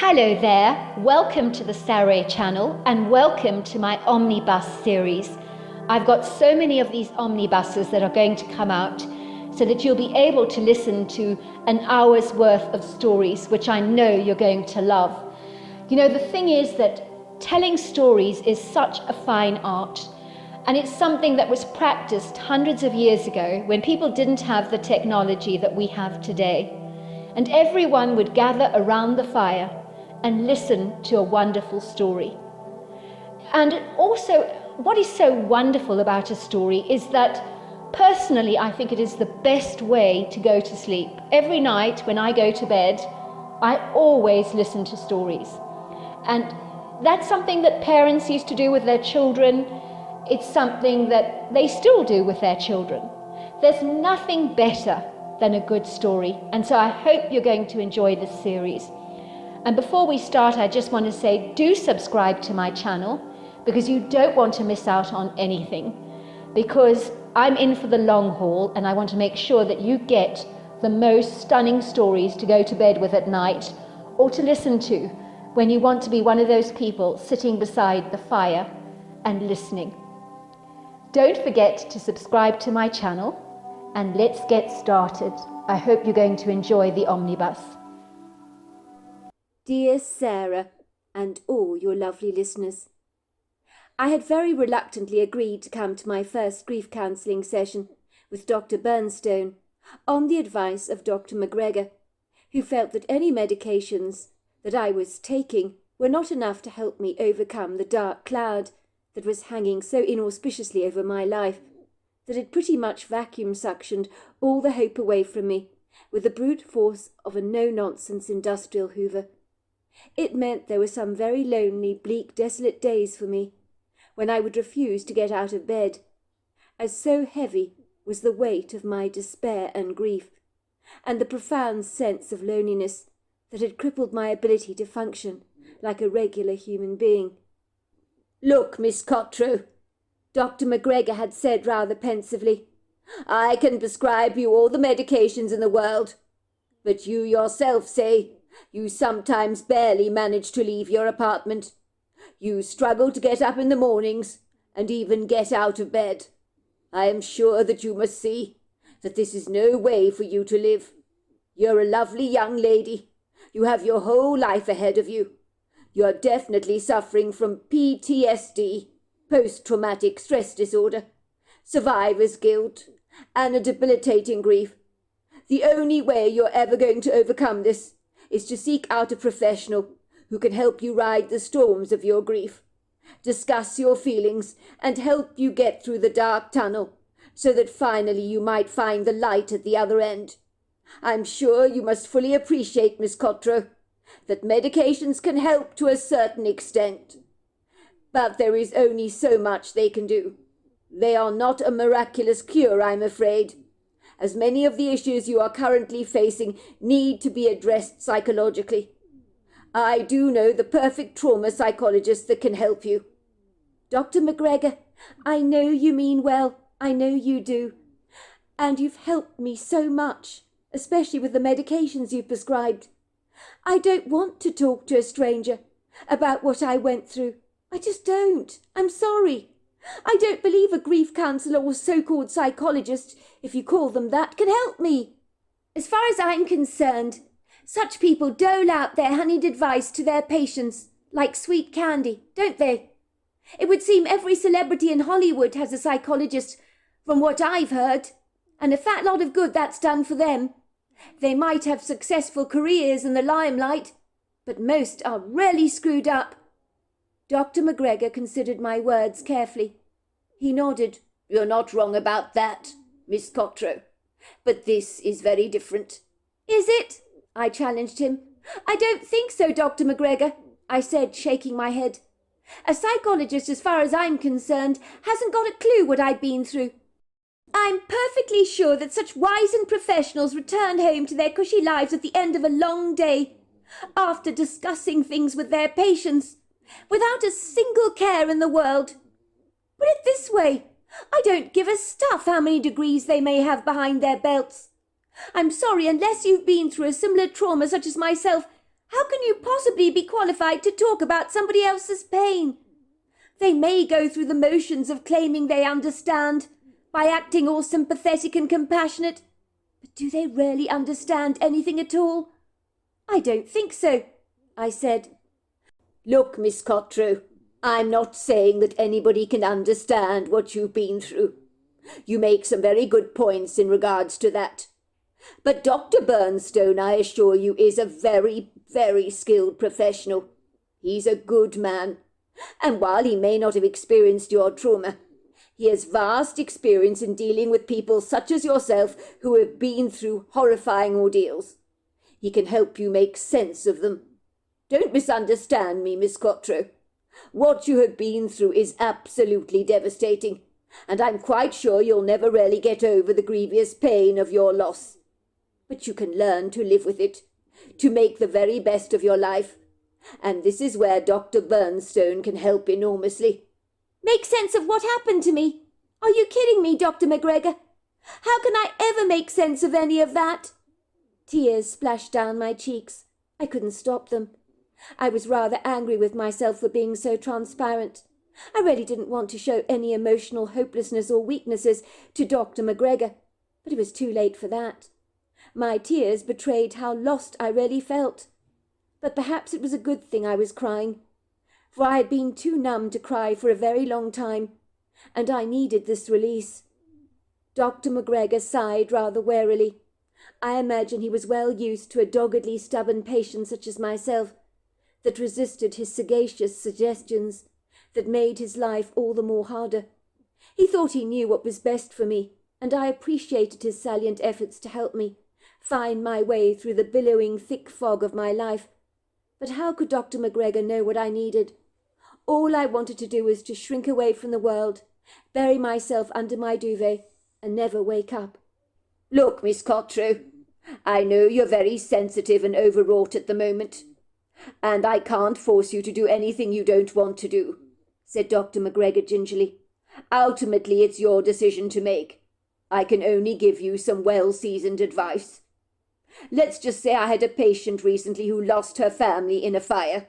Hello there, welcome to the Saroy channel and welcome to my Omnibus series. I've got so many of these omnibuses that are going to come out so that you'll be able to listen to an hour's worth of stories, which I know you're going to love. You know, the thing is that telling stories is such a fine art, and it's something that was practiced hundreds of years ago when people didn't have the technology that we have today. And everyone would gather around the fire and listen to a wonderful story. And also, what is so wonderful about a story is that personally, I think it is the best way to go to sleep. Every night when I go to bed, I always listen to stories. And that's something that parents used to do with their children. It's something that they still do with their children. There's nothing better than a good story. And so I hope you're going to enjoy this series. And before we start, I just want to say, do subscribe to my channel because you don't want to miss out on anything. Because I'm in for the long haul and I want to make sure that you get the most stunning stories to go to bed with at night or to listen to when you want to be one of those people sitting beside the fire and listening. Don't forget to subscribe to my channel and let's get started. I hope you're going to enjoy the omnibus. Dear Sarah, and all your lovely listeners, I had very reluctantly agreed to come to my first grief counselling session with Dr. Bernstone on the advice of Dr. McGregor, who felt that any medications that I was taking were not enough to help me overcome the dark cloud that was hanging so inauspiciously over my life that had pretty much vacuum suctioned all the hope away from me with the brute force of a no-nonsense industrial hoover. It meant there were some very lonely, bleak, desolate days for me, when I would refuse to get out of bed, as so heavy was the weight of my despair and grief, and the profound sense of loneliness that had crippled my ability to function like a regular human being. "Look, Miss Cottrell," Dr. McGregor had said rather pensively, "I can prescribe you all the medications in the world, but you yourself say you sometimes barely manage to leave your apartment. You struggle to get up in the mornings and even get out of bed. I am sure that you must see that this is no way for you to live. You're a lovely young lady. You have your whole life ahead of you. You're definitely suffering from PTSD, post-traumatic stress disorder, survivor's guilt, and a debilitating grief. The only way you're ever going to overcome this is to seek out a professional who can help you ride the storms of your grief, discuss your feelings, and help you get through the dark tunnel so that finally you might find the light at the other end. I'm sure you must fully appreciate, Miss Cottrell, that medications can help to a certain extent, but there is only so much they can do. They are not a miraculous cure, I'm afraid, as many of the issues you are currently facing need to be addressed psychologically. I do know the perfect trauma psychologist that can help you." "Dr. McGregor, I know you mean well. I know you do. And you've helped me so much, especially with the medications you've prescribed. I don't want to talk to a stranger about what I went through. I just don't. I'm sorry. I don't believe a grief counsellor or so-called psychologist, if you call them that, can help me. As far as I'm concerned, such people dole out their honeyed advice to their patients like sweet candy, don't they? It would seem every celebrity in Hollywood has a psychologist, from what I've heard, and a fat lot of good that's done for them. They might have successful careers in the limelight, but most are really screwed up." Dr. McGregor considered my words carefully. He nodded. "You're not wrong about that, Miss Cottrell, but this is very different." "Is it?" I challenged him. "I don't think so, Dr. McGregor," I said, shaking my head. "A psychologist, as far as I'm concerned, hasn't got a clue what I've been through. I'm perfectly sure that such wizened professionals return home to their cushy lives at the end of a long day, after discussing things with their patients, without a single care in the world. Put it this way, I don't give a stuff how many degrees they may have behind their belts. I'm sorry, unless you've been through a similar trauma such as myself, How can you possibly be qualified to talk about somebody else's pain? They may go through the motions of claiming they understand, by acting all sympathetic and compassionate, but do they really understand anything at all? I don't think so, I said. Look, Miss Cottrell, I'm not saying that anybody can understand what you've been through. You make some very good points in regards to that. But Dr. Bernstone, I assure you, is a very, very skilled professional. He's a good man. And while he may not have experienced your trauma, he has vast experience in dealing with people such as yourself who have been through horrifying ordeals. He can help you make sense of them. Don't misunderstand me, Miss Cottrell. What you have been through is absolutely devastating, and I'm quite sure you'll never really get over the grievous pain of your loss. But you can learn to live with it, to make the very best of your life, and this is where Dr. Bernstone can help enormously. Make sense of what happened to me? Are you kidding me, Dr. McGregor? How can I ever make sense of any of that? Tears splashed down my cheeks. I couldn't stop them. I was rather angry with myself for being so transparent. I really didn't want to show any emotional hopelessness or weaknesses to Dr. McGregor, but it was too late for that. My tears betrayed how lost I really felt. But perhaps it was a good thing I was crying, for I had been too numb to cry for a very long time, and I needed this release. Dr. McGregor sighed rather wearily. I imagine he was well used to a doggedly stubborn patient such as myself, that resisted his sagacious suggestions, that made his life all the more harder. He thought he knew what was best for me, and I appreciated his salient efforts to help me find my way through the billowing thick fog of my life. But how could Dr. McGregor know what I needed? All I wanted to do was to shrink away from the world, bury myself under my duvet, and never wake up. Look, Miss Cottrell, I know you're very sensitive and overwrought at the moment, and I can't force you to do anything you don't want to do, said Dr. McGregor gingerly. Ultimately, it's your decision to make. I can only give you some well-seasoned advice. Let's just say I had a patient recently who lost her family in a fire.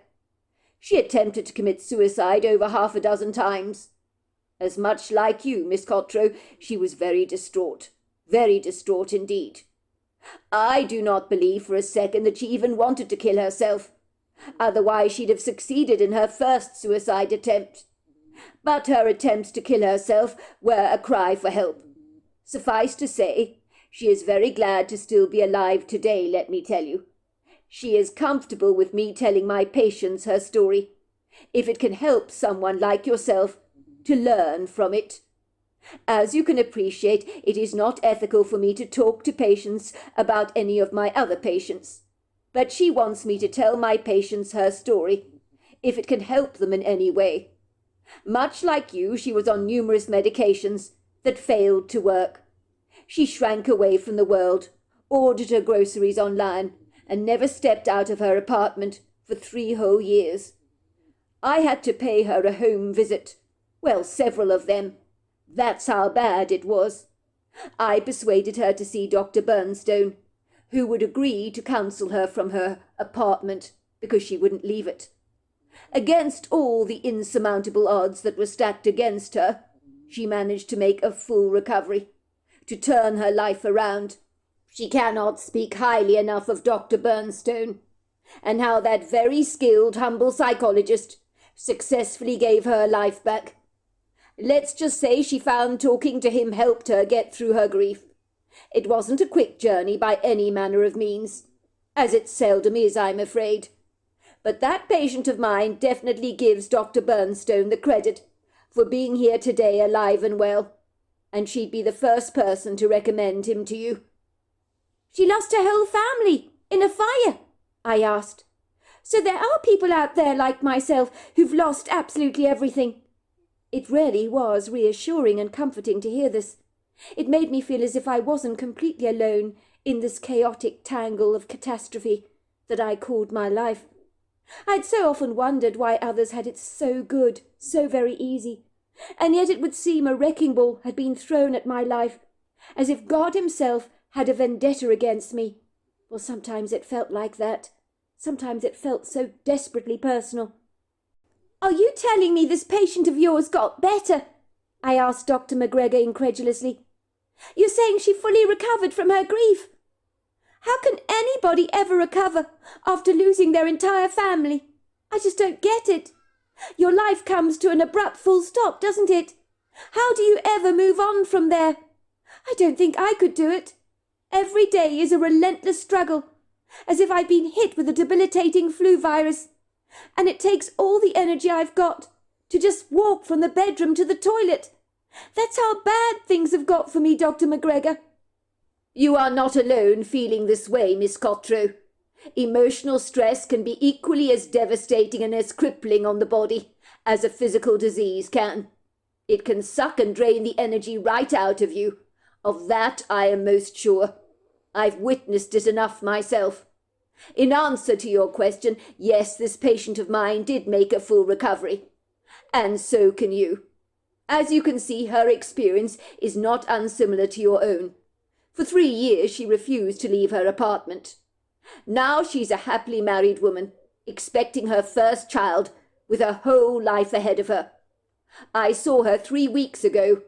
She attempted to commit suicide over 6 times. As much like you, Miss Cottrell, she was very distraught indeed. I do not believe for a second that she even wanted to kill herself. Otherwise she'd have succeeded in her first suicide attempt. But her attempts to kill herself were a cry for help. Suffice to say, she is very glad to still be alive today, let me tell you. She is comfortable with me telling my patients her story, if it can help someone like yourself to learn from it. As you can appreciate, it is not ethical for me to talk to patients about any of my other patients, but she wants me to tell my patients her story, if it can help them in any way. Much like you, she was on numerous medications that failed to work. She shrank away from the world, ordered her groceries online, and never stepped out of her apartment for 3 whole years. I had to pay her a home visit, well, several of them. That's how bad it was. I persuaded her to see Dr. Bernstone, who would agree to counsel her from her apartment because she wouldn't leave it. Against all the insurmountable odds that were stacked against her, she managed to make a full recovery, to turn her life around. She cannot speak highly enough of Dr. Bernstone, and how that very skilled, humble psychologist successfully gave her life back. Let's just say she found talking to him helped her get through her grief. It wasn't a quick journey by any manner of means, as it seldom is, I'm afraid. But that patient of mine definitely gives Dr. Bernstone the credit for being here today alive and well, and she'd be the first person to recommend him to you. She lost her whole family in a fire, I asked. So there are people out there like myself who've lost absolutely everything. It really was reassuring and comforting to hear this. It made me feel as if I wasn't completely alone in this chaotic tangle of catastrophe that I called my life. I'd so often wondered why others had it so good, so very easy, and yet it would seem a wrecking ball had been thrown at my life, as if God himself had a vendetta against me. Well, sometimes it felt like that. Sometimes it felt so desperately personal. "Are you telling me this patient of yours got better?" I asked Dr. McGregor incredulously. "You're saying she fully recovered from her grief? How can anybody ever recover after losing their entire family? I just don't get it. Your life comes to an abrupt full stop, doesn't it? How do you ever move on from there? I don't think I could do it. Every day is a relentless struggle, as if I'd been hit with a debilitating flu virus, and it takes all the energy I've got to just walk from the bedroom to the toilet. That's how bad things have got for me, Dr. McGregor." You are not alone feeling this way, Miss Cottrell. Emotional stress can be equally as devastating and as crippling on the body as a physical disease can. It can suck and drain the energy right out of you. Of that I am most sure. I've witnessed it enough myself. In answer to your question, yes, this patient of mine did make a full recovery. And so can you. As you can see, her experience is not unsimilar to your own. For 3 years she refused to leave her apartment. Now she's a happily married woman, expecting her first child, with her whole life ahead of her. I saw her 3 weeks ago,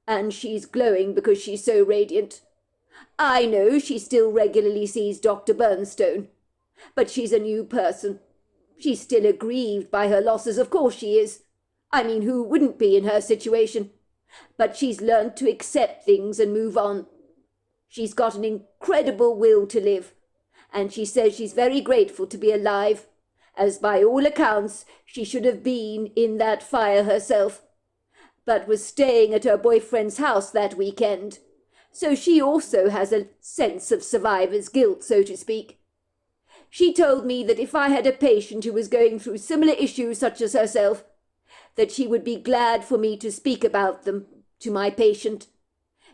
and she's glowing because she's so radiant. I know she still regularly sees Dr. Bernstone, but she's a new person. She's still aggrieved by her losses, of course she is. I mean, who wouldn't be in her situation? But she's learned to accept things and move on. She's got an incredible will to live, and she says she's very grateful to be alive, as by all accounts she should have been in that fire herself, but was staying at her boyfriend's house that weekend, so she also has a sense of survivor's guilt, so to speak. She told me that if I had a patient who was going through similar issues such as herself, that she would be glad for me to speak about them to my patient.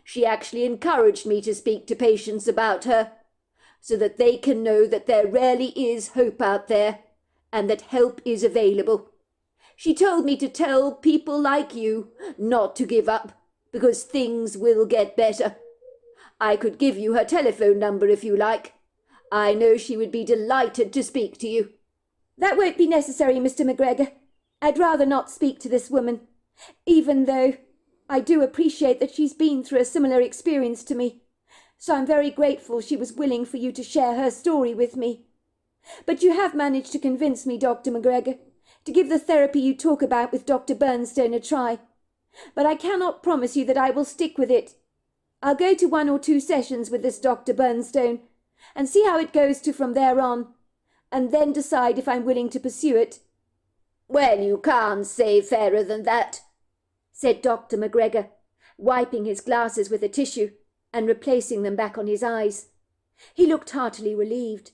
She actually encouraged me to speak to patients about her, so that they can know that there really is hope out there, and that help is available. She told me to tell people like you not to give up, because things will get better. I could give you her telephone number if you like. I know she would be delighted to speak to you." "That won't be necessary, Mr. McGregor. I'd rather not speak to this woman, even though I do appreciate that she's been through a similar experience to me, so I'm very grateful she was willing for you to share her story with me. But you have managed to convince me, Dr. McGregor, to give the therapy you talk about with Dr. Bernstone a try. But I cannot promise you that I will stick with it. I'll go to 1 or 2 sessions with this Dr. Bernstone and see how it goes from there on, and then decide if I'm willing to pursue it." "Well, you can't say fairer than that," said Dr. McGregor, wiping his glasses with a tissue and replacing them back on his eyes. He looked heartily relieved.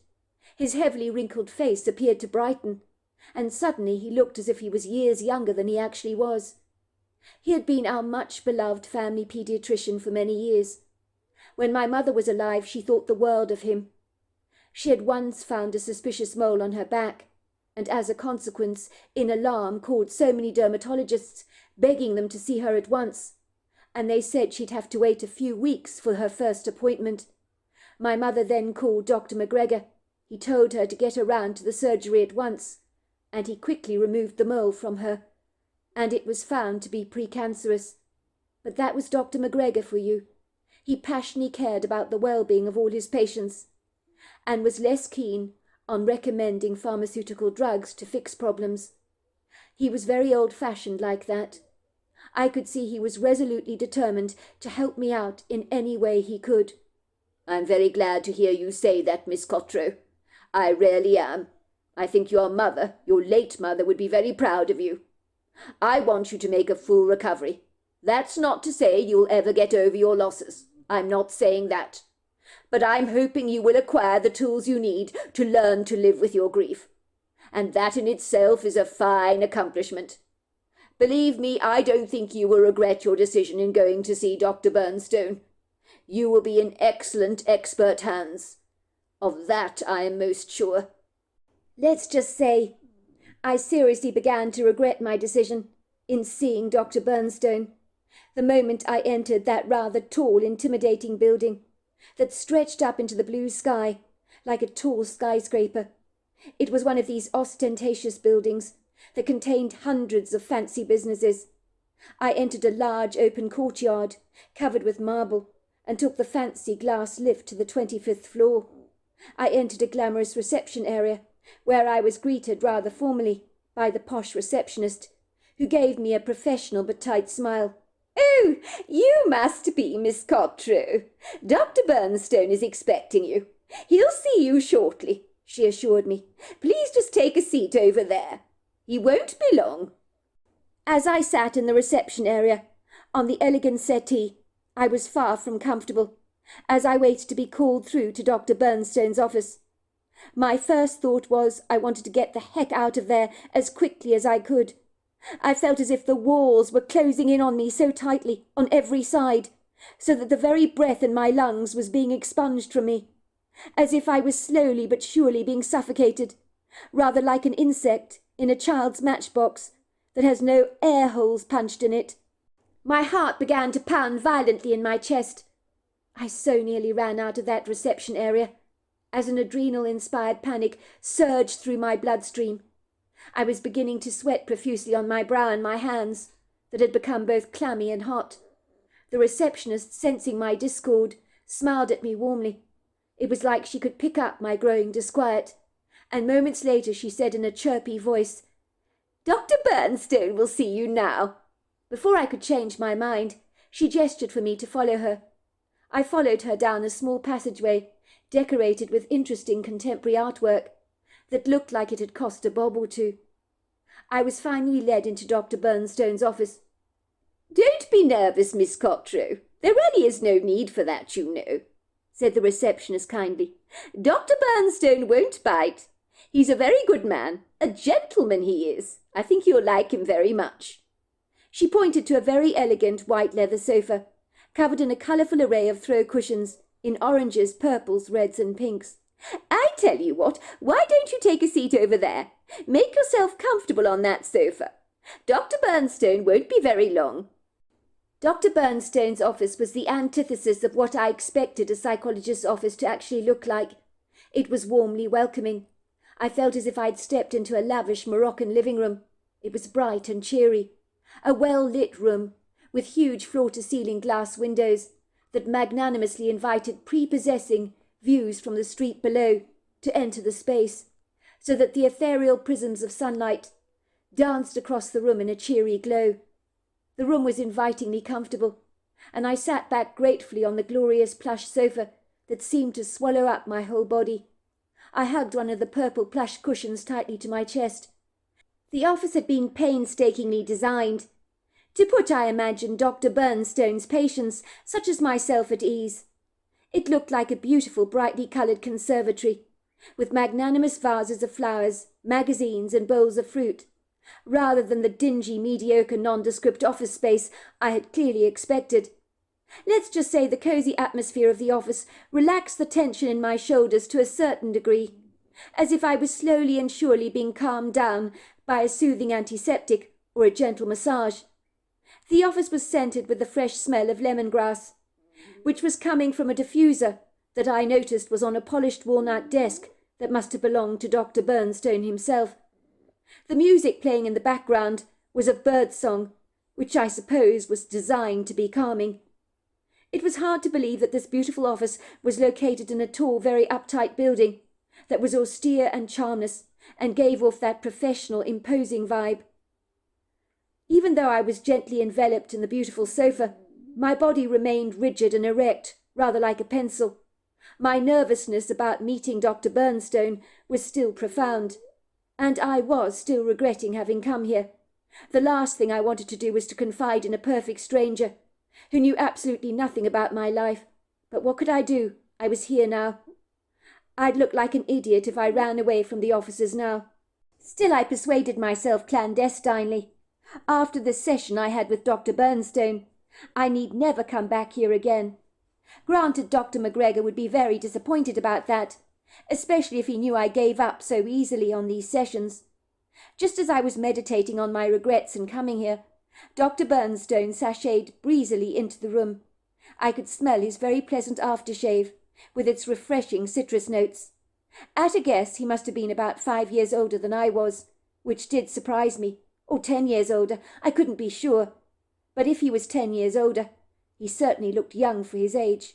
His heavily wrinkled face appeared to brighten, and suddenly he looked as if he was years younger than he actually was. He had been our much-beloved family paediatrician for many years. When my mother was alive, she thought the world of him. She had once found a suspicious mole on her back, and as a consequence, in alarm, called so many dermatologists, begging them to see her at once, and they said she'd have to wait a few weeks for her first appointment. My mother then called Dr. McGregor. He told her to get around to the surgery at once, and he quickly removed the mole from her, and it was found to be precancerous. But that was Dr. McGregor for you. He passionately cared about the well-being of all his patients, and was less keen on recommending pharmaceutical drugs to fix problems. He was very old-fashioned like that. I could see he was resolutely determined to help me out in any way he could. "I'm very glad to hear you say that, Miss Cottrell. I really am. I think your mother, your late mother, would be very proud of you. I want you to make a full recovery. That's not to say you'll ever get over your losses. I'm not saying that. But I'm hoping you will acquire the tools you need to learn to live with your grief. And that in itself is a fine accomplishment. Believe me, I don't think you will regret your decision in going to see Dr. Bernstone. You will be in excellent expert hands. Of that I am most sure." Let's just say I seriously began to regret my decision in seeing Dr. Bernstone the moment I entered that rather tall, intimidating building that stretched up into the blue sky like a tall skyscraper. It was one of these ostentatious buildings that contained hundreds of fancy businesses. I entered a large open courtyard covered with marble and took the fancy glass lift to the 25th floor. I entered a glamorous reception area where I was greeted rather formally by the posh receptionist, who gave me a professional but tight smile. "Oh, you must be Miss Cottreau. Dr. Bernstone is expecting you. He'll see you shortly," she assured me. "Please just take a seat over there. He won't be long." As I sat in the reception area, on the elegant settee, I was far from comfortable, as I waited to be called through to Dr. Bernstone's office. My first thought was I wanted to get the heck out of there as quickly as I could. I felt as if the walls were closing in on me so tightly on every side, so that the very breath in my lungs was being expunged from me, as if I was slowly but surely being suffocated, rather like an insect in a child's matchbox that has no air holes punched in it. My heart began to pound violently in my chest. I so nearly ran out of that reception area, as an adrenal-inspired panic surged through my bloodstream. I was beginning to sweat profusely on my brow and my hands, that had become both clammy and hot. The receptionist, sensing my discord, smiled at me warmly. It was like she could pick up my growing disquiet, and moments later she said in a chirpy voice, "Dr. Bernstone will see you now." Before I could change my mind, she gestured for me to follow her. I followed her down a small passageway, decorated with interesting contemporary artwork, that looked like it had cost a bob or two. I was finally led into Dr. Bernstone's office. "Don't be nervous, Miss Cottreau. There really is no need for that, you know," said the receptionist kindly. "Dr. Bernstone won't bite. He's a very good man, a gentleman he is. I think you'll like him very much." She pointed to a very elegant white leather sofa, covered in a colourful array of throw cushions, in oranges, purples, reds and pinks. "I tell you what, why don't you take a seat over there? Make yourself comfortable on that sofa. Dr. Bernstone won't be very long." Dr. Bernstone's office was the antithesis of what I expected a psychologist's office to actually look like. It was warmly welcoming. I felt as if I'd stepped into a lavish Moroccan living room. It was bright and cheery. A well-lit room, with huge floor-to-ceiling glass windows that magnanimously invited prepossessing views from the street below to enter the space, so that the ethereal prisms of sunlight danced across the room in a cheery glow. The room was invitingly comfortable, and I sat back gratefully on the glorious plush sofa that seemed to swallow up my whole body. I hugged one of the purple plush cushions tightly to my chest. The office had been painstakingly designed to put, I imagine, Dr. Bernstone's patients, such as myself, at ease. It looked like a beautiful, brightly coloured conservatory, with magnanimous vases of flowers, magazines and bowls of fruit, rather than the dingy, mediocre, nondescript office space I had clearly expected. Let's just say the cosy atmosphere of the office relaxed the tension in my shoulders to a certain degree, as if I was slowly and surely being calmed down by a soothing antiseptic or a gentle massage. The office was scented with the fresh smell of lemongrass, which was coming from a diffuser that I noticed was on a polished walnut desk that must have belonged to Dr. Bernstone himself. The music playing in the background was of birdsong, which I suppose was designed to be calming. It was hard to believe that this beautiful office was located in a tall, very uptight building that was austere and charmless and gave off that professional, imposing vibe. Even though I was gently enveloped in the beautiful sofa, my body remained rigid and erect, rather like a pencil. My nervousness about meeting Dr. Bernstone was still profound, and I was still regretting having come here. The last thing I wanted to do was to confide in a perfect stranger, who knew absolutely nothing about my life. But what could I do? I was here now. I'd look like an idiot if I ran away from the officers now. Still, I persuaded myself clandestinely, after the session I had with Dr. Bernstone, I need never come back here again. Granted, Dr. McGregor would be very disappointed about that, especially if he knew I gave up so easily on these sessions. Just as I was meditating on my regrets in coming here, Dr. Bernstone sashayed breezily into the room. I could smell his very pleasant aftershave, with its refreshing citrus notes. At a guess, he must have been about 5 years older than I was, which did surprise me. Or 10 years older, I couldn't be sure. But if he was 10 years older, he certainly looked young for his age.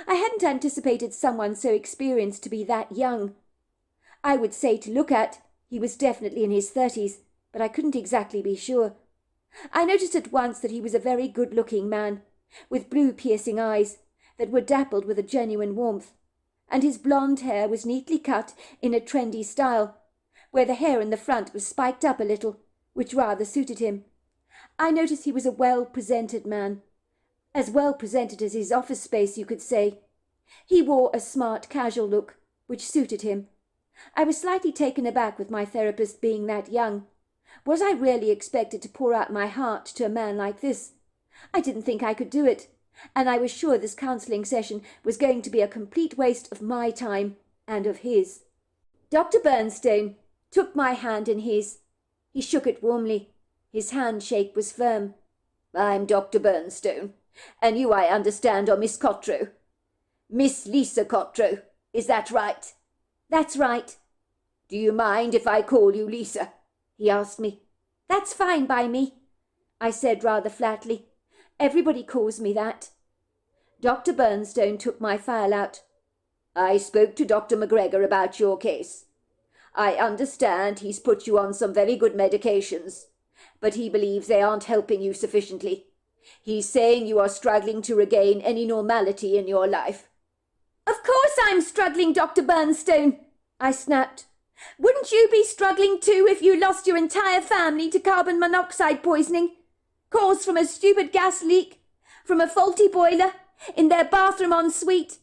I hadn't anticipated someone so experienced to be that young. I would say, to look at, he was definitely in his 30s, but I couldn't exactly be sure. I noticed at once that he was a very good-looking man, with blue piercing eyes that were dappled with a genuine warmth, and his blonde hair was neatly cut in a trendy style, where the hair in the front was spiked up a little, which rather suited him. I noticed he was a well-presented man, as well-presented as his office space, you could say. He wore a smart, casual look, which suited him. I was slightly taken aback with my therapist being that young. Was I really expected to pour out my heart to a man like this? I didn't think I could do it, and I was sure this counselling session was going to be a complete waste of my time and of his. Dr. Bernstone took my hand in his. He shook it warmly. His handshake was firm. I'm Dr. Bernstone, and you, I understand, are Miss Cottrell. Miss Lisa Cottrell, is that right? That's right. Do you mind if I call you Lisa? He asked me. That's fine by me, I said rather flatly. Everybody calls me that. Dr. Bernstone took my file out. I spoke to Dr. McGregor about your case. I understand he's put you on some very good medications, but he believes they aren't helping you sufficiently. He's saying you are struggling to regain any normality in your life. Of course I'm struggling, Dr. Bernstone, I snapped. Wouldn't you be struggling too if you lost your entire family to carbon monoxide poisoning, caused from a stupid gas leak, from a faulty boiler, in their bathroom en suite?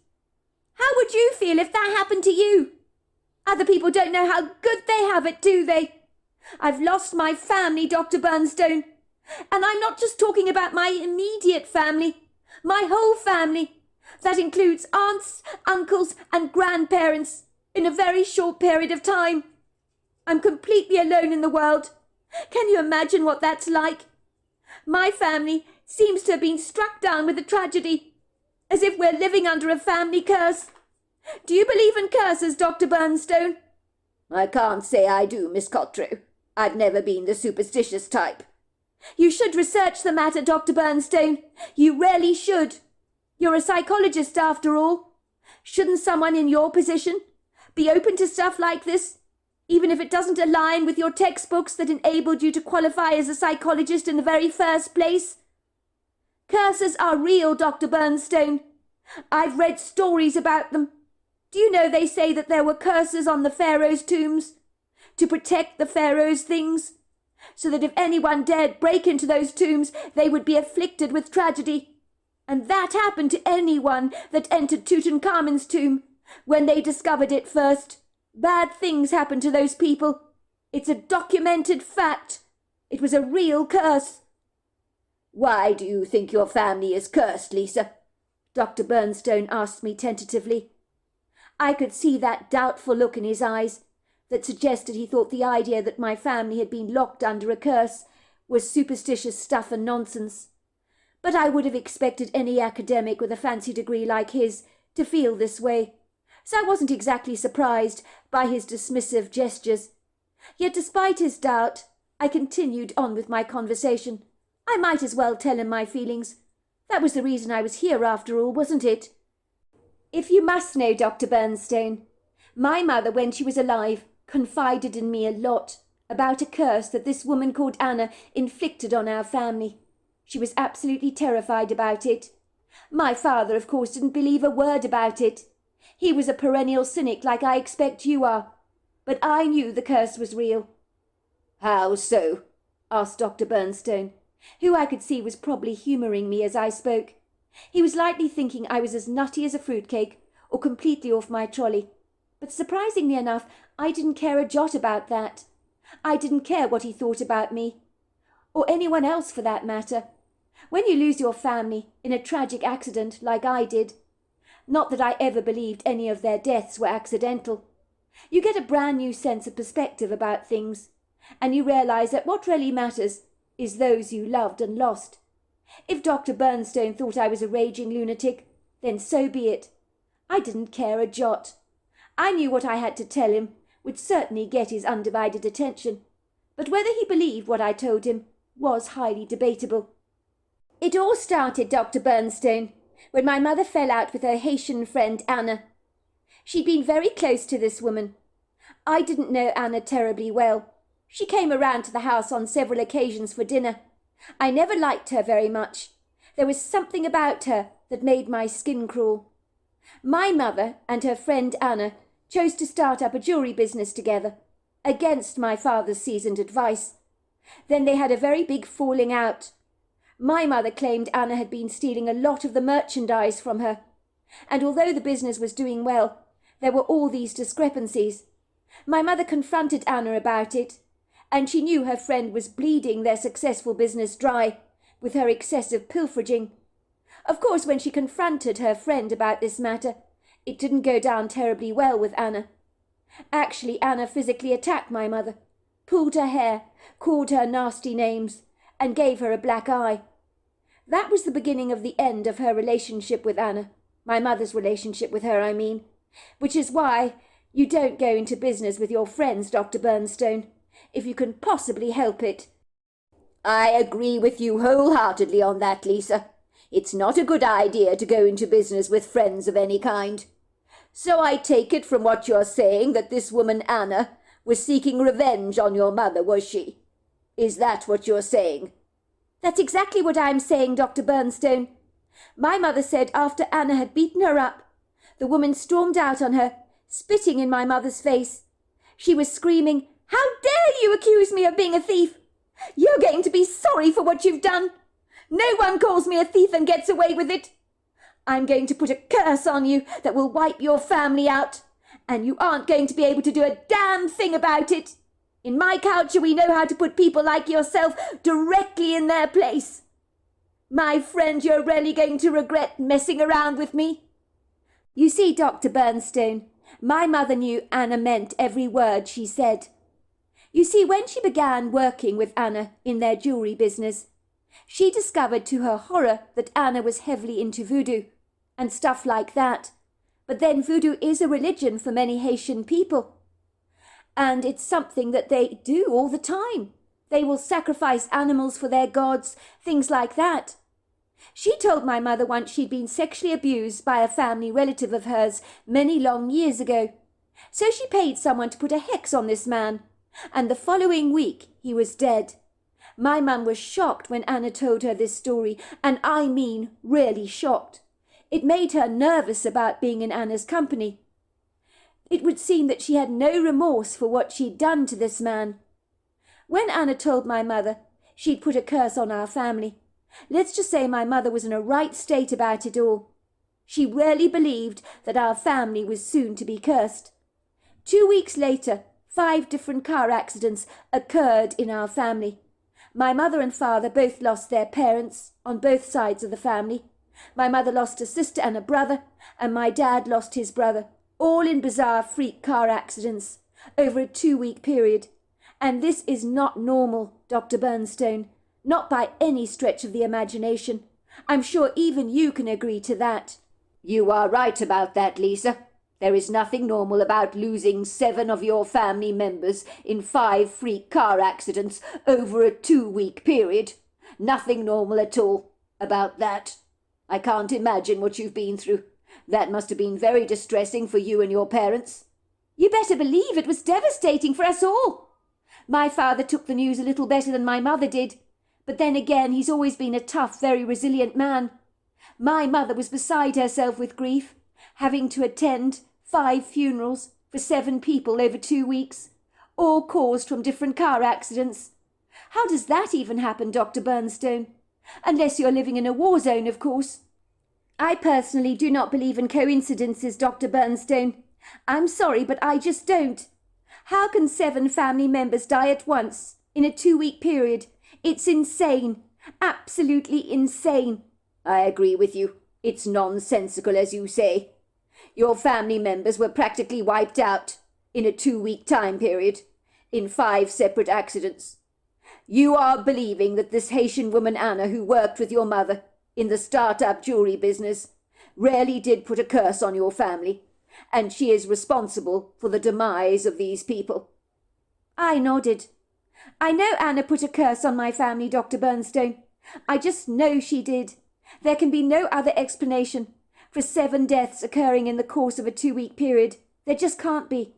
How would you feel if that happened to you? Other people don't know how good they have it, do they? I've lost my family, Dr. Bernstone. And I'm not just talking about my immediate family, my whole family. That includes aunts, uncles, and grandparents in a very short period of time. I'm completely alone in the world. Can you imagine what that's like? My family seems to have been struck down with a tragedy, as if we're living under a family curse. Do you believe in curses, Dr. Bernstone? I can't say I do, Miss Cottrell. I've never been the superstitious type. You should research the matter, Dr. Bernstone. You really should. You're a psychologist, after all. Shouldn't someone in your position be open to stuff like this, even if it doesn't align with your textbooks that enabled you to qualify as a psychologist in the very first place? Curses are real, Dr. Bernstone. I've read stories about them. Do you know they say that there were curses on the pharaoh's tombs to protect the pharaoh's things, so that if anyone dared break into those tombs, they would be afflicted with tragedy? And that happened to anyone that entered Tutankhamun's tomb when they discovered it first. Bad things happened to those people. It's a documented fact. It was a real curse. Why do you think your family is cursed, Lisa? Dr. Bernstone asked me tentatively. I could see that doubtful look in his eyes that suggested he thought the idea that my family had been locked under a curse was superstitious stuff and nonsense. But I would have expected any academic with a fancy degree like his to feel this way, so I wasn't exactly surprised by his dismissive gestures. Yet despite his doubt, I continued on with my conversation. I might as well tell him my feelings. That was the reason I was here after all, wasn't it? If you must know, Dr. Bernstone, my mother, when she was alive, confided in me a lot about a curse that this woman called Anna inflicted on our family. She was absolutely terrified about it. My father, of course, didn't believe a word about it. He was a perennial cynic like I expect you are. But I knew the curse was real. How so? Asked Dr. Bernstone, who I could see was probably humouring me as I spoke. He was likely thinking I was as nutty as a fruitcake or completely off my trolley. But surprisingly enough, I didn't care a jot about that. I didn't care what he thought about me, or anyone else for that matter. When you lose your family in a tragic accident like I did, not that I ever believed any of their deaths were accidental, you get a brand new sense of perspective about things, and you realise that what really matters is those you loved and lost. If Dr. Bernstone thought I was a raging lunatic, then so be it. I didn't care a jot. I knew what I had to tell him would certainly get his undivided attention, but whether he believed what I told him was highly debatable. It all started, Dr. Bernstone, when my mother fell out with her Haitian friend Anna. She'd been very close to this woman. I didn't know Anna terribly well. She came around to the house on several occasions for dinner. I never liked her very much. There was something about her that made my skin crawl. My mother and her friend Anna chose to start up a jewelry business together, against my father's seasoned advice. Then they had a very big falling out. My mother claimed Anna had been stealing a lot of the merchandise from her, and although the business was doing well, there were all these discrepancies. My mother confronted Anna about it, and she knew her friend was bleeding their successful business dry with her excessive pilferaging. Of course, when she confronted her friend about this matter, it didn't go down terribly well with Anna. Actually, Anna physically attacked my mother, pulled her hair, called her nasty names, and gave her a black eye. That was the beginning of the end of her relationship with Anna, my mother's relationship with her, I mean, which is why you don't go into business with your friends, Dr. Bernstone, if you can possibly help it. I agree with you wholeheartedly on that, Lisa. It's not a good idea to go into business with friends of any kind. So I take it from what you're saying that this woman Anna was seeking revenge on your mother, was she? Is that what you're saying? That's exactly what I'm saying, Dr. Bernstone. My mother said after Anna had beaten her up, the woman stormed out on her, spitting in my mother's face. She was screaming, "How dare you accuse me of being a thief? You're going to be sorry for what you've done. No one calls me a thief and gets away with it. I'm going to put a curse on you that will wipe your family out, and you aren't going to be able to do a damn thing about it. In my culture, we know how to put people like yourself directly in their place. My friend, you're really going to regret messing around with me." You see, Dr. Bernstone, my mother knew Anna meant every word she said. You see, when she began working with Anna in their jewelry business, she discovered to her horror that Anna was heavily into voodoo and stuff like that. But then voodoo is a religion for many Haitian people. And it's something that they do all the time. They will sacrifice animals for their gods, things like that. She told my mother once she'd been sexually abused by a family relative of hers many long years ago. So she paid someone to put a hex on this man, and the following week he was dead. My mum was shocked when Anna told her this story, and I mean really shocked. It made her nervous about being in Anna's company. It would seem that she had no remorse for what she'd done to this man. When Anna told my mother she'd put a curse on our family, let's just say my mother was in a right state about it all. She really believed that our family was soon to be cursed. 2 weeks later, 5 different car accidents occurred in our family. My mother and father both lost their parents on both sides of the family. My mother lost a sister and a brother, and my dad lost his brother, all in bizarre freak car accidents over a 2-week period. And this is not normal, Dr. Bernstone, not by any stretch of the imagination. I'm sure even you can agree to that. You are right about that, Lisa. There is nothing normal about losing 7 of your family members in 5 freak car accidents over a 2-week period. Nothing normal at all about that. I can't imagine what you've been through. That must have been very distressing for you and your parents. You better believe it was devastating for us all. My father took the news a little better than my mother did, but then again he's always been a tough, very resilient man. My mother was beside herself with grief, having to attend 5 funerals for 7 people over 2 weeks, all caused from different car accidents. How does that even happen, Dr. Bernstone? Unless you're living in a war zone, of course. I personally do not believe in coincidences, Dr. Bernstone. I'm sorry, but I just don't. How can 7 family members die at once in a 2-week period? It's insane. Absolutely insane. I agree with you. It's nonsensical, as you say. Your family members were practically wiped out in a 2-week time period, in 5 separate accidents. You are believing that this Haitian woman Anna, who worked with your mother in the start-up jewelry business, really did put a curse on your family, and she is responsible for the demise of these people." I nodded. "I know Anna put a curse on my family, Dr. Bernstone. I just know she did. There can be no other explanation for 7 deaths occurring in the course of a 2-week period. There just can't be.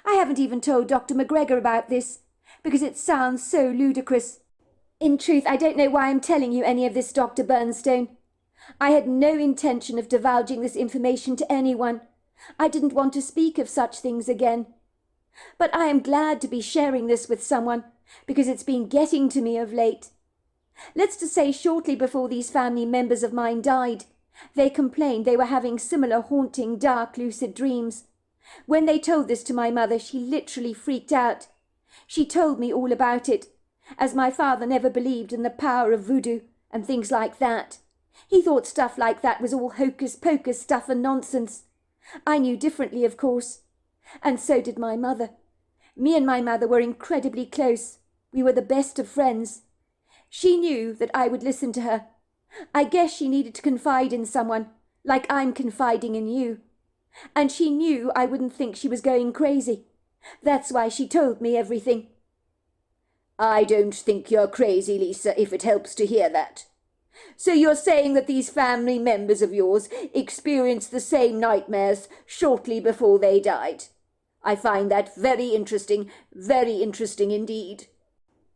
I haven't even told Dr. McGregor about this, because it sounds so ludicrous. In truth, I don't know why I'm telling you any of this, Dr. Bernstone. I had no intention of divulging this information to anyone. I didn't want to speak of such things again. But I am glad to be sharing this with someone, because it's been getting to me of late. Let's just say shortly before these family members of mine died, they complained they were having similar haunting, dark, lucid dreams. When they told this to my mother, she literally freaked out. She told me all about it, as my father never believed in the power of voodoo and things like that. He thought stuff like that was all hocus-pocus stuff and nonsense. I knew differently, of course. And so did my mother. Me and my mother were incredibly close. We were the best of friends. She knew that I would listen to her. I guess she needed to confide in someone, like I'm confiding in you. And she knew I wouldn't think she was going crazy. That's why she told me everything." "I don't think you're crazy, Lisa, if it helps to hear that. So you're saying that these family members of yours experienced the same nightmares shortly before they died? I find that very interesting indeed."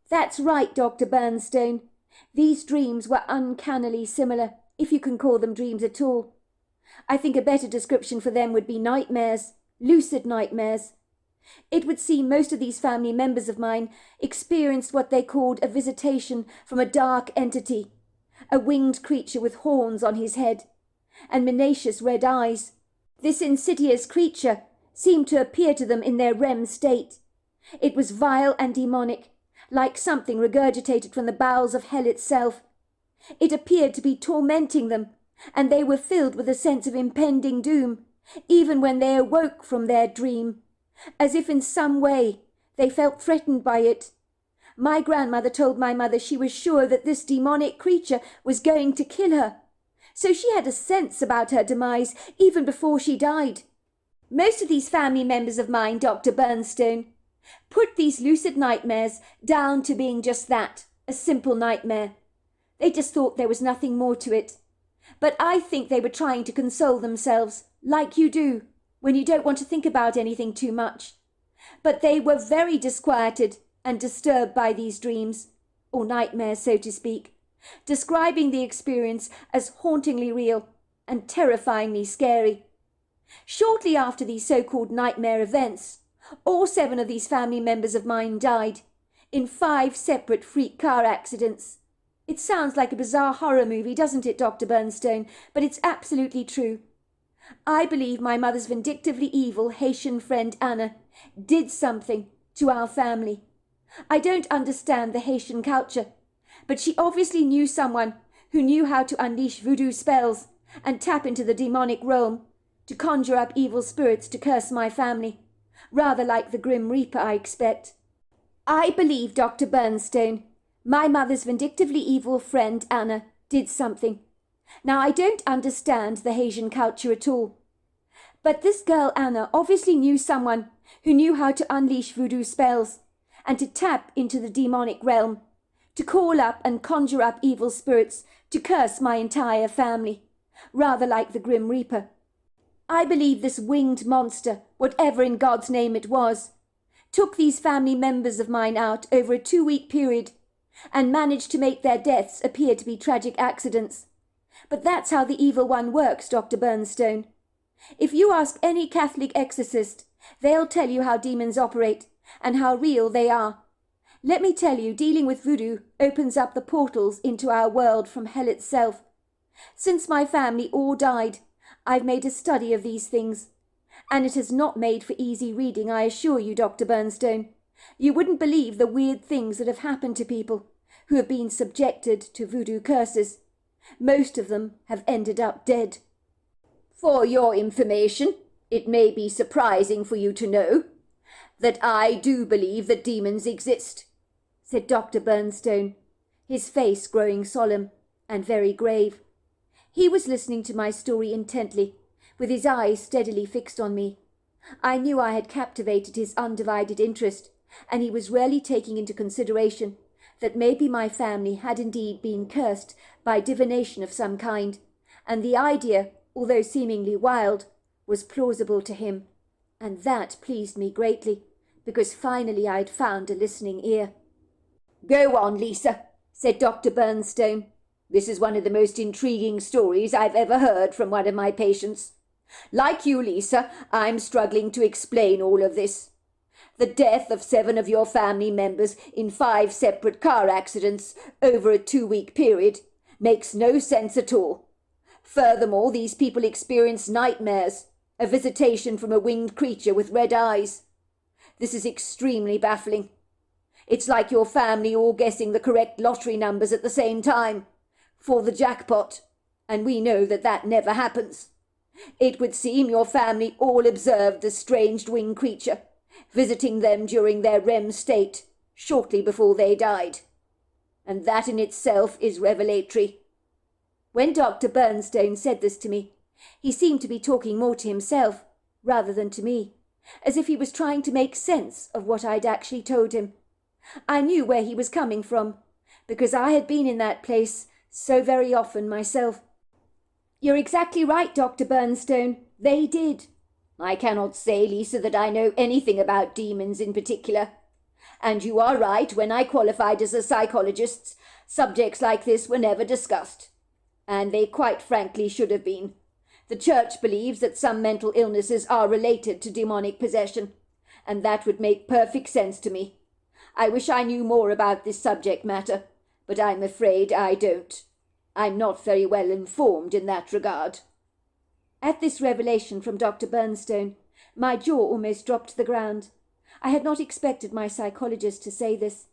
"That's right, Dr. Bernstone. These dreams were uncannily similar, if you can call them dreams at all. I think a better description for them would be nightmares, lucid nightmares. It would seem most of these family members of mine experienced what they called a visitation from a dark entity, a winged creature with horns on his head and menacious red eyes. This insidious creature seemed to appear to them in their REM state. It was vile and demonic, like something regurgitated from the bowels of hell itself. It appeared to be tormenting them, and they were filled with a sense of impending doom, even when they awoke from their dream, as if in some way they felt threatened by it. My grandmother told my mother she was sure that this demonic creature was going to kill her, so she had a sense about her demise even before she died. Most of these family members of mine, Dr. Bernstone, put these lucid nightmares down to being just that, a simple nightmare. They just thought there was nothing more to it. But I think they were trying to console themselves, like you do, when you don't want to think about anything too much. But they were very disquieted and disturbed by these dreams, or nightmares, so to speak, describing the experience as hauntingly real and terrifyingly scary. Shortly after these so-called nightmare events, all 7 of these family members of mine died, in 5 separate freak car accidents. It sounds like a bizarre horror movie, doesn't it, Dr. Bernstone? But it's absolutely true. I believe my mother's vindictively evil Haitian friend Anna did something to our family. I don't understand the Haitian culture, but she obviously knew someone who knew how to unleash voodoo spells and tap into the demonic realm to conjure up evil spirits to curse my family, rather like the Grim Reaper, I expect. I believe, Dr. Bernstone, my mother's vindictively evil friend Anna did something. Now, I don't understand the Haitian culture at all, but this girl Anna obviously knew someone who knew how to unleash voodoo spells and to tap into the demonic realm, to call up and conjure up evil spirits to curse my entire family, rather like the Grim Reaper. I believe this winged monster, whatever in God's name it was, took these family members of mine out over a 2-week period and managed to make their deaths appear to be tragic accidents. But that's how the evil one works, Dr. Bernstone. If you ask any Catholic exorcist, they'll tell you how demons operate and how real they are. Let me tell you, dealing with voodoo opens up the portals into our world from hell itself. Since my family all died, I've made a study of these things, and it has not made for easy reading, I assure you, Dr. Bernstone. You wouldn't believe the weird things that have happened to people who have been subjected to voodoo curses. Most of them have ended up dead. For your information, it may be surprising for you to know that I do believe that demons exist, said Dr. Bernstone, his face growing solemn and very grave. He was listening to my story intently, with his eyes steadily fixed on me. I knew I had captivated his undivided interest, and he was really taking into consideration that maybe my family had indeed been cursed by divination of some kind, and the idea, although seemingly wild, was plausible to him, and that pleased me greatly, because finally I had found a listening ear. "Go on, Lisa," said Dr. Bernstone. "This is one of the most intriguing stories I've ever heard from one of my patients. Like you, Lisa, I'm struggling to explain all of this. The death of 7 of your family members in 5 separate car accidents over a 2-week period makes no sense at all. Furthermore, these people experience nightmares, a visitation from a winged creature with red eyes. This is extremely baffling. It's like your family all guessing the correct lottery numbers at the same time, for the jackpot, and we know that that never happens. It would seem your family all observed the strange winged creature, visiting them during their REM state, shortly before they died. And that in itself is revelatory." When Dr. Bernstone said this to me, he seemed to be talking more to himself rather than to me, as if he was trying to make sense of what I'd actually told him. I knew where he was coming from, because I had been in that place so very often myself. "You're exactly right, Dr. Bernstone. They did." "I cannot say, Lisa, that I know anything about demons in particular. And you are right, when I qualified as a psychologist, subjects like this were never discussed. And they quite frankly should have been. The Church believes that some mental illnesses are related to demonic possession, and that would make perfect sense to me. I wish I knew more about this subject matter, but I'm afraid I don't. I'm not very well informed in that regard." At this revelation from Dr. Bernstone, my jaw almost dropped to the ground. I had not expected my psychologist to say this.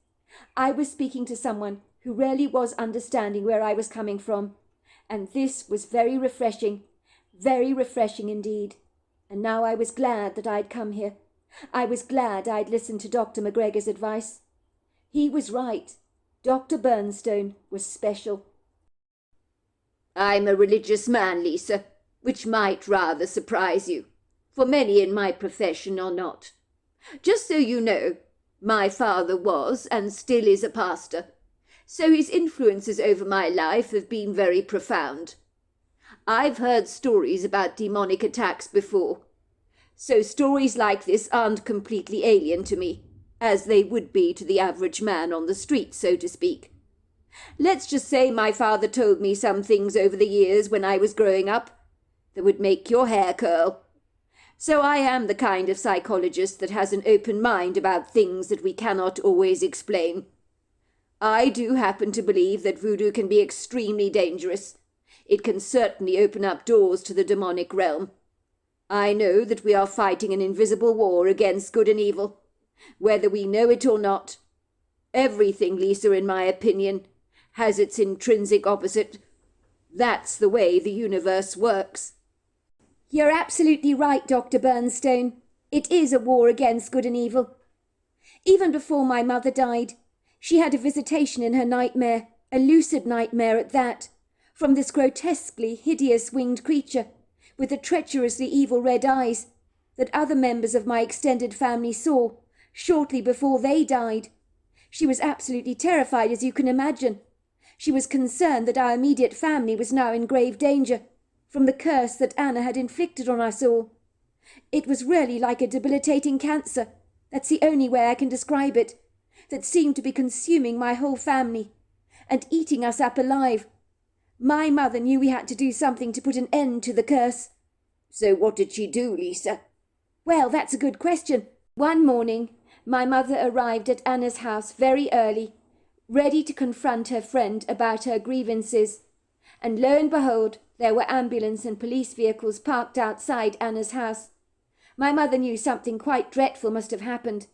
I was speaking to someone who really was understanding where I was coming from, and this was very refreshing indeed. And now I was glad that I'd come here. I was glad I'd listened to Dr. McGregor's advice. He was right. Dr. Bernstone was special. "I'm a religious man, Lisa, which might rather surprise you, for many in my profession are not. Just so you know, my father was and still is a pastor, so his influences over my life have been very profound. I've heard stories about demonic attacks before, so stories like this aren't completely alien to me, as they would be to the average man on the street, so to speak. Let's just say my father told me some things over the years when I was growing up that would make your hair curl. So I am the kind of psychologist that has an open mind about things that we cannot always explain. I do happen to believe that voodoo can be extremely dangerous. It can certainly open up doors to the demonic realm. I know that we are fighting an invisible war against good and evil, whether we know it or not. Everything, Lisa, in my opinion, has its intrinsic opposite. That's the way the universe works." "You're absolutely right, Dr. Bernstone. It is a war against good and evil. Even before my mother died, she had a visitation in her nightmare, a lucid nightmare at that, from this grotesquely hideous winged creature, with the treacherously evil red eyes, that other members of my extended family saw shortly before they died. She was absolutely terrified, as you can imagine. She was concerned that our immediate family was now in grave danger from the curse that Anna had inflicted on us all. It was really like a debilitating cancer, that's the only way I can describe it, that seemed to be consuming my whole family and eating us up alive. My mother knew we had to do something to put an end to the curse." "So what did she do, Lisa?" "Well, that's a good question. One morning, my mother arrived at Anna's house very early, ready to confront her friend about her grievances, and lo and behold, there were ambulance and police vehicles parked outside Anna's house. My mother knew something quite dreadful must have happened.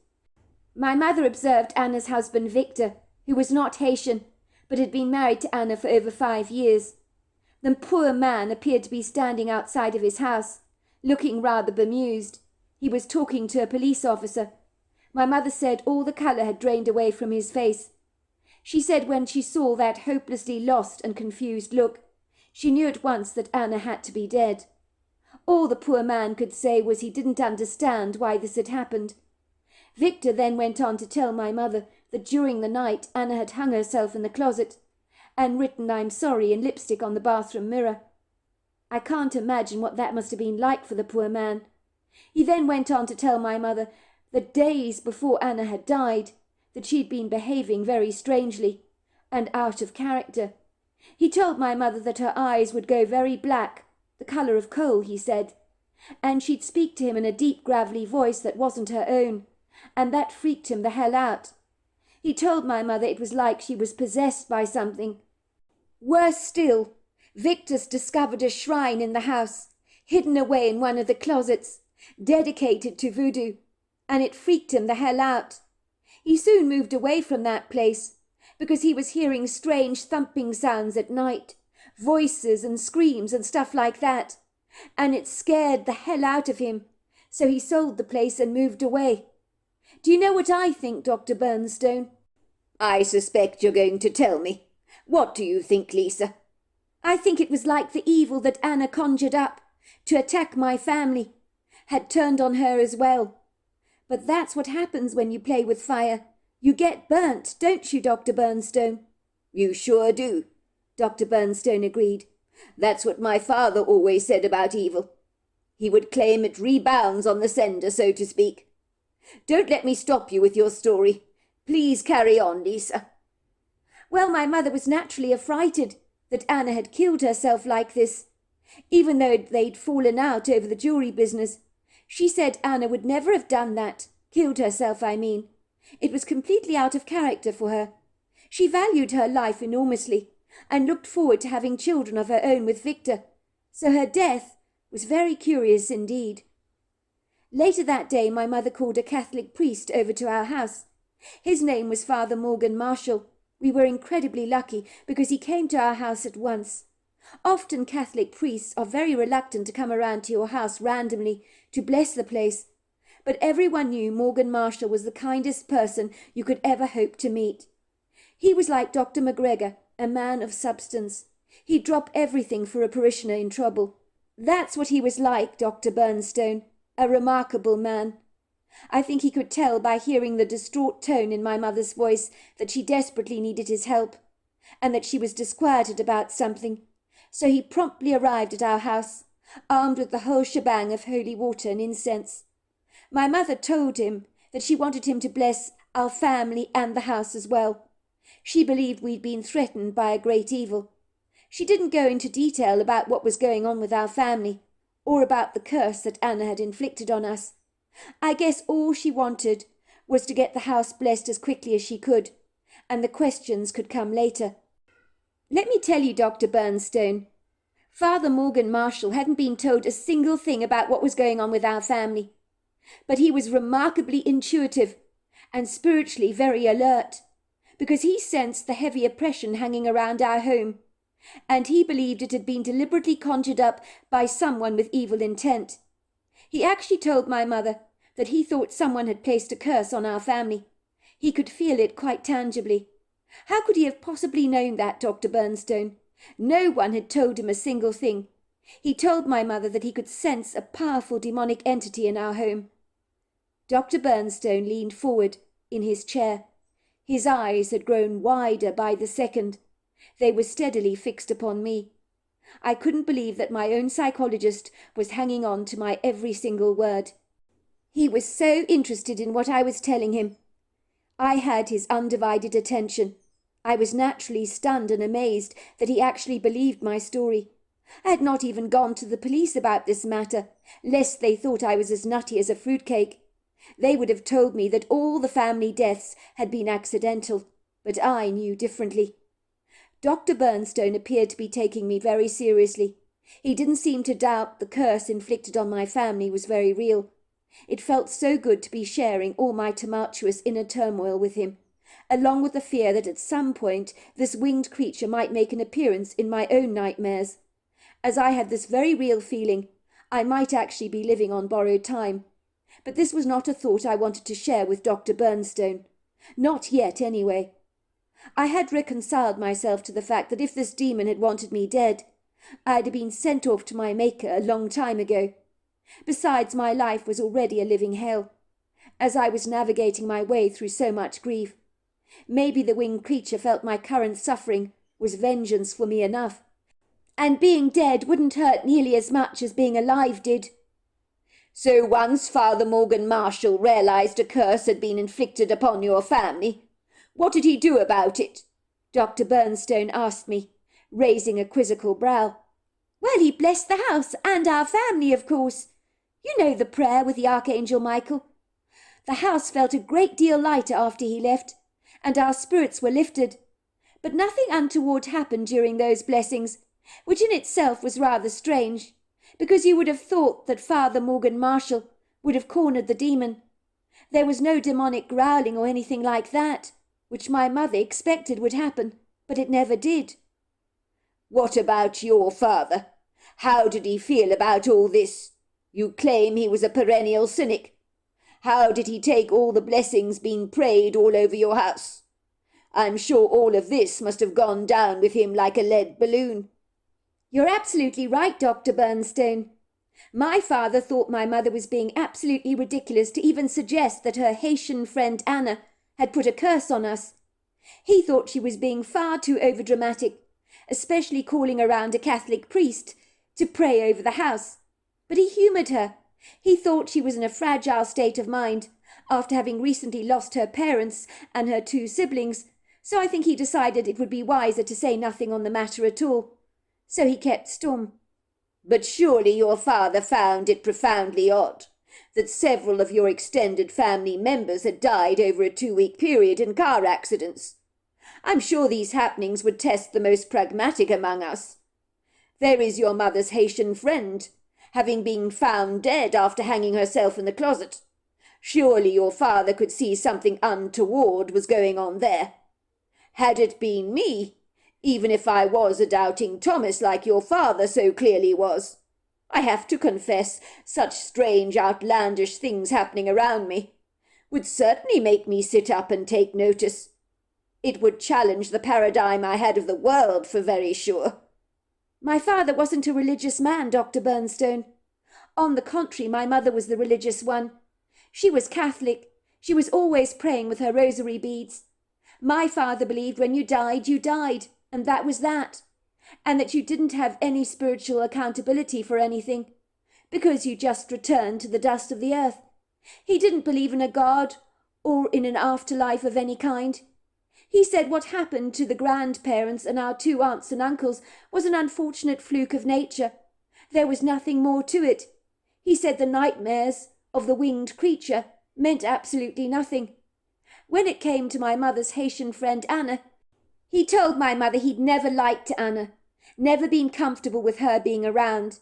My mother observed Anna's husband Victor, who was not Haitian, but had been married to Anna for over 5 years. The poor man appeared to be standing outside of his house, looking rather bemused. He was talking to a police officer. My mother said all the colour had drained away from his face. She said when she saw that hopelessly lost and confused look, she knew at once that Anna had to be dead. All the poor man could say was he didn't understand why this had happened. Victor then went on to tell my mother that during the night Anna had hung herself in the closet and written "I'm sorry" in lipstick on the bathroom mirror. I can't imagine what that must have been like for the poor man. He then went on to tell my mother that days before Anna had died, that she'd been behaving very strangely and out of character. He told my mother that her eyes would go very black, the colour of coal, he said, and she'd speak to him in a deep gravelly voice that wasn't her own, and that freaked him the hell out. He told my mother it was like she was possessed by something. Worse still, Victor's discovered a shrine in the house, hidden away in one of the closets, dedicated to voodoo, and it freaked him the hell out. He soon moved away from that place, because he was hearing strange thumping sounds at night, voices and screams and stuff like that, and it scared the hell out of him, so he sold the place and moved away. Do you know what I think, Dr. Bernstone? I suspect you're going to tell me. What do you think, Lisa? I think it was like the evil that Anna conjured up to attack my family had turned on her as well. But that's what happens when you play with fire. You get burnt, don't you, Dr. Bernstone? You sure do, Dr. Bernstone agreed. That's what my father always said about evil. He would claim it rebounds on the sender, so to speak. Don't let me stop you with your story. Please carry on, Lisa. Well, my mother was naturally affrighted that Anna had killed herself like this. Even though they'd fallen out over the jewelry business, she said Anna would never have done that. Killed herself, I mean. It was completely out of character for her. She valued her life enormously and looked forward to having children of her own with Victor, so her death was very curious indeed. Later that day my mother called a Catholic priest over to our house. His name was Father Morgan Marshall. We were incredibly lucky because he came to our house at once. Often Catholic priests are very reluctant to come around to your house randomly to bless the place, but everyone knew Morgan Marshall was the kindest person you could ever hope to meet. He was like Dr. McGregor, a man of substance. He'd drop everything for a parishioner in trouble. That's what he was like, Dr. Bernstone, a remarkable man. I think he could tell by hearing the distraught tone in my mother's voice that she desperately needed his help, and that she was disquieted about something. So he promptly arrived at our house, armed with the whole shebang of holy water and incense. My mother told him that she wanted him to bless our family and the house as well. She believed we'd been threatened by a great evil. She didn't go into detail about what was going on with our family, or about the curse that Anna had inflicted on us. I guess all she wanted was to get the house blessed as quickly as she could, and the questions could come later. Let me tell you, Dr. Bernstone, Father Morgan Marshall hadn't been told a single thing about what was going on with our family, but he was remarkably intuitive and spiritually very alert, because he sensed the heavy oppression hanging around our home, and he believed it had been deliberately conjured up by someone with evil intent. He actually told my mother that he thought someone had placed a curse on our family. He could feel it quite tangibly. How could he have possibly known that, Dr. Bernstone? No one had told him a single thing. He told my mother that he could sense a powerful demonic entity in our home. Dr. Bernstone leaned forward in his chair. His eyes had grown wider by the second. They were steadily fixed upon me. I couldn't believe that my own psychologist was hanging on to my every single word. He was so interested in what I was telling him. I had his undivided attention. I was naturally stunned and amazed that he actually believed my story. I had not even gone to the police about this matter, lest they thought I was as nutty as a fruitcake. They would have told me that all the family deaths had been accidental, but I knew differently. Dr. Bernstone appeared to be taking me very seriously. He didn't seem to doubt the curse inflicted on my family was very real. It felt so good to be sharing all my tumultuous inner turmoil with him, along with the fear that at some point this winged creature might make an appearance in my own nightmares. As I had this very real feeling, I might actually be living on borrowed time. But this was not a thought I wanted to share with Dr. Bernstone. Not yet, anyway. I had reconciled myself to the fact that if this demon had wanted me dead, I'd have been sent off to my Maker a long time ago. Besides, my life was already a living hell, as I was navigating my way through so much grief. Maybe the winged creature felt my current suffering was vengeance for me enough, and being dead wouldn't hurt nearly as much as being alive did. So once Father Morgan Marshall realized a curse had been inflicted upon your family, what did he do about it? Dr. Bernstone asked me, raising a quizzical brow. Well, he blessed the house and our family, of course. You know the prayer with the Archangel Michael. The house felt a great deal lighter after he left, and our spirits were lifted. But nothing untoward happened during those blessings, which in itself was rather strange, because you would have thought that Father Morgan Marshall would have cornered the demon. There was no demonic growling or anything like that, which my mother expected would happen, but it never did. What about your father? How did he feel about all this? You claim he was a perennial cynic. How did he take all the blessings being prayed all over your house? I'm sure all of this must have gone down with him like a lead balloon. You're absolutely right, Dr. Bernstone. My father thought my mother was being absolutely ridiculous to even suggest that her Haitian friend Anna had put a curse on us. He thought she was being far too overdramatic, especially calling around a Catholic priest to pray over the house. But he humoured her. He thought she was in a fragile state of mind, after having recently lost her parents and her 2 siblings, so I think he decided it would be wiser to say nothing on the matter at all. So he kept stum. But surely your father found it profoundly odd that several of your extended family members had died over a 2-week period in car accidents. I'm sure these happenings would test the most pragmatic among us. There is your mother's Haitian friend, having been found dead after hanging herself in the closet. Surely your father could see something untoward was going on there. Had it been me, even if I was a doubting Thomas like your father so clearly was, I have to confess such strange outlandish things happening around me would certainly make me sit up and take notice. It would challenge the paradigm I had of the world, for very sure. My father wasn't a religious man, Dr. Bernstone. On the contrary, my mother was the religious one. She was Catholic. She was always praying with her rosary beads. My father believed when you died, and that was that, and that you didn't have any spiritual accountability for anything, because you just returned to the dust of the earth. He didn't believe in a God or in an afterlife of any kind. He said what happened to the grandparents and our 2 aunts and uncles was an unfortunate fluke of nature. There was nothing more to it. He said the nightmares of the winged creature meant absolutely nothing. When it came to my mother's Haitian friend Anna, he told my mother he'd never liked Anna, never been comfortable with her being around.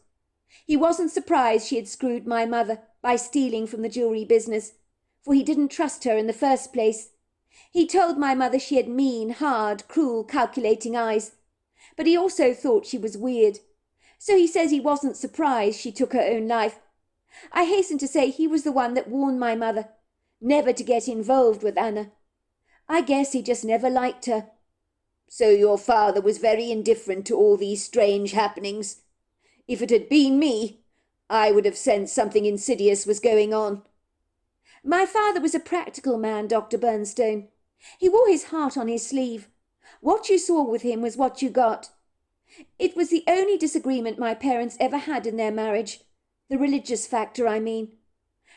He wasn't surprised she had screwed my mother by stealing from the jewellery business, for he didn't trust her in the first place. He told my mother she had mean, hard, cruel, calculating eyes, but he also thought she was weird. So he says he wasn't surprised she took her own life. I hasten to say he was the one that warned my mother never to get involved with Anna. I guess he just never liked her. So your father was very indifferent to all these strange happenings. If it had been me, I would have sensed something insidious was going on. My father was a practical man, Dr. Bernstone. He wore his heart on his sleeve. What you saw with him was what you got. It was the only disagreement my parents ever had in their marriage. The religious factor, I mean.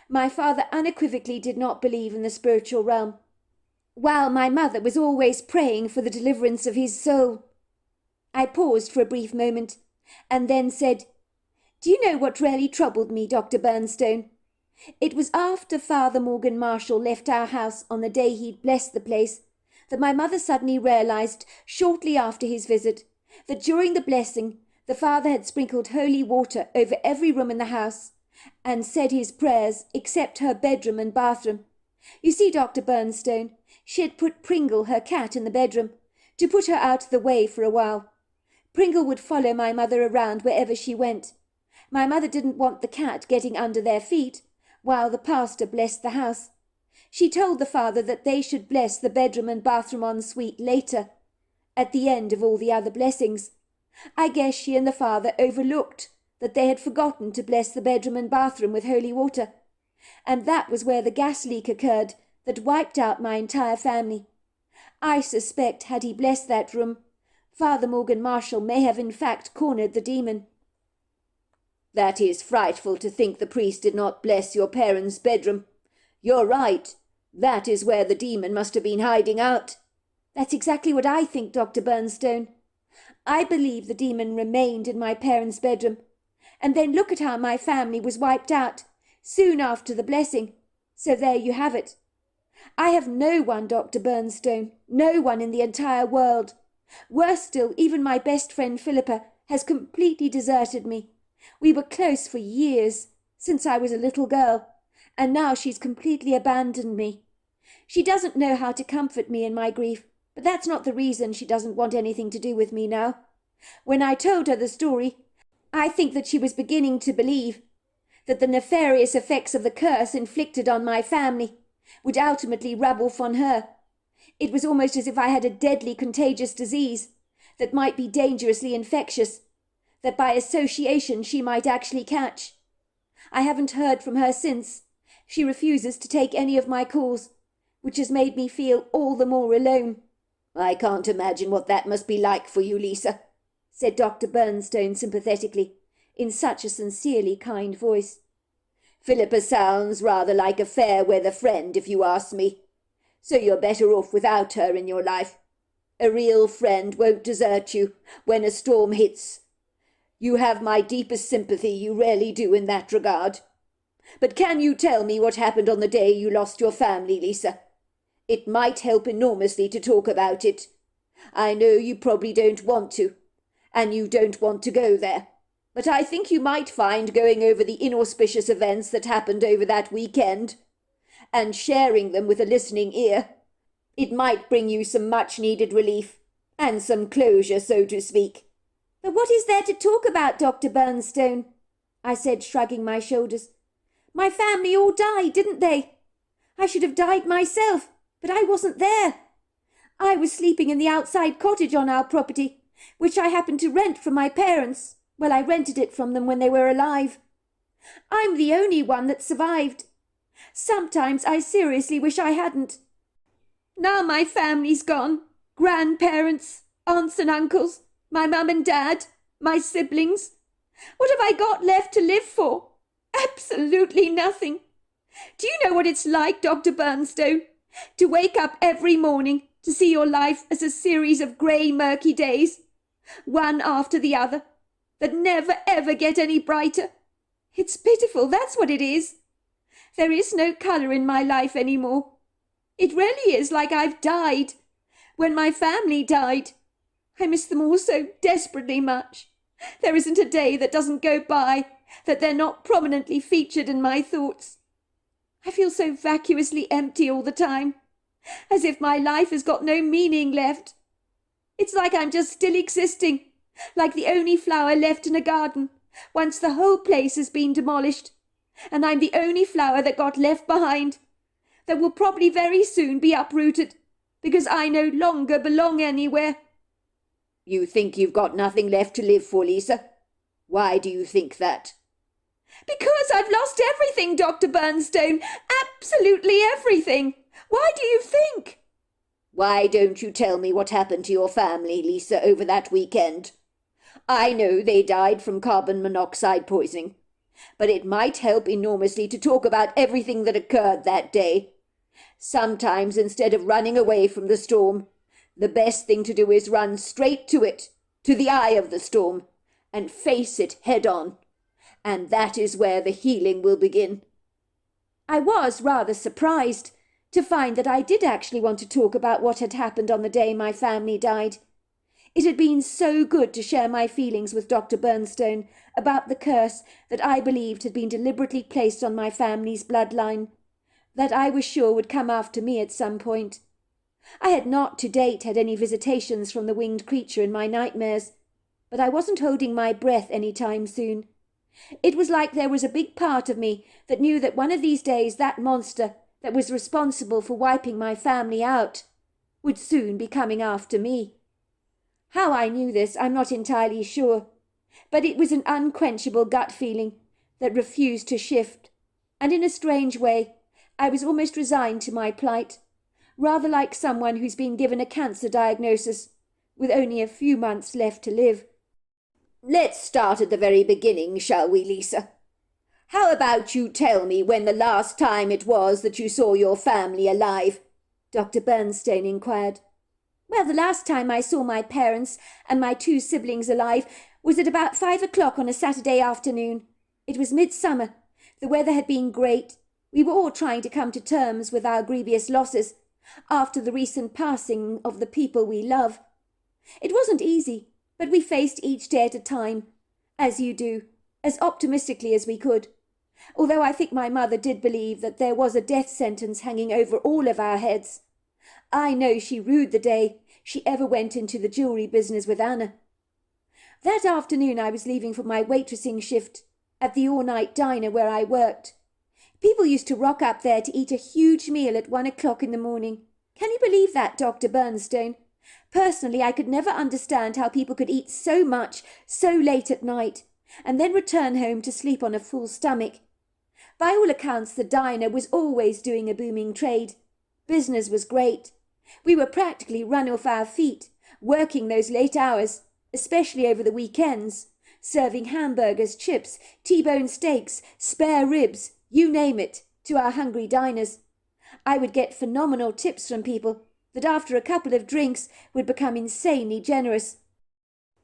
My father unequivocally did not believe in the spiritual realm, while my mother was always praying for the deliverance of his soul. I paused for a brief moment, and then said, "Do you know what really troubled me, Dr. Bernstone? It was after Father Morgan Marshall left our house on the day he'd blessed the place, that my mother suddenly realized, shortly after his visit, that during the blessing the father had sprinkled holy water over every room in the house, and said his prayers except her bedroom and bathroom. You see, Dr. Bernstone, she had put Pringle, her cat, in the bedroom, to put her out of the way for a while. Pringle would follow my mother around wherever she went. My mother didn't want the cat getting under their feet while the pastor blessed the house. She told the father that they should bless the bedroom and bathroom ensuite later, at the end of all the other blessings. I guess she and the father overlooked that they had forgotten to bless the bedroom and bathroom with holy water, and that was where the gas leak occurred that wiped out my entire family. I suspect had he blessed that room, Father Morgan Marshall may have in fact cornered the demon. That is frightful to think the priest did not bless your parents' bedroom. You're right. That is where the demon must have been hiding out. That's exactly what I think, Dr. Bernstone. I believe the demon remained in my parents' bedroom. And then look at how my family was wiped out soon after the blessing. So there you have it. I have no one, Dr. Bernstone, no one in the entire world. Worse still, even my best friend Philippa has completely deserted me. We were close for years, since I was a little girl, and now she's completely abandoned me. She doesn't know how to comfort me in my grief, but that's not the reason she doesn't want anything to do with me now. When I told her the story, I think that she was beginning to believe that the nefarious effects of the curse inflicted on my family would ultimately rub off on her. It was almost as if I had a deadly contagious disease that might be dangerously infectious, that by association she might actually catch. I haven't heard from her since. She refuses to take any of my calls, which has made me feel all the more alone. I can't imagine what that must be like for you, Lisa, said Dr. Bernstone sympathetically, in such a sincerely kind voice. Philippa sounds rather like a fair-weather friend, if you ask me. So you're better off without her in your life. A real friend won't desert you when a storm hits. You have my deepest sympathy, you really do in that regard. But can you tell me what happened on the day you lost your family, Lisa? It might help enormously to talk about it. I know you probably don't want to, and you don't want to go there. But I think you might find going over the inauspicious events that happened over that weekend, and sharing them with a listening ear, it might bring you some much-needed relief, and some closure, so to speak. But what is there to talk about, Dr. Bernstone? I said, shrugging my shoulders. My family all died, didn't they? I should have died myself, but I wasn't there. I was sleeping in the outside cottage on our property, which I happened to rent from my parents. Well, I rented it from them when they were alive. I'm the only one that survived. Sometimes I seriously wish I hadn't. Now my family's gone. Grandparents, aunts and uncles, my mum and dad, my siblings. What have I got left to live for? Absolutely nothing. Do you know what it's like, Dr. Bernstone, to wake up every morning to see your life as a series of grey, murky days, one after the other, that never ever get any brighter? It's pitiful, that's what it is. There is no colour in my life any more. It really is like I've died. When my family died, I miss them all so desperately much. There isn't a day that doesn't go by that they're not prominently featured in my thoughts. I feel so vacuously empty all the time, as if my life has got no meaning left. It's like I'm just still existing, like the only flower left in a garden, once the whole place has been demolished, and I'm the only flower that got left behind, that will probably very soon be uprooted, because I no longer belong anywhere. You think you've got nothing left to live for, Lisa? Why do you think that? Because I've lost everything, Dr. Bernstone. Absolutely everything. Why do you think? Why don't you tell me what happened to your family, Lisa, over that weekend? I know they died from carbon monoxide poisoning, but it might help enormously to talk about everything that occurred that day. Sometimes, instead of running away from the storm, the best thing to do is run straight to it, to the eye of the storm, and face it head on. And that is where the healing will begin. I was rather surprised to find that I did actually want to talk about what had happened on the day my family died. It had been so good to share my feelings with Dr. Bernstone about the curse that I believed had been deliberately placed on my family's bloodline, that I was sure would come after me at some point. I had not to date had any visitations from the winged creature in my nightmares, but I wasn't holding my breath any time soon. It was like there was a big part of me that knew that one of these days that monster that was responsible for wiping my family out would soon be coming after me. How I knew this, I'm not entirely sure, but it was an unquenchable gut feeling that refused to shift, and in a strange way, I was almost resigned to my plight, rather like someone who's been given a cancer diagnosis, with only a few months left to live. Let's start at the very beginning, shall we, Lisa? How about you tell me when the last time it was that you saw your family alive? Dr. Bernstein inquired. Well, the last time I saw my parents and my 2 siblings alive was at about 5 o'clock on a Saturday afternoon. It was midsummer. The weather had been great. We were all trying to come to terms with our grievous losses after the recent passing of the people we love. It wasn't easy, but we faced each day at a time, as you do, as optimistically as we could. Although I think my mother did believe that there was a death sentence hanging over all of our heads. I know she rued the day she ever went into the jewellery business with Anna. That afternoon I was leaving for my waitressing shift at the all-night diner where I worked. People used to rock up there to eat a huge meal at 1 o'clock in the morning. Can you believe that, Dr. Bernstein? Personally, I could never understand how people could eat so much so late at night and then return home to sleep on a full stomach. By all accounts, the diner was always doing a booming trade. Business was great. We were practically run off our feet, working those late hours, especially over the weekends, serving hamburgers, chips, T-bone steaks, spare ribs, you name it, to our hungry diners. I would get phenomenal tips from people that after a couple of drinks would become insanely generous.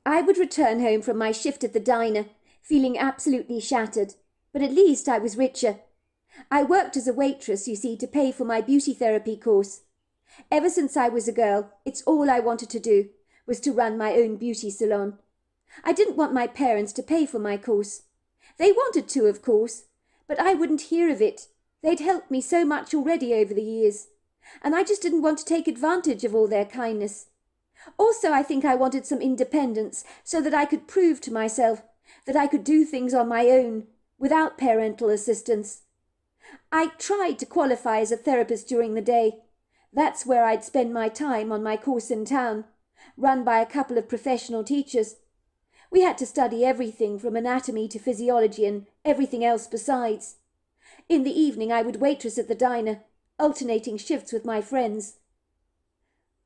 I would return home from my shift at the diner, feeling absolutely shattered, but at least I was richer. I worked as a waitress, you see, to pay for my beauty therapy course. Ever since I was a girl, it's all I wanted to do, was to run my own beauty salon. I didn't want my parents to pay for my course. They wanted to, of course, but I wouldn't hear of it. They'd helped me so much already over the years, and I just didn't want to take advantage of all their kindness. Also, I think I wanted some independence so that I could prove to myself that I could do things on my own, without parental assistance. I tried to qualify as a therapist during the day. That's where I'd spend my time on my course in town, run by a couple of professional teachers. We had to study everything from anatomy to physiology and everything else besides. In the evening I would waitress at the diner, alternating shifts with my friends.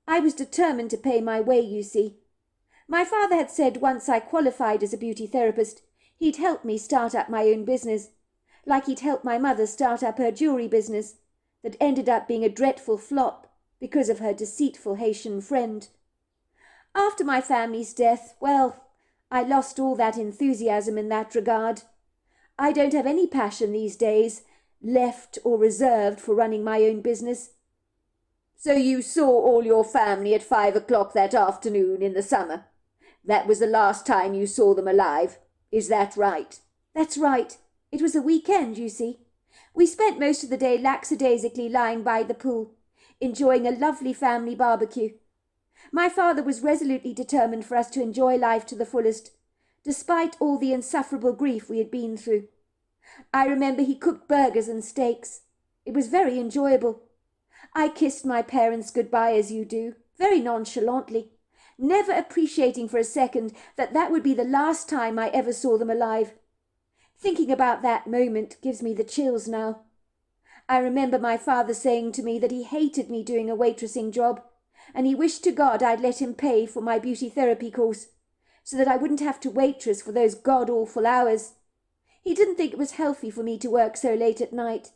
I was determined to pay my way, you see. My father had said once I qualified as a beauty therapist, he'd help me start up my own business, like he'd helped my mother start up her jewellery business, that ended up being a dreadful flop because of her deceitful Haitian friend. After my family's death, well, I lost all that enthusiasm in that regard. I don't have any passion these days, left or reserved for running my own business. So you saw all your family at 5 o'clock that afternoon in the summer. That was the last time you saw them alive. Is that right? That's right. It was a weekend, you see. We spent most of the day lackadaisically lying by the pool, enjoying a lovely family barbecue. My father was resolutely determined for us to enjoy life to the fullest, despite all the insufferable grief we had been through. I remember he cooked burgers and steaks. It was very enjoyable. I kissed my parents goodbye as you do, very nonchalantly, never appreciating for a second that that would be the last time I ever saw them alive. Thinking about that moment gives me the chills now. I remember my father saying to me that he hated me doing a waitressing job, and he wished to God I'd let him pay for my beauty therapy course, so that I wouldn't have to waitress for those god-awful hours. He didn't think it was healthy for me to work so late at night,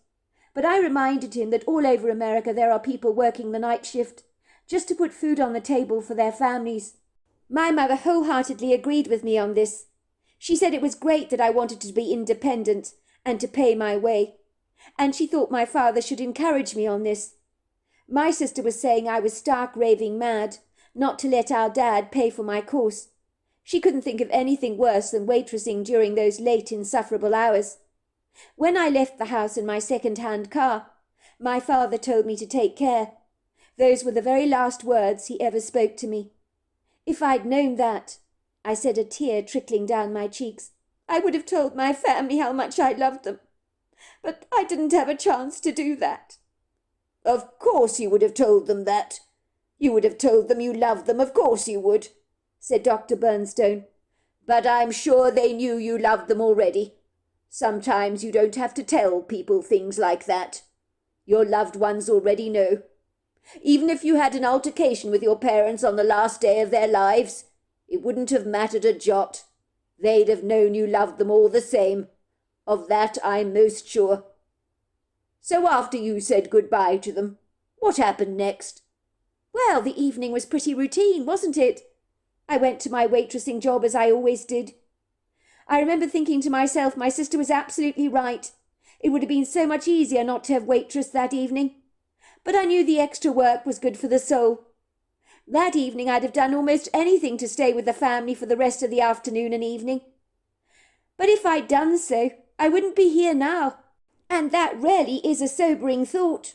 but I reminded him that all over America there are people working the night shift, just to put food on the table for their families. My mother wholeheartedly agreed with me on this. She said it was great that I wanted to be independent and to pay my way, and she thought my father should encourage me on this. My sister was saying I was stark raving mad not to let our dad pay for my course. She couldn't think of anything worse than waitressing during those late insufferable hours. When I left the house in my second-hand car, my father told me to take care. Those were the very last words he ever spoke to me. If I'd known that, I said, a tear trickling down my cheeks, I would have told my family how much I loved them. But I didn't have a chance to do that. Of course you would have told them that. You would have told them you loved them, of course you would, said Dr. Bernstone. "But I'm sure they knew you loved them already. Sometimes you don't have to tell people things like that. Your loved ones already know. Even if you had an altercation with your parents on the last day of their lives, it wouldn't have mattered a jot. They'd have known you loved them all the same. Of that I'm most sure. So after you said goodbye to them, what happened next?" Well, the evening was pretty routine, wasn't it? I went to my waitressing job as I always did. I remember thinking to myself my sister was absolutely right. It would have been so much easier not to have waitressed that evening. But I knew the extra work was good for the soul. That evening I'd have done almost anything to stay with the family for the rest of the afternoon and evening. But if I'd done so, I wouldn't be here now. And that really is a sobering thought.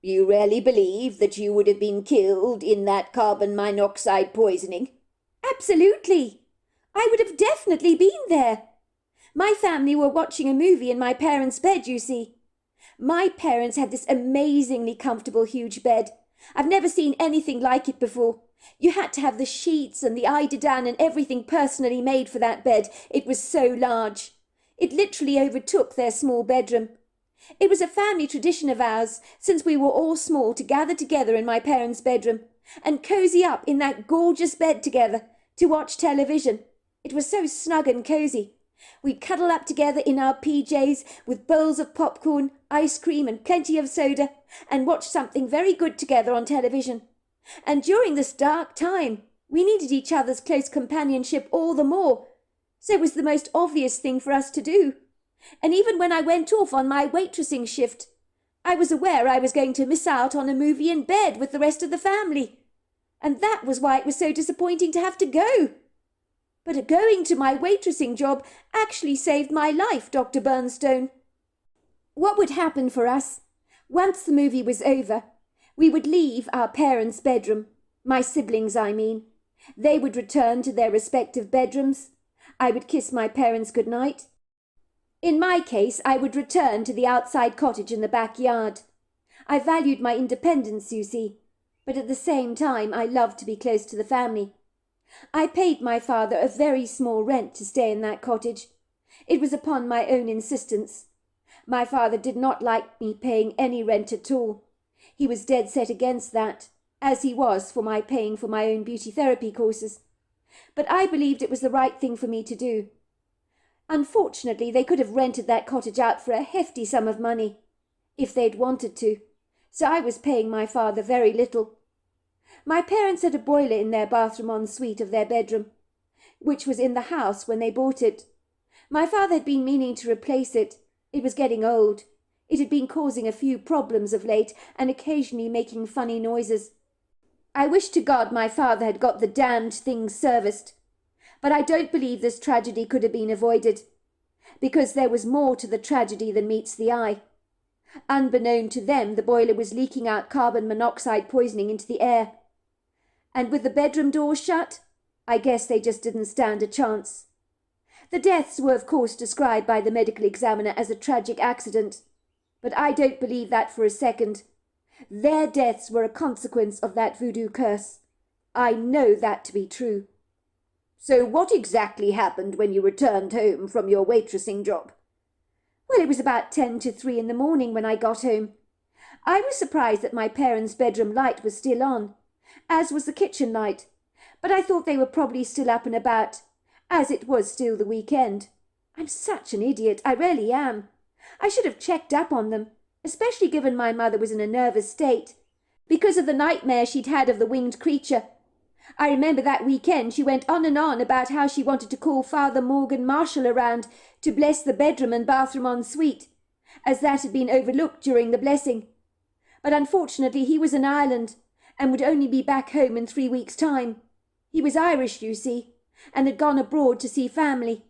You really believe that you would have been killed in that carbon monoxide poisoning? Absolutely. I would have definitely been there. My family were watching a movie in my parents' bed, you see. My parents had this amazingly comfortable huge bed. I've never seen anything like it before. You had to have the sheets and the eiderdown and everything personally made for that bed. It was so large. It literally overtook their small bedroom. It was a family tradition of ours, since we were all small, to gather together in my parents' bedroom and cosy up in that gorgeous bed together to watch television. It was so snug and cosy. We'd cuddle up together in our PJs with bowls of popcorn, ice cream and plenty of soda and watch something very good together on television. And during this dark time, we needed each other's close companionship all the more, so it was the most obvious thing for us to do. And even when I went off on my waitressing shift, I was aware I was going to miss out on a movie in bed with the rest of the family. And that was why it was so disappointing to have to go. But going to my waitressing job actually saved my life, Dr. Bernstone. What would happen for us? Once the movie was over, we would leave our parents' bedroom, my siblings, I mean. They would return to their respective bedrooms. I would kiss my parents goodnight. In my case, I would return to the outside cottage in the backyard. I valued my independence, you see, but at the same time I loved to be close to the family. I paid my father a very small rent to stay in that cottage. It was upon my own insistence. My father did not like me paying any rent at all. He was dead set against that, as he was for my paying for my own beauty therapy courses. But I believed it was the right thing for me to do. Unfortunately, they could have rented that cottage out for a hefty sum of money, if they'd wanted to, so I was paying my father very little. My parents had a boiler in their bathroom ensuite of their bedroom, which was in the house when they bought it. My father had been meaning to replace it. It was getting old. It had been causing a few problems of late and occasionally making funny noises. I wish to God my father had got the damned thing serviced. But I don't believe this tragedy could have been avoided, because there was more to the tragedy than meets the eye. Unbeknown to them, the boiler was leaking out carbon monoxide poisoning into the air. And with the bedroom doors shut, I guess they just didn't stand a chance. The deaths were of course described by the medical examiner as a tragic accident, but I don't believe that for a second. Their deaths were a consequence of that voodoo curse. I know that to be true. So what exactly happened when you returned home from your waitressing job? Well, it was about 10 to 3 in the morning when I got home. I was surprised that my parents' bedroom light was still on, as was the kitchen light, but I thought they were probably still up and about, as it was still the weekend. I'm such an idiot, I really am. I should have checked up on them, especially given my mother was in a nervous state, because of the nightmare she'd had of the winged creature. I remember that weekend she went on and on about how she wanted to call Father Morgan Marshall around to bless the bedroom and bathroom ensuite, as that had been overlooked during the blessing. But unfortunately he was in Ireland, and would only be back home in 3 weeks' time. He was Irish, you see, and had gone abroad to see family.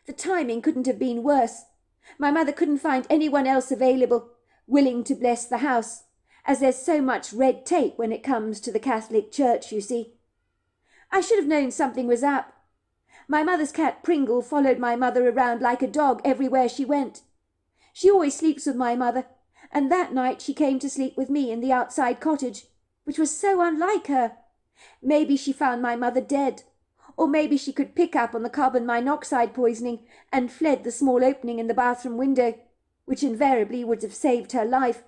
The timing couldn't have been worse. My mother couldn't find anyone else available, willing to bless the house, as there's so much red tape when it comes to the Catholic Church, you see. I should have known something was up. My mother's cat Pringle followed my mother around like a dog everywhere she went. She always sleeps with my mother, and that night she came to sleep with me in the outside cottage, which was so unlike her. Maybe she found my mother dead, Or maybe she could pick up on the carbon monoxide poisoning and fled the small opening in the bathroom window, which invariably would have saved her life.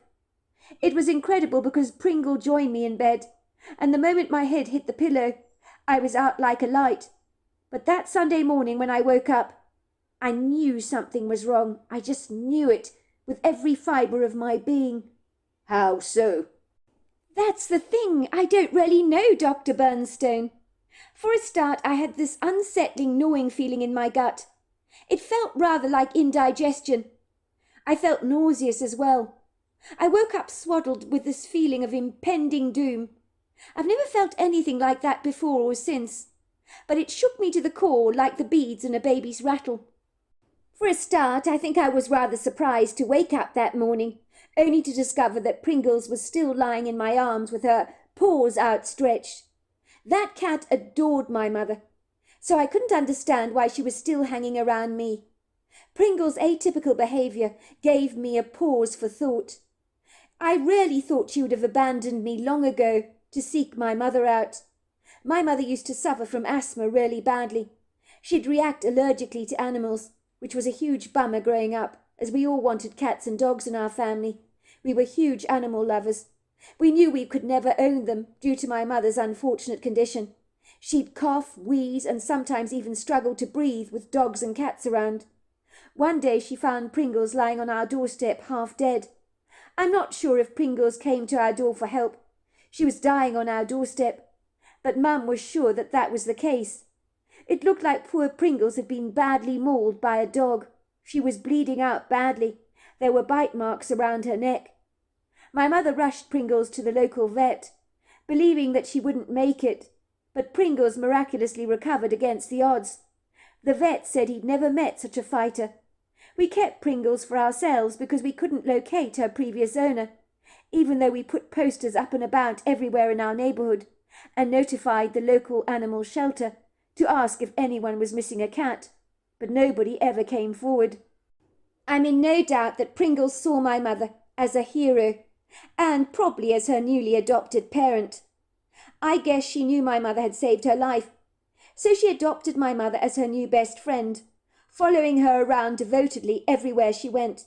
It was incredible because Pringle joined me in bed, and the moment my head hit the pillow, I was out like a light. But that Sunday morning when I woke up, I knew something was wrong. I just knew it with every fibre of my being. How so? That's the thing. I don't really know, Dr. Bernstone. For a start, I had this unsettling, gnawing feeling in my gut. It felt rather like indigestion. I felt nauseous as well. I woke up swaddled with this feeling of impending doom. I've never felt anything like that before or since, but it shook me to the core like the beads in a baby's rattle. For a start, I think I was rather surprised to wake up that morning, only to discover that Pringles was still lying in my arms with her paws outstretched. That cat adored my mother, so I couldn't understand why she was still hanging around me. Pringle's atypical behaviour gave me a pause for thought. I really thought she would have abandoned me long ago to seek my mother out. My mother used to suffer from asthma really badly. She'd react allergically to animals, which was a huge bummer growing up, as we all wanted cats and dogs in our family. We were huge animal lovers. We knew we could never own them due to my mother's unfortunate condition. She'd cough, wheeze, and sometimes even struggle to breathe with dogs and cats around. One day she found Pringles lying on our doorstep half dead. I'm not sure if Pringles came to our door for help. She was dying on our doorstep, but Mum was sure that that was the case. It looked like poor Pringles had been badly mauled by a dog. She was bleeding out badly. There were bite marks around her neck. My mother rushed Pringles to the local vet, believing that she wouldn't make it, but Pringles miraculously recovered against the odds. The vet said he'd never met such a fighter. We kept Pringles for ourselves because we couldn't locate her previous owner, even though we put posters up and about everywhere in our neighbourhood and notified the local animal shelter to ask if anyone was missing a cat, but nobody ever came forward. I'm in no doubt that Pringles saw my mother as a hero, and probably as her newly adopted parent. I guess she knew my mother had saved her life, so she adopted my mother as her new best friend, following her around devotedly everywhere she went.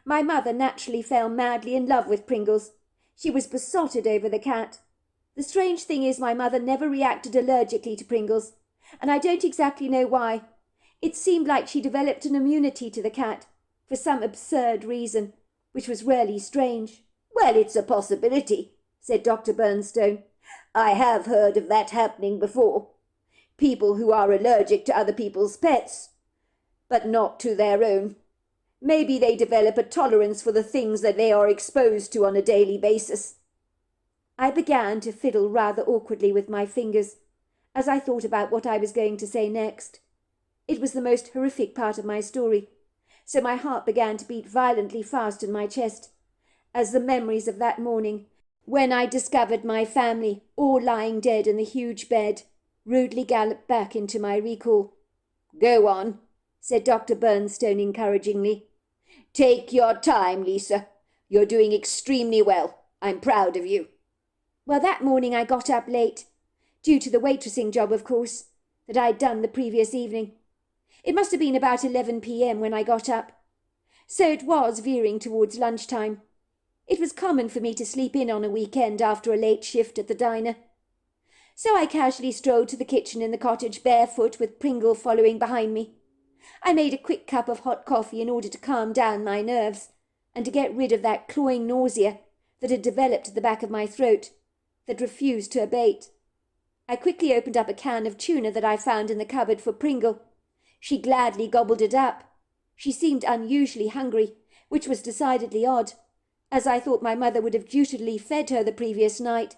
My mother naturally fell madly in love with Pringles. She was besotted over the cat. The strange thing is my mother never reacted allergically to Pringles, and I don't exactly know why. It seemed like she developed an immunity to the cat, for some absurd reason, which was really strange. Well, it's a possibility, said Dr. Bernstone. I have heard of that happening before. People who are allergic to other people's pets, but not to their own. Maybe they develop a tolerance for the things that they are exposed to on a daily basis. I began to fiddle rather awkwardly with my fingers as I thought about what I was going to say next. It was the most horrific part of my story, so my heart began to beat violently fast in my chest, as the memories of that morning, when I discovered my family all lying dead in the huge bed, rudely galloped back into my recall. Go on, said Dr. Bernstone encouragingly. Take your time, Lisa. You're doing extremely well. I'm proud of you. Well, that morning I got up late, due to the waitressing job, of course, that I'd done the previous evening. It must have been about 11 p.m. when I got up, so it was veering towards lunchtime. It was common for me to sleep in on a weekend after a late shift at the diner. So I casually strolled to the kitchen in the cottage barefoot with Pringle following behind me. I made a quick cup of hot coffee in order to calm down my nerves and to get rid of that clawing nausea that had developed at the back of my throat that refused to abate. I quickly opened up a can of tuna that I found in the cupboard for Pringle. She gladly gobbled it up. She seemed unusually hungry, which was decidedly odd, as I thought my mother would have dutifully fed her the previous night.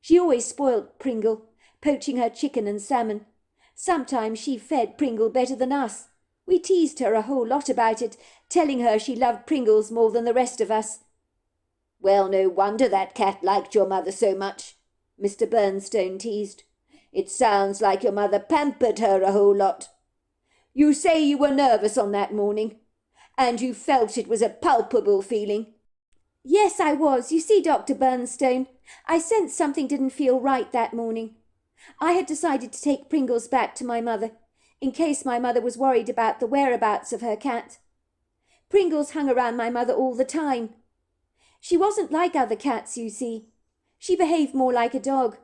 She always spoilt Pringle, poaching her chicken and salmon. Sometimes she fed Pringle better than us. We teased her a whole lot about it, telling her she loved Pringles more than the rest of us. Well, no wonder that cat liked your mother so much, Mr. Bernstone teased. It sounds like your mother pampered her a whole lot. You say you were nervous on that morning, and you felt it was a palpable feeling. Yes, I was. You see, Dr. Bernstone, I sensed something didn't feel right that morning. I had decided to take Pringles back to my mother, in case my mother was worried about the whereabouts of her cat. Pringles hung around my mother all the time. She wasn't like other cats, you see. She behaved more like a dog.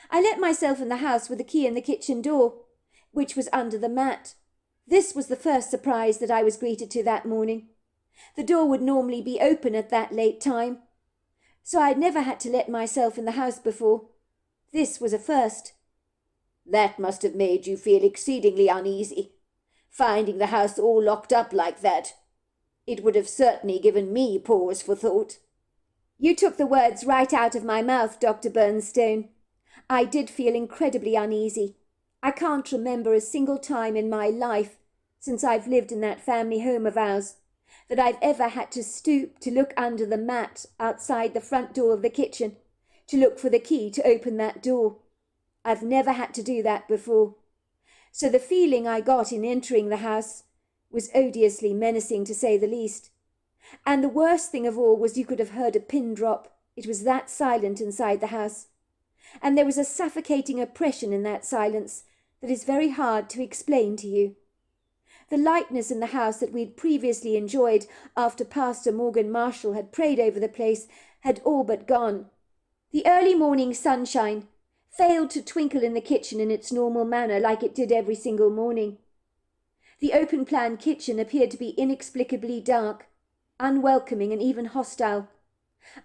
I let myself in the house with the key in the kitchen door, which was under the mat. This was the first surprise that I was greeted to that morning. The door would normally be open at that late time, so I'd never had to let myself in the house before. This was a first. That must have made you feel exceedingly uneasy, finding the house all locked up like that. It would have certainly given me pause for thought. You took the words right out of my mouth, Dr. Bernstone. I did feel incredibly uneasy. I can't remember a single time in my life, since I've lived in that family home of ours, that I've ever had to stoop to look under the mat outside the front door of the kitchen to look for the key to open that door. I've never had to do that before. So the feeling I got in entering the house was odiously menacing, to say the least. And the worst thing of all was you could have heard a pin drop. It was that silent inside the house. And there was a suffocating oppression in that silence that is very hard to explain to you. The lightness in the house that we'd previously enjoyed after Pastor Morgan Marshall had prayed over the place had all but gone. The early morning sunshine failed to twinkle in the kitchen in its normal manner like it did every single morning. The open-plan kitchen appeared to be inexplicably dark, unwelcoming and even hostile.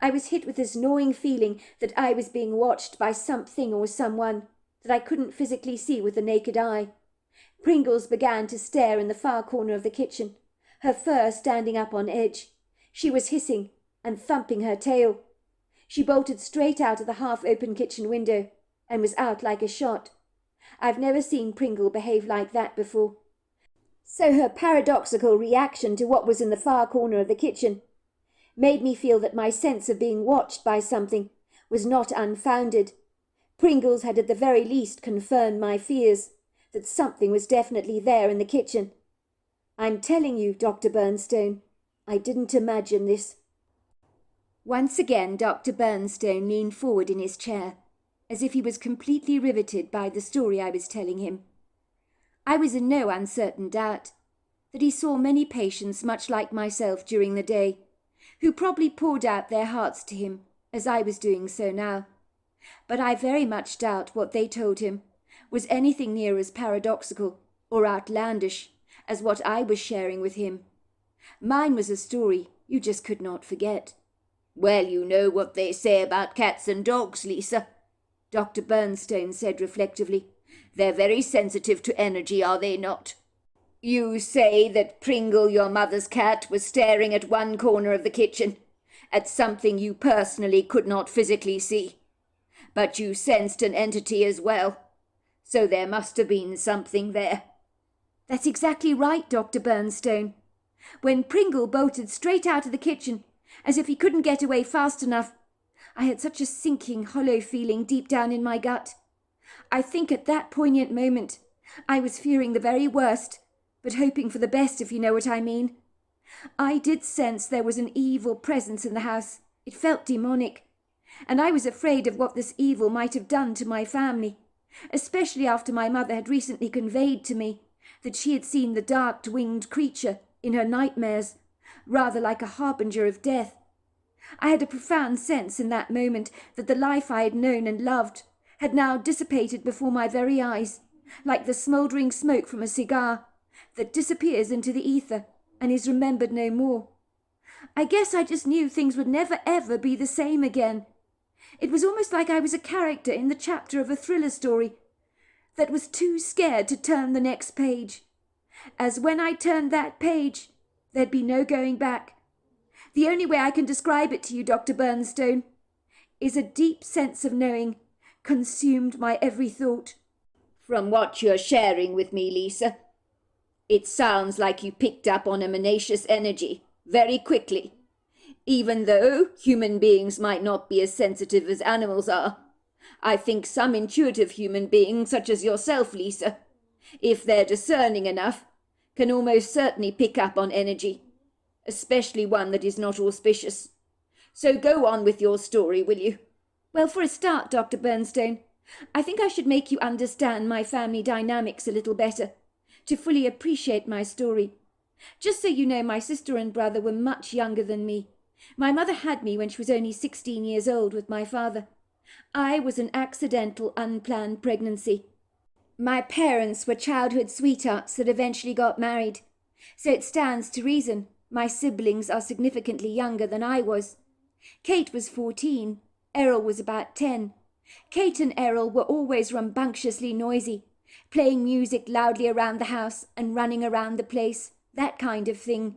I was hit with this gnawing feeling that I was being watched by something or someone that I couldn't physically see with the naked eye. Pringles began to stare in the far corner of the kitchen, her fur standing up on edge. She was hissing and thumping her tail. She bolted straight out of the half-open kitchen window and was out like a shot. I've never seen Pringle behave like that before. So her paradoxical reaction to what was in the far corner of the kitchen made me feel that my sense of being watched by something was not unfounded. Pringles had at the very least confirmed my fears that something was definitely there in the kitchen. I'm telling you, Dr. Bernstone, I didn't imagine this. Once again, Dr. Bernstone leaned forward in his chair, as if he was completely riveted by the story I was telling him. I was in no uncertain doubt that he saw many patients much like myself during the day, who probably poured out their hearts to him, as I was doing so now. But I very much doubt what they told him was anything near as paradoxical or outlandish as what I was sharing with him. Mine was a story you just could not forget. Well, you know what they say about cats and dogs, Lisa, Dr. Bernstone said reflectively. They're very sensitive to energy, are they not? You say that Pringle, your mother's cat, was staring at one corner of the kitchen, at something you personally could not physically see. But you sensed an entity as well, so there must have been something there. That's exactly right, Dr. Bernstone. When Pringle bolted straight out of the kitchen, as if he couldn't get away fast enough, I had such a sinking, hollow feeling deep down in my gut. I think at that poignant moment I was fearing the very worst, but hoping for the best, if you know what I mean. I did sense there was an evil presence in the house. It felt demonic, and I was afraid of what this evil might have done to my family, especially after my mother had recently conveyed to me that she had seen the dark-winged creature in her nightmares, rather like a harbinger of death. I had a profound sense in that moment that the life I had known and loved had now dissipated before my very eyes, like the smouldering smoke from a cigar that disappears into the ether and is remembered no more. I guess I just knew things would never ever be the same again. It was almost like I was a character in the chapter of a thriller story that was too scared to turn the next page, as when I turned that page, there'd be no going back. The only way I can describe it to you, Dr. Bernstone, is a deep sense of knowing consumed my every thought. From what you're sharing with me, Lisa, it sounds like you picked up on emanations energy very quickly, even though human beings might not be as sensitive as animals are. I think some intuitive human beings, such as yourself, Lisa, if they're discerning enough, can almost certainly pick up on energy, especially one that is not auspicious. So go on with your story, will you? Well, for a start, Dr. Bernstone, I think I should make you understand my family dynamics a little better, to fully appreciate my story. Just so you know, my sister and brother were much younger than me. My mother had me when she was only 16 years old with my father. I was an accidental, unplanned pregnancy. My parents were childhood sweethearts that eventually got married, so it stands to reason my siblings are significantly younger than I was. Kate was 14, Errol was about 10. Kate and Errol were always rambunctiously noisy, playing music loudly around the house and running around the place, that kind of thing.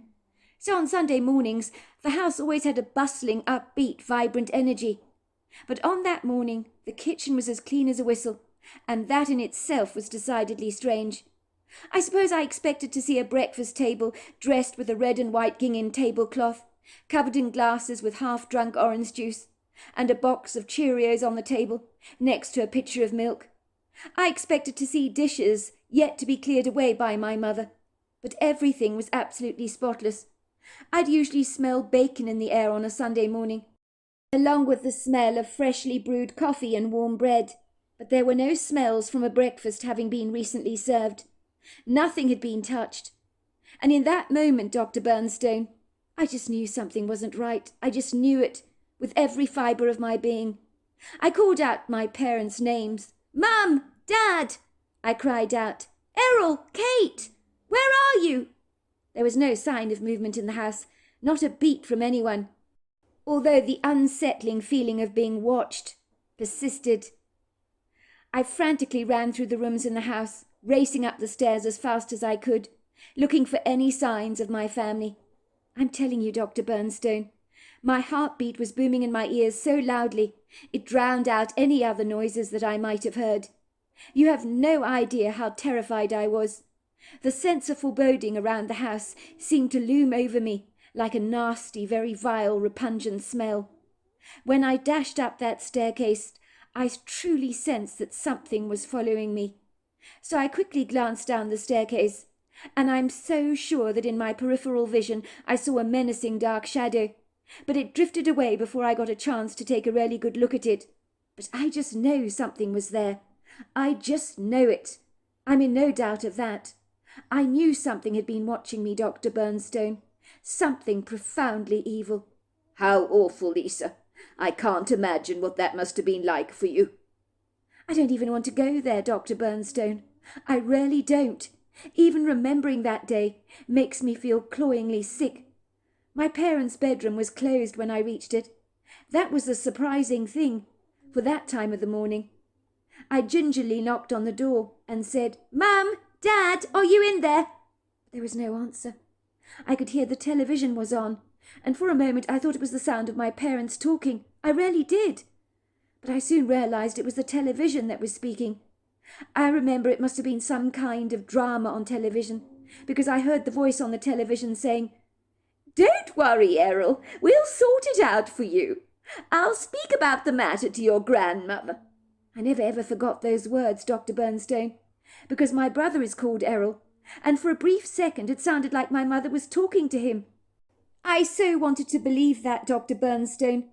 So on Sunday mornings, the house always had a bustling, upbeat, vibrant energy. But on that morning, the kitchen was as clean as a whistle, and that in itself was decidedly strange. I suppose I expected to see a breakfast table dressed with a red and white gingham tablecloth, covered in glasses with half-drunk orange juice, and a box of Cheerios on the table, next to a pitcher of milk. I expected to see dishes yet to be cleared away by my mother, but everything was absolutely spotless. I'd usually smell bacon in the air on a Sunday morning, along with the smell of freshly brewed coffee and warm bread, but there were no smells from a breakfast having been recently served. Nothing had been touched. And in that moment, Dr. Bernstone, I just knew something wasn't right. I just knew it, with every fibre of my being. I called out my parents' names. "Mum! Dad!" I cried out. "Errol! Kate! Where are you?" There was no sign of movement in the house, not a beat from anyone, although the unsettling feeling of being watched persisted. I frantically ran through the rooms in the house, racing up the stairs as fast as I could, looking for any signs of my family. I'm telling you, Dr. Bernstone, my heartbeat was booming in my ears so loudly it drowned out any other noises that I might have heard. You have no idea how terrified I was. The sense of foreboding around the house seemed to loom over me like a nasty, very vile, repugnant smell. When I dashed up that staircase, I truly sensed that something was following me. So I quickly glanced down the staircase, and I'm so sure that in my peripheral vision I saw a menacing dark shadow, but it drifted away before I got a chance to take a really good look at it. But I just know something was there. I just know it. I'm in no doubt of that. I knew something had been watching me, Dr. Bernstone. Something profoundly evil. How awful, Lisa. I can't imagine what that must have been like for you. I don't even want to go there, Dr. Bernstone. I really don't. Even remembering that day makes me feel cloyingly sick. My parents' bedroom was closed when I reached it. That was a surprising thing for that time of the morning. I gingerly knocked on the door and said, "Mum! Dad! Are you in there?" There was no answer. I could hear the television was on, and for a moment I thought it was the sound of my parents talking. I really did. But I soon realized it was the television that was speaking. I remember it must have been some kind of drama on television, because I heard the voice on the television saying, "Don't worry, Errol. We'll sort it out for you. I'll speak about the matter to your grandmother." I never ever forgot those words, Dr. Bernstone, because my brother is called Errol, and for a brief second it sounded like my mother was talking to him. I so wanted to believe that, Dr. Bernstone,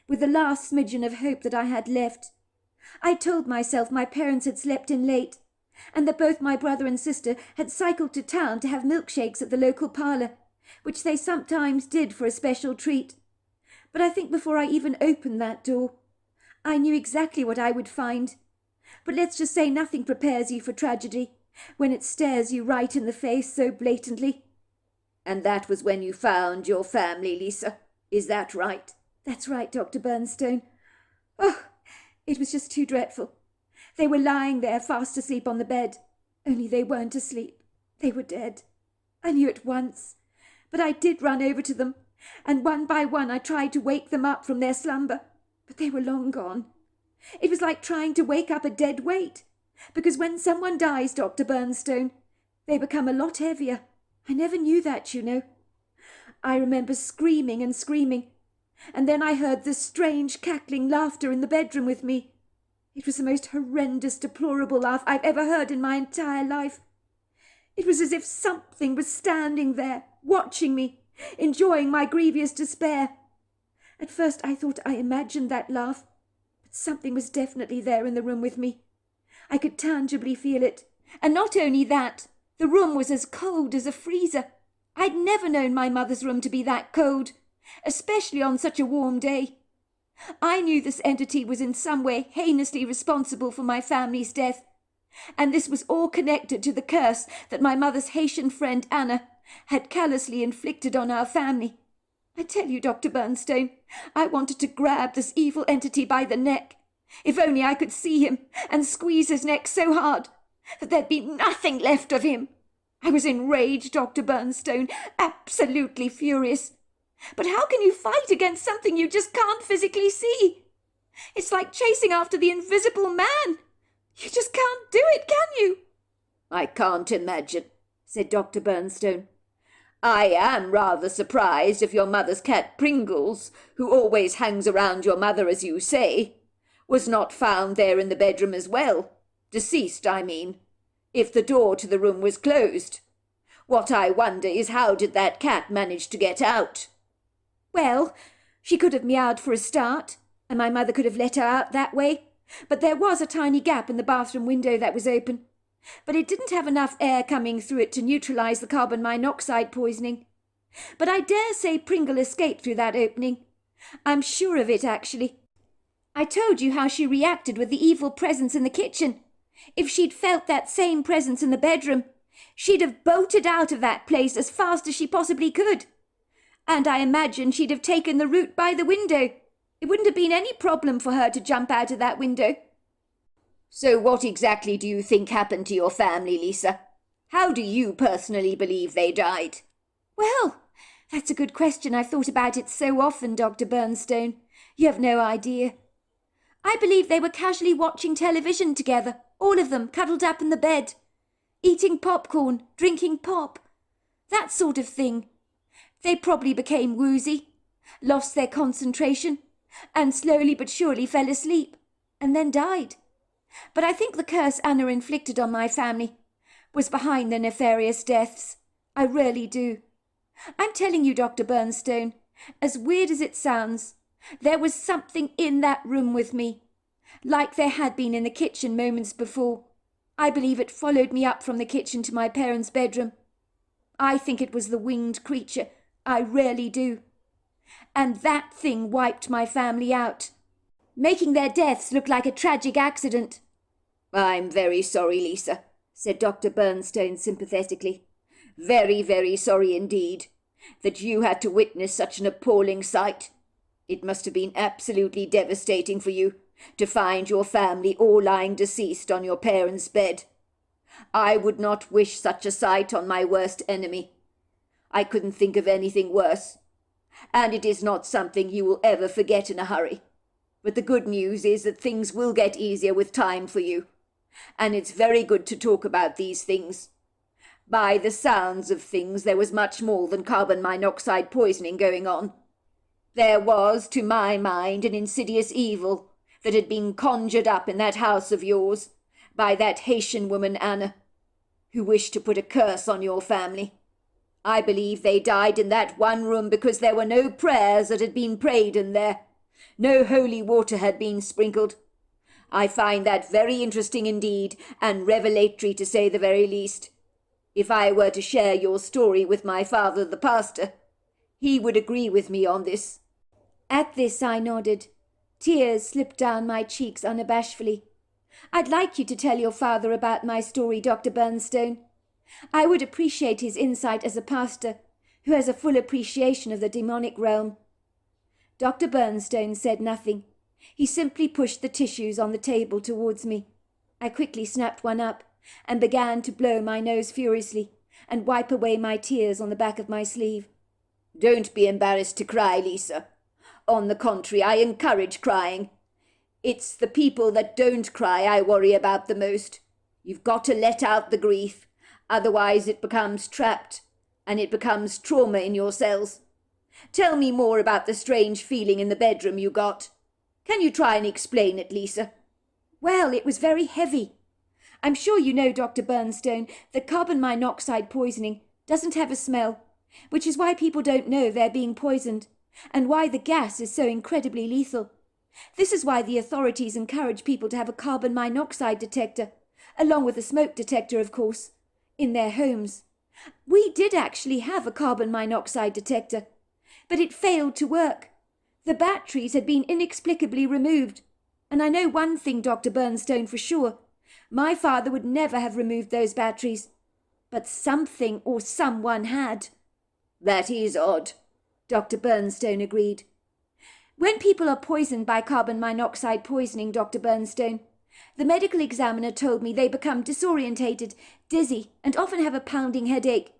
with the last smidgen of hope that I had left. I told myself my parents had slept in late, and that both my brother and sister had cycled to town to have milkshakes at the local parlour, which they sometimes did for a special treat. But I think before I even opened that door, I knew exactly what I would find. But let's just say nothing prepares you for tragedy when it stares you right in the face so blatantly. And that was when you found your family, Lisa. Is that right? That's right, Dr. Bernstone. Oh, it was just too dreadful. They were lying there fast asleep on the bed. Only they weren't asleep. They were dead. I knew at once. But I did run over to them, and one by one I tried to wake them up from their slumber. But they were long gone. It was like trying to wake up a dead weight, because when someone dies, Dr. Bernstone, they become a lot heavier. I never knew that, you know. I remember screaming and screaming, and then I heard this strange cackling laughter in the bedroom with me. It was the most horrendous, deplorable laugh I've ever heard in my entire life. It was as if something was standing there, watching me, enjoying my grievous despair. At first I thought I imagined that laugh, but Something was definitely there in the room with me. I could tangibly feel it. And not only that, the room was as cold as a freezer. I'd never known my mother's room to be that cold, especially on such a warm day. I knew this entity was in some way heinously responsible for my family's death, and this was all connected to the curse that my mother's Haitian friend Anna had callously inflicted on our family. I tell you, Dr. Bernstone, I wanted to grab this evil entity by the neck. If only I could see him and squeeze his neck so hard that there'd be nothing left of him. I was enraged, Dr. Bernstone, absolutely furious. But how can you fight against something you just can't physically see? It's like chasing after the invisible man. You just can't do it, can you? I can't imagine, said Dr. Bernstone. I am rather surprised if your mother's cat Pringles, who always hangs around your mother as you say, was not found there in the bedroom as well. Deceased, I mean, if the door to the room was closed. What I wonder is how did that cat manage to get out? Well, she could have meowed for a start, and my mother could have let her out that way. But there was a tiny gap in the bathroom window that was open. But it didn't have enough air coming through it to neutralize the carbon monoxide poisoning. But I dare say Pringle escaped through that opening. I'm sure of it, actually. I told you how she reacted with the evil presence in the kitchen. If she'd felt that same presence in the bedroom, she'd have bolted out of that place as fast as she possibly could. And I imagine she'd have taken the route by the window. It wouldn't have been any problem for her to jump out of that window. So what exactly do you think happened to your family, Lisa? How do you personally believe they died? Well, that's a good question. I've thought about it so often, Dr. Bernstone. You have no idea. I believe they were casually watching television together, all of them cuddled up in the bed, eating popcorn, drinking pop, that sort of thing. They probably became woozy, lost their concentration, and slowly but surely fell asleep, and then died. But I think the curse Anna inflicted on my family was behind their nefarious deaths. I really do. I'm telling you, Dr. Bernstone, as weird as it sounds, there was something in that room with me, like there had been in the kitchen moments before. I believe it followed me up from the kitchen to my parents' bedroom. I think it was the winged creature. I really do. And that thing wiped my family out, making their deaths look like a tragic accident. I'm very sorry, Lisa, said Dr. Bernstone sympathetically. Very, very sorry indeed that you had to witness such an appalling sight. It must have been absolutely devastating for you to find your family all lying deceased on your parents' bed. I would not wish such a sight on my worst enemy. I couldn't think of anything worse, and it is not something you will ever forget in a hurry. But the good news is that things will get easier with time for you, and it's very good to talk about these things. By the sounds of things, there was much more than carbon monoxide poisoning going on. There was, to my mind, an insidious evil that had been conjured up in that house of yours by that Haitian woman Anna, who wished to put a curse on your family. I believe they died in that one room because there were no prayers that had been prayed in there. No holy water had been sprinkled. I find that very interesting indeed, and revelatory to say the very least. If I were to share your story with my father, the pastor, he would agree with me on this. At this I nodded. Tears slipped down my cheeks unabashedly. I'd like you to tell your father about my story, Dr. Bernstone. I would appreciate his insight as a pastor who has a full appreciation of the demonic realm. Dr. Bernstone said nothing. He simply pushed the tissues on the table towards me. I quickly snapped one up and began to blow my nose furiously and wipe away my tears on the back of my sleeve. Don't be embarrassed to cry, Lisa. On the contrary, I encourage crying. It's the people that don't cry I worry about the most. You've got to let out the grief. Otherwise it becomes trapped, and it becomes trauma in your cells. Tell me more about the strange feeling in the bedroom you got. Can you try and explain it, Lisa? Well, it was very heavy. I'm sure you know, Dr. Bernstone, that carbon monoxide poisoning doesn't have a smell, which is why people don't know they're being poisoned, and why the gas is so incredibly lethal. This is why the authorities encourage people to have a carbon monoxide detector, along with a smoke detector, of course, in their homes. We did actually have a carbon monoxide detector, but it failed to work. The batteries had been inexplicably removed, and I know one thing, Dr. Bernstone, for sure. My father would never have removed those batteries, but something or someone had. That is odd, Dr. Bernstone agreed. When people are poisoned by carbon monoxide poisoning, Dr. Bernstone, the medical examiner told me they become disorientated, dizzy, and often have a pounding headache.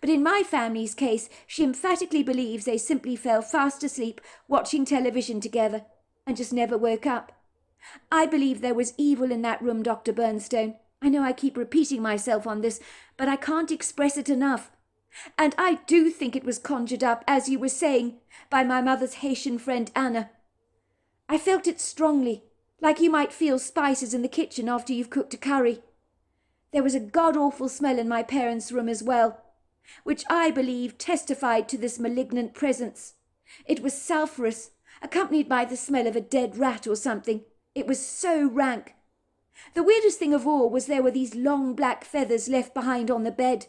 But in my family's case, she emphatically believes they simply fell fast asleep watching television together and just never woke up. I believe there was evil in that room, Dr. Bernstone. I know I keep repeating myself on this, but I can't express it enough. And I do think it was conjured up, as you were saying, by my mother's Haitian friend Anna. I felt it strongly, like you might feel spices in the kitchen after you've cooked a curry. There was a god-awful smell in my parents' room as well, which I believe testified to this malignant presence. It was sulphurous, accompanied by the smell of a dead rat or something. It was so rank. The weirdest thing of all was there were these long black feathers left behind on the bed.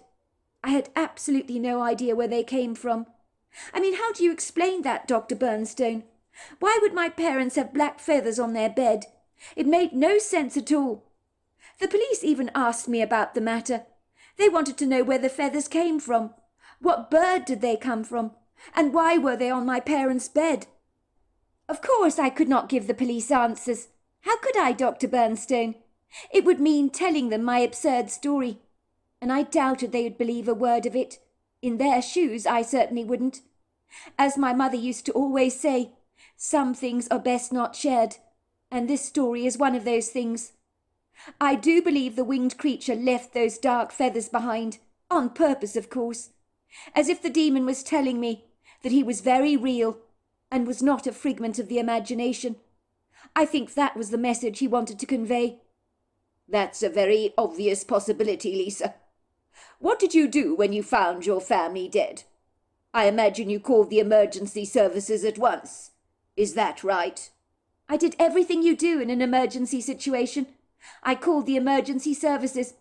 I had absolutely no idea where they came from. I mean, how do you explain that, Dr. Bernstone? Why would my parents have black feathers on their bed? It made no sense at all. The police even asked me about the matter. They wanted to know where the feathers came from. What bird did they come from? And why were they on my parents' bed? Of course I could not give the police answers. How could I, Dr. Bernstone? It would mean telling them my absurd story, and I doubted they would believe a word of it. In their shoes, I certainly wouldn't. As my mother used to always say, some things are best not shared, and this story is one of those things. I do believe the winged creature left those dark feathers behind, on purpose, of course, as if the demon was telling me that he was very real and was not a figment of the imagination. I think that was the message he wanted to convey. That's a very obvious possibility, Lisa. What did you do when you found your family dead? I imagine you called the emergency services at once. Is that right? I did everything you do in an emergency situation. I called the emergency services,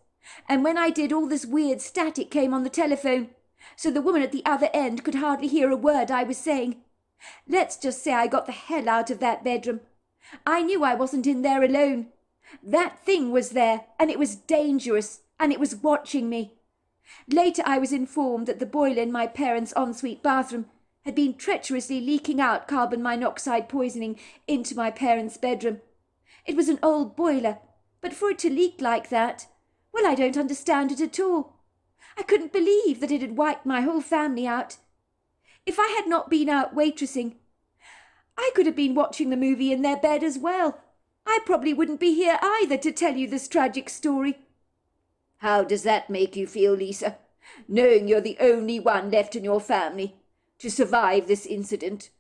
and when I did, all this weird static came on the telephone, so the woman at the other end could hardly hear a word I was saying. Let's just say I got the hell out of that bedroom. I knew I wasn't in there alone. That thing was there, and it was dangerous, and it was watching me. Later I was informed that the boiler in my parents' ensuite bathroom had been treacherously leaking out carbon monoxide poisoning into my parents' bedroom. It was an old boiler, but for it to leak like that, well, I don't understand it at all. I couldn't believe that it had wiped my whole family out. If I had not been out waitressing, I could have been watching the movie in their bed as well. I probably wouldn't be here either to tell you this tragic story. How does that make you feel, Lisa, knowing you're the only one left in your family to survive this incident?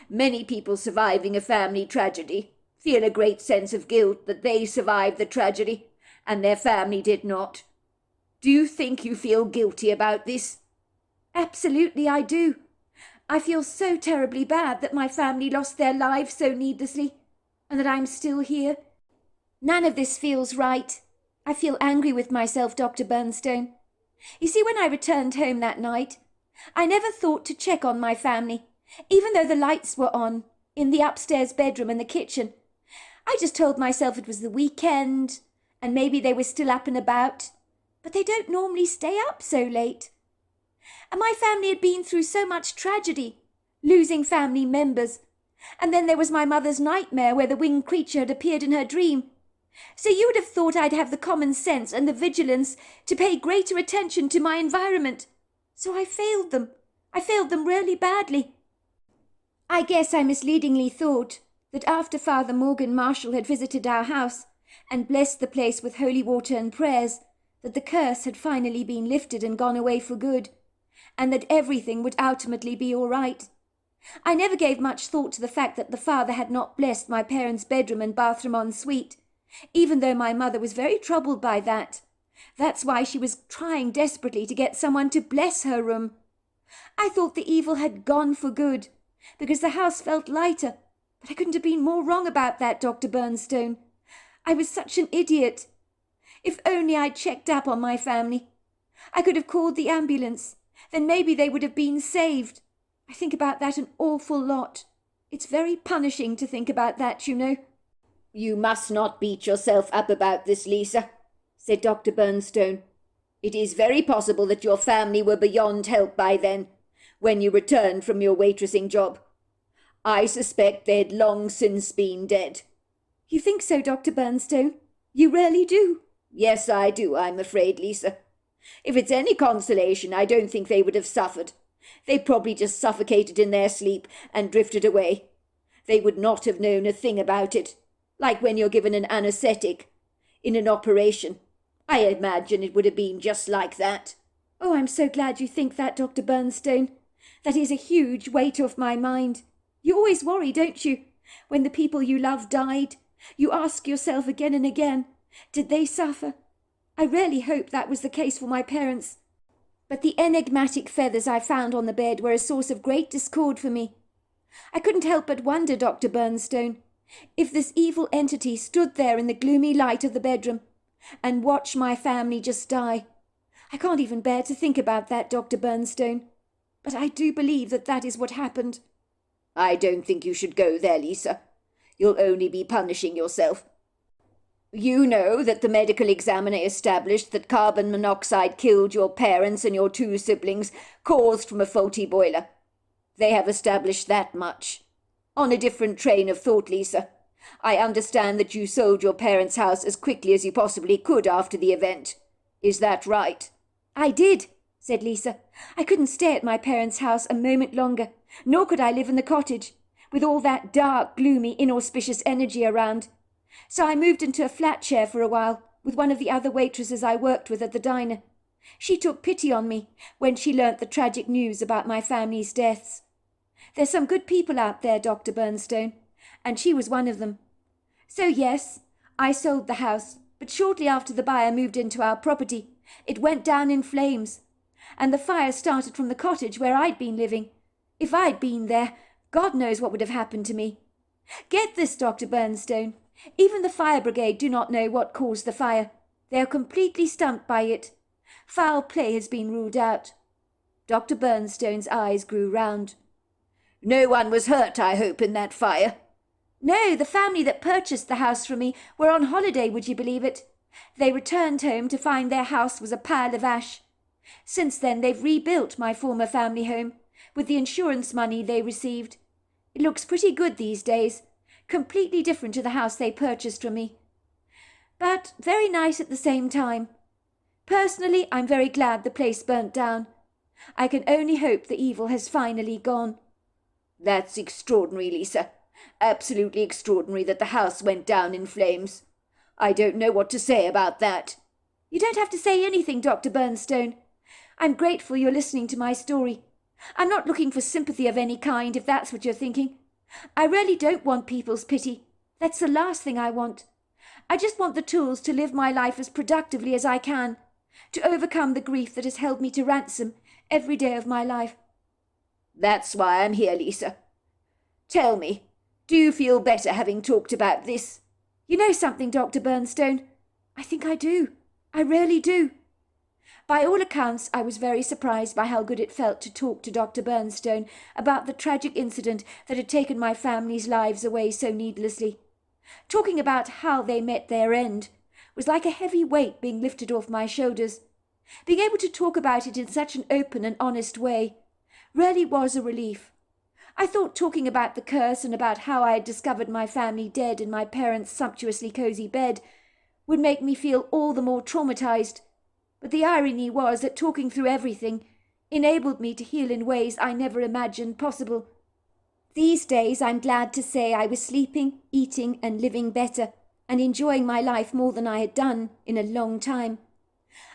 Many people surviving a family tragedy feel a great sense of guilt that they survived the tragedy and their family did not. Do you think you feel guilty about this? Absolutely, I do. I feel so terribly bad that my family lost their lives so needlessly, and that I'm still here. None of this feels right. I feel angry with myself, Dr. Bernstone. You see, when I returned home that night, I never thought to check on my family, even though the lights were on, in the upstairs bedroom and the kitchen. I just told myself it was the weekend, and maybe they were still up and about, but they don't normally stay up so late. And my family had been through so much tragedy, losing family members, and then there was my mother's nightmare where the winged creature had appeared in her dream. So you would have thought I'd have the common sense and the vigilance to pay greater attention to my environment. So I failed them. I failed them really badly. I guess I misleadingly thought that after Father Morgan Marshall had visited our house and blessed the place with holy water and prayers, that the curse had finally been lifted and gone away for good, and that everything would ultimately be all right. I never gave much thought to the fact that the father had not blessed my parents' bedroom and bathroom en suite, even though my mother was very troubled by that. That's why she was trying desperately to get someone to bless her room. I thought the evil had gone for good, because the house felt lighter, But I couldn't have been more wrong about that, Dr. Bernstone. I was such an idiot. If only I'd checked up on my family. I could have called the ambulance. Then maybe they would have been saved. I think about that an awful lot. It's very punishing to think about that, you know. You must not beat yourself up about this, Lisa, said Dr. Bernstone. It is very possible that your family were beyond help by then, when you returned from your waitressing job. I suspect they'd long since been dead. You think so, Dr. Bernstone? You really do? Yes, I do, I'm afraid, Lisa. If it's any consolation, I don't think they would have suffered. They probably just suffocated in their sleep and drifted away. They would not have known a thing about it, like when you're given an anaesthetic in an operation. I imagine it would have been just like that. Oh, I'm so glad you think that, Dr. Bernstone. That is a huge weight off my mind. You always worry, don't you? When the people you love died, you ask yourself again and again, did they suffer? I really hope that was the case for my parents. But the enigmatic feathers I found on the bed were a source of great discord for me. I couldn't help but wonder, Dr. Bernstone, if this evil entity stood there in the gloomy light of the bedroom and watched my family just die. I can't even bear to think about that, Dr. Bernstone. But I do believe that that is what happened. I don't think you should go there, Lisa. You'll only be punishing yourself. You know that the medical examiner established that carbon monoxide killed your parents and your 2 siblings, caused from a faulty boiler. They have established that much. On a different train of thought, Lisa, I understand that you sold your parents' house as quickly as you possibly could after the event. Is that right? I did, said Lisa. I couldn't stay at my parents' house a moment longer, nor could I live in the cottage, with all that dark, gloomy, inauspicious energy around. So I moved into a flat chair for a while, with one of the other waitresses I worked with at the diner. She took pity on me when she learnt the tragic news about my family's deaths. There's some good people out there, Dr. Bernstone, and she was one of them. So yes, I sold the house, but shortly after the buyer moved into our property, it went down in flames, and the fire started from the cottage where I'd been living. If I'd been there, God knows what would have happened to me. Get this, Dr. Bernstone. Even the fire brigade do not know what caused the fire. They are completely stumped by it. Foul play has been ruled out. Dr. Bernstone's eyes grew round. No one was hurt, I hope, in that fire? No, the family that purchased the house from me were on holiday, would you believe it? They returned home to find their house was a pile of ash. Since then they've rebuilt my former family home, with the insurance money they received. It looks pretty good these days, completely different to the house they purchased from me. But very nice at the same time. Personally, I'm very glad the place burnt down. I can only hope the evil has finally gone. That's extraordinary, Lisa. Absolutely extraordinary that the house went down in flames. I don't know what to say about that. You don't have to say anything, Dr. Bernstone. I'm grateful you're listening to my story. I'm not looking for sympathy of any kind, if that's what you're thinking. I really don't want people's pity. That's the last thing I want. I just want the tools to live my life as productively as I can, to overcome the grief that has held me to ransom every day of my life. That's why I'm here, Lisa. Tell me, do you feel better having talked about this? You know something, Dr. Bernstone? I think I do. I really do. By all accounts, I was very surprised by how good it felt to talk to Dr. Bernstone about the tragic incident that had taken my family's lives away so needlessly. Talking about how they met their end was like a heavy weight being lifted off my shoulders. Being able to talk about it in such an open and honest way really was a relief. I thought talking about the curse and about how I had discovered my family dead in my parents' sumptuously cosy bed would make me feel all the more traumatized. But the irony was that talking through everything enabled me to heal in ways I never imagined possible. These days I'm glad to say I was sleeping, eating and living better and enjoying my life more than I had done in a long time.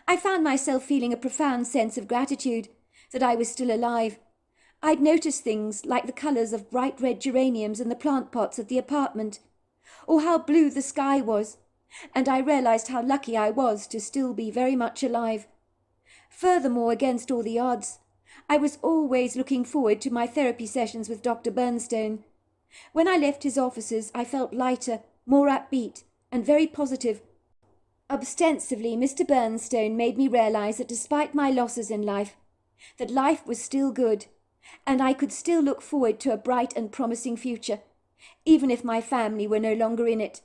I found myself feeling a profound sense of gratitude that I was still alive. I'd noticed things like the colours of bright red geraniums in the plant pots at the apartment, or how blue the sky was, and I realised how lucky I was to still be very much alive. Furthermore, against all the odds, I was always looking forward to my therapy sessions with Dr. Bernstone. When I left his offices, I felt lighter, more upbeat, and very positive. Ostensibly, Mr. Bernstone made me realize that despite my losses in life, that life was still good, and I could still look forward to a bright and promising future, even if my family were no longer in it.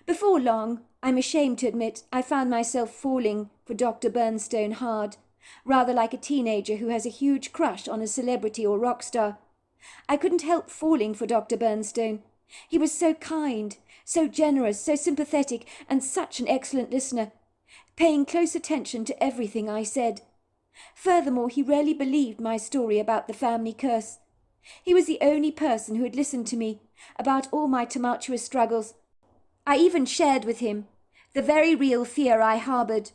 Before long, I'm ashamed to admit, I found myself falling for Dr. Bernstone hard, rather like a teenager who has a huge crush on a celebrity or rock star. I couldn't help falling for Dr. Bernstone. He was so kind, so generous, so sympathetic, and such an excellent listener, paying close attention to everything I said. Furthermore, he rarely believed my story about the family curse. He was the only person who had listened to me about all my tumultuous struggles. I even shared with him the very real fear I harboured,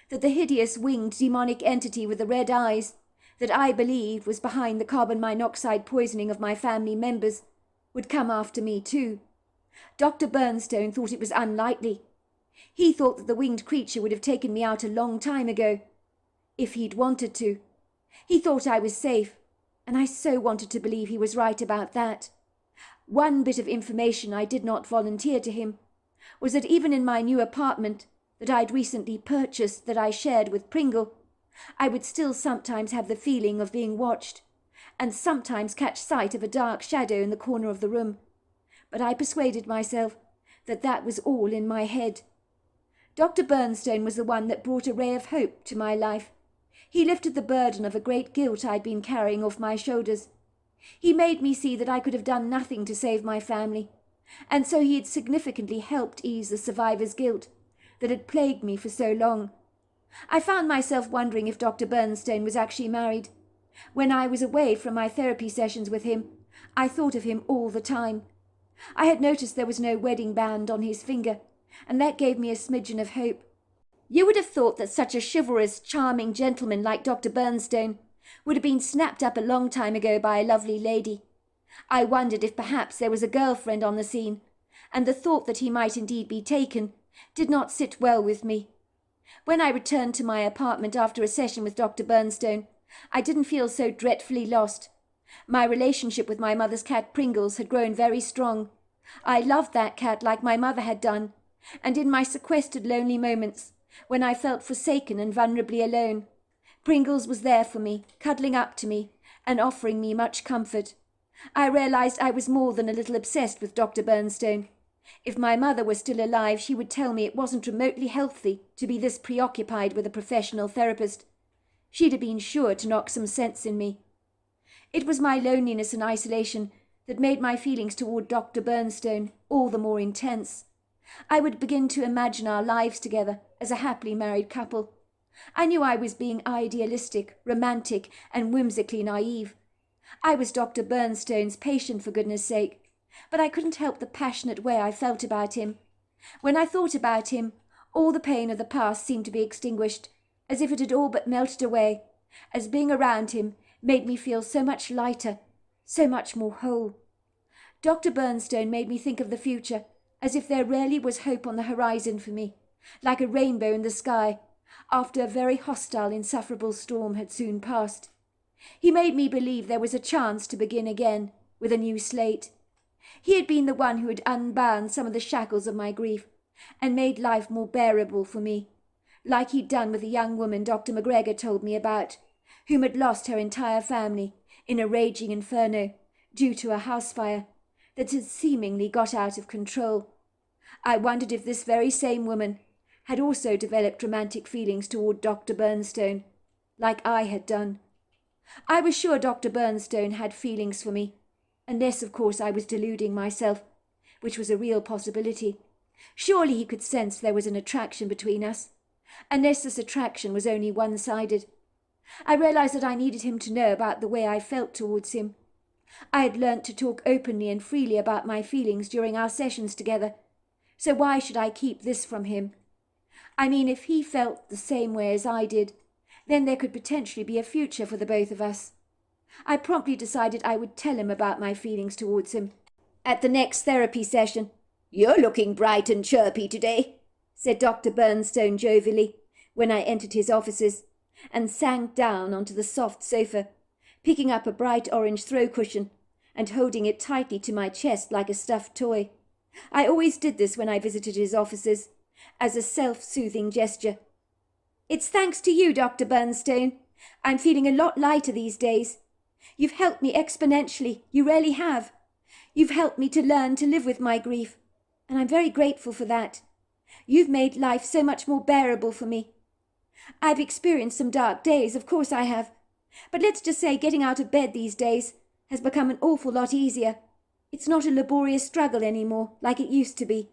that the hideous winged demonic entity with the red eyes, that I believed was behind the carbon monoxide poisoning of my family members, would come after me too. Dr. Bernstone thought it was unlikely. He thought that the winged creature would have taken me out a long time ago, if he'd wanted to. He thought I was safe, and I so wanted to believe he was right about that. One bit of information I did not volunteer to him was that even in my new apartment that I'd recently purchased, that I shared with Pringle, I would still sometimes have the feeling of being watched, and sometimes catch sight of a dark shadow in the corner of the room. But I persuaded myself that that was all in my head. Dr. Bernstone was the one that brought a ray of hope to my life. He lifted the burden of a great guilt I'd been carrying off my shoulders. He made me see that I could have done nothing to save my family, and so he had significantly helped ease the survivor's guilt that had plagued me for so long. I found myself wondering if Dr. Bernstone was actually married. When I was away from my therapy sessions with him, I thought of him all the time. I had noticed there was no wedding band on his finger, and that gave me a smidgen of hope. You would have thought that such a chivalrous, charming gentleman like Dr. Bernstone would have been snapped up a long time ago by a lovely lady. I wondered if perhaps there was a girlfriend on the scene, and the thought that he might indeed be taken did not sit well with me. When I returned to my apartment after a session with Dr. Bernstone, I didn't feel so dreadfully lost. My relationship with my mother's cat Pringles had grown very strong. I loved that cat like my mother had done, and in my sequestered lonely moments, when I felt forsaken and vulnerably alone, Pringles was there for me, cuddling up to me, and offering me much comfort. I realized I was more than a little obsessed with Dr. Bernstone. If my mother were still alive, she would tell me it wasn't remotely healthy to be this preoccupied with a professional therapist. She'd have been sure to knock some sense in me. It was my loneliness and isolation that made my feelings toward Dr. Bernstone all the more intense. I would begin to imagine our lives together as a happily married couple. I knew I was being idealistic, romantic, and whimsically naive. I was Dr. Bernstone's patient, for goodness sake, but I couldn't help the passionate way I felt about him. When I thought about him, all the pain of the past seemed to be extinguished, as if it had all but melted away, as being around him made me feel so much lighter, so much more whole. Dr. Bernstone made me think of the future, as if there really was hope on the horizon for me, like a rainbow in the sky, after a very hostile, insufferable storm had soon passed. He made me believe there was a chance to begin again, with a new slate. He had been the one who had unbound some of the shackles of my grief, and made life more bearable for me, like he'd done with the young woman Dr. McGregor told me about, whom had lost her entire family in a raging inferno due to a house fire that had seemingly got out of control. I wondered if this very same woman had also developed romantic feelings toward Dr. Bernstone, like I had done. I was sure Dr. Bernstone had feelings for me, unless of course I was deluding myself, which was a real possibility. Surely he could sense there was an attraction between us, unless this attraction was only one-sided. I realized that I needed him to know about the way I felt towards him. I had learnt to talk openly and freely about my feelings during our sessions together, so why should I keep this from him? I mean, if he felt the same way as I did, then there could potentially be a future for the both of us. I promptly decided I would tell him about my feelings towards him. At the next therapy session, "You're looking bright and chirpy today," said Dr. Bernstone jovially, when I entered his offices, and sank down onto the soft sofa, picking up a bright orange throw cushion and holding it tightly to my chest like a stuffed toy. I always did this when I visited his offices, as a self-soothing gesture. It's thanks to you, Dr. Bernstone. I'm feeling a lot lighter these days. You've helped me exponentially, you really have. You've helped me to learn to live with my grief, and I'm very grateful for that. You've made life so much more bearable for me. I've experienced some dark days, of course I have, but let's just say getting out of bed these days has become an awful lot easier. It's not a laborious struggle anymore, like it used to be.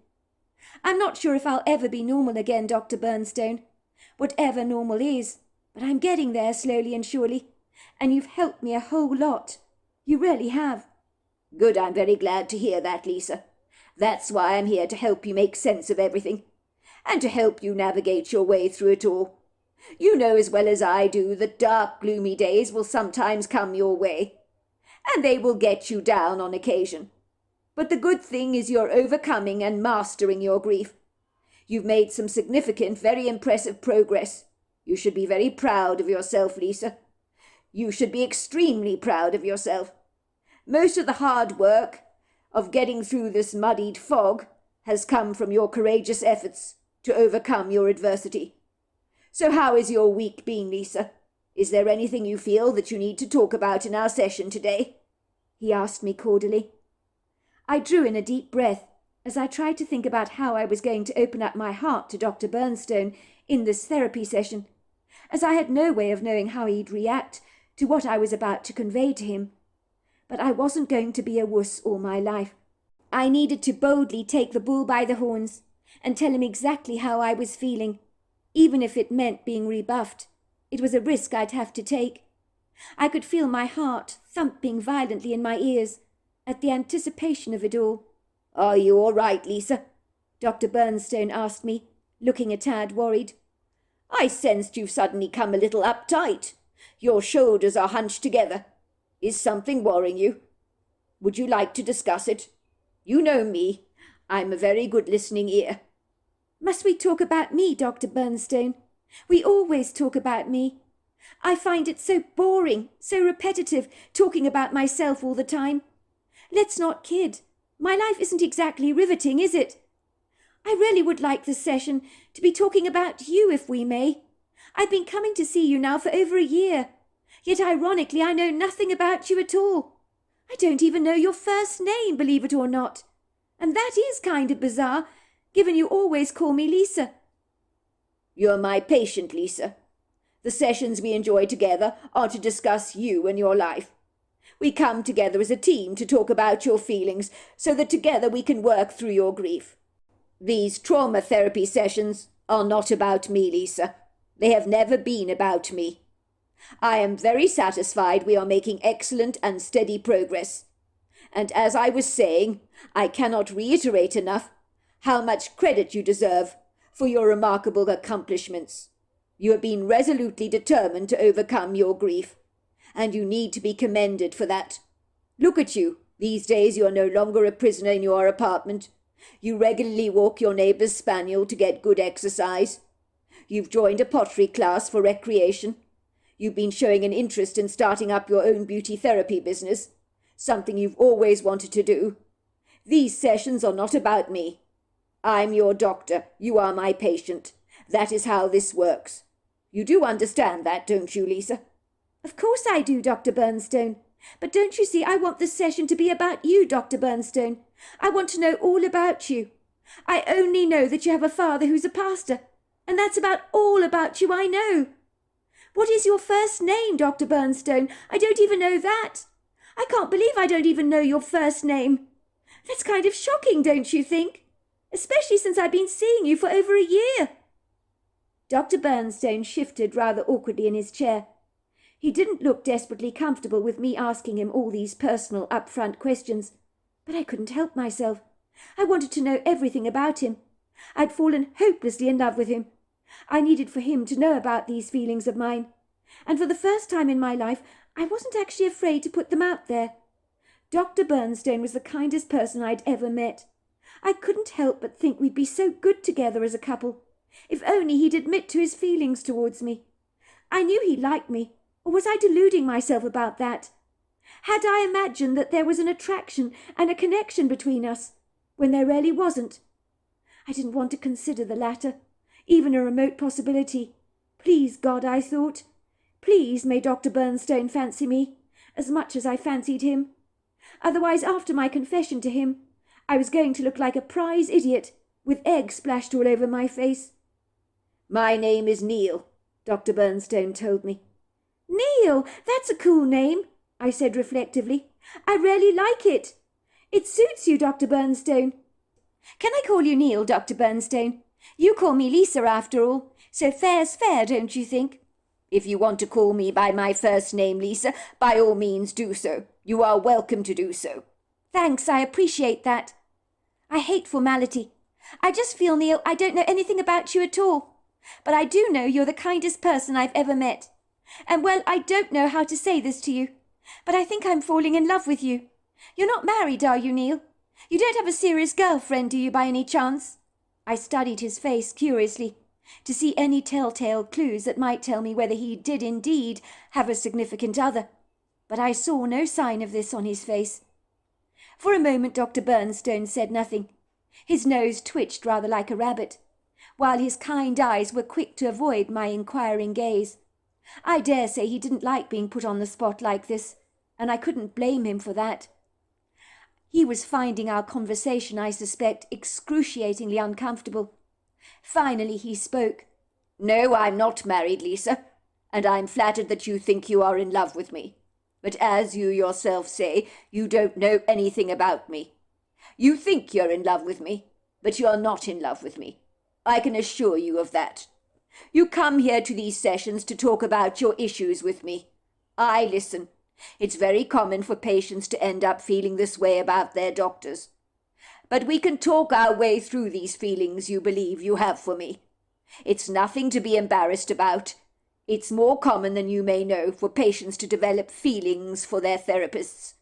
I'm not sure if I'll ever be normal again, Dr. Bernstone, whatever normal is, but I'm getting there slowly and surely, and you've helped me a whole lot. You really have. Good, I'm very glad to hear that, Lisa. That's why I'm here to help you make sense of everything, and to help you navigate your way through it all. You know as well as I do that dark, gloomy days will sometimes come your way, and they will get you down on occasion. But the good thing is you're overcoming and mastering your grief. You've made some significant, very impressive progress. You should be very proud of yourself, Lisa. You should be extremely proud of yourself. Most of the hard work of getting through this muddied fog has come from your courageous efforts to overcome your adversity. So how is your week been, Lisa? Is there anything you feel that you need to talk about in our session today? He asked me cordially. I drew in a deep breath as I tried to think about how I was going to open up my heart to Dr. Bernstone in this therapy session, as I had no way of knowing how he'd react to what I was about to convey to him. But I wasn't going to be a wuss all my life. I needed to boldly take the bull by the horns and tell him exactly how I was feeling, even if it meant being rebuffed. It was a risk I'd have to take. I could feel my heart thumping violently in my ears at the anticipation of it all. Are you all right, Lisa? Dr. Bernstone asked me, looking a tad worried. I sensed you've suddenly come a little uptight. Your shoulders are hunched together. Is something worrying you? Would you like to discuss it? You know me. I'm a very good listening ear. Must we talk about me, Dr. Bernstone? We always talk about me. I find it so boring, so repetitive, talking about myself all the time. Let's not kid. My life isn't exactly riveting, is it? I really would like this session to be talking about you, if we may. I've been coming to see you now for over a year. Yet ironically, I know nothing about you at all. I don't even know your first name, believe it or not. And that is kind of bizarre, given you always call me Lisa. You're my patient, Lisa. The sessions we enjoy together are to discuss you and your life. We come together as a team to talk about your feelings so that together we can work through your grief. These trauma therapy sessions are not about me, Lisa. They have never been about me. I am very satisfied we are making excellent and steady progress. And as I was saying, I cannot reiterate enough how much credit you deserve for your remarkable accomplishments. You have been resolutely determined to overcome your grief, and you need to be commended for that. Look at you. These days you are no longer a prisoner in your apartment. You regularly walk your neighbour's spaniel to get good exercise. You've joined a pottery class for recreation. You've been showing an interest in starting up your own beauty therapy business, something you've always wanted to do. These sessions are not about me. I'm your doctor. You are my patient. That is how this works. You do understand that, don't you, Lisa? Of course I do, Dr. Bernstone. But don't you see, I want this session to be about you, Dr. Bernstone. I want to know all about you. I only know that you have a father who's a pastor, and that's about all about you I know. What is your first name, Dr. Bernstone? I don't even know that. I can't believe I don't even know your first name. That's kind of shocking, don't you think? Especially since I've been seeing you for over a year. Dr. Bernstone shifted rather awkwardly in his chair. He didn't look desperately comfortable with me asking him all these personal, upfront questions, but I couldn't help myself. I wanted to know everything about him. I'd fallen hopelessly in love with him. I needed for him to know about these feelings of mine, and for the first time in my life, I wasn't actually afraid to put them out there. Dr. Bernstone was the kindest person I'd ever met. I couldn't help but think we'd be so good together as a couple. If only he'd admit to his feelings towards me. I knew he liked me, or was I deluding myself about that? Had I imagined that there was an attraction and a connection between us, when there really wasn't? I didn't want to consider the latter, even a remote possibility. Please, God, I thought. Please may Dr. Bernstone fancy me, as much as I fancied him. Otherwise, after my confession to him, I was going to look like a prize idiot, with egg splashed all over my face. My name is Neil, Dr. Bernstone told me. Neil, that's a cool name, I said reflectively. I really like it. It suits you, Dr. Bernstone. Can I call you Neil, Dr. Bernstone? You call me Lisa, after all, so fair's fair, don't you think? If you want to call me by my first name, Lisa, by all means do so. You are welcome to do so. Thanks, I appreciate that. I hate formality. I just feel, Neil, I don't know anything about you at all. But I do know you're the kindest person I've ever met. And, well, I don't know how to say this to you, but I think I'm falling in love with you. You're not married, are you, Neil? You don't have a serious girlfriend, do you, by any chance? I studied his face curiously, to see any telltale clues that might tell me whether he did indeed have a significant other. But I saw no sign of this on his face. For a moment Dr. Bernstone said nothing. His nose twitched rather like a rabbit, while his kind eyes were quick to avoid my inquiring gaze. I dare say he didn't like being put on the spot like this, and I couldn't blame him for that. He was finding our conversation, I suspect, excruciatingly uncomfortable. Finally he spoke. No, I'm not married, Lisa, and I'm flattered that you think you are in love with me. But as you yourself say, you don't know anything about me. You think you're in love with me, but you're not in love with me. I can assure you of that. You come here to these sessions to talk about your issues with me. I listen. It's very common for patients to end up feeling this way about their doctors. But we can talk our way through these feelings you believe you have for me. It's nothing to be embarrassed about. It's more common than you may know for patients to develop feelings for their therapists.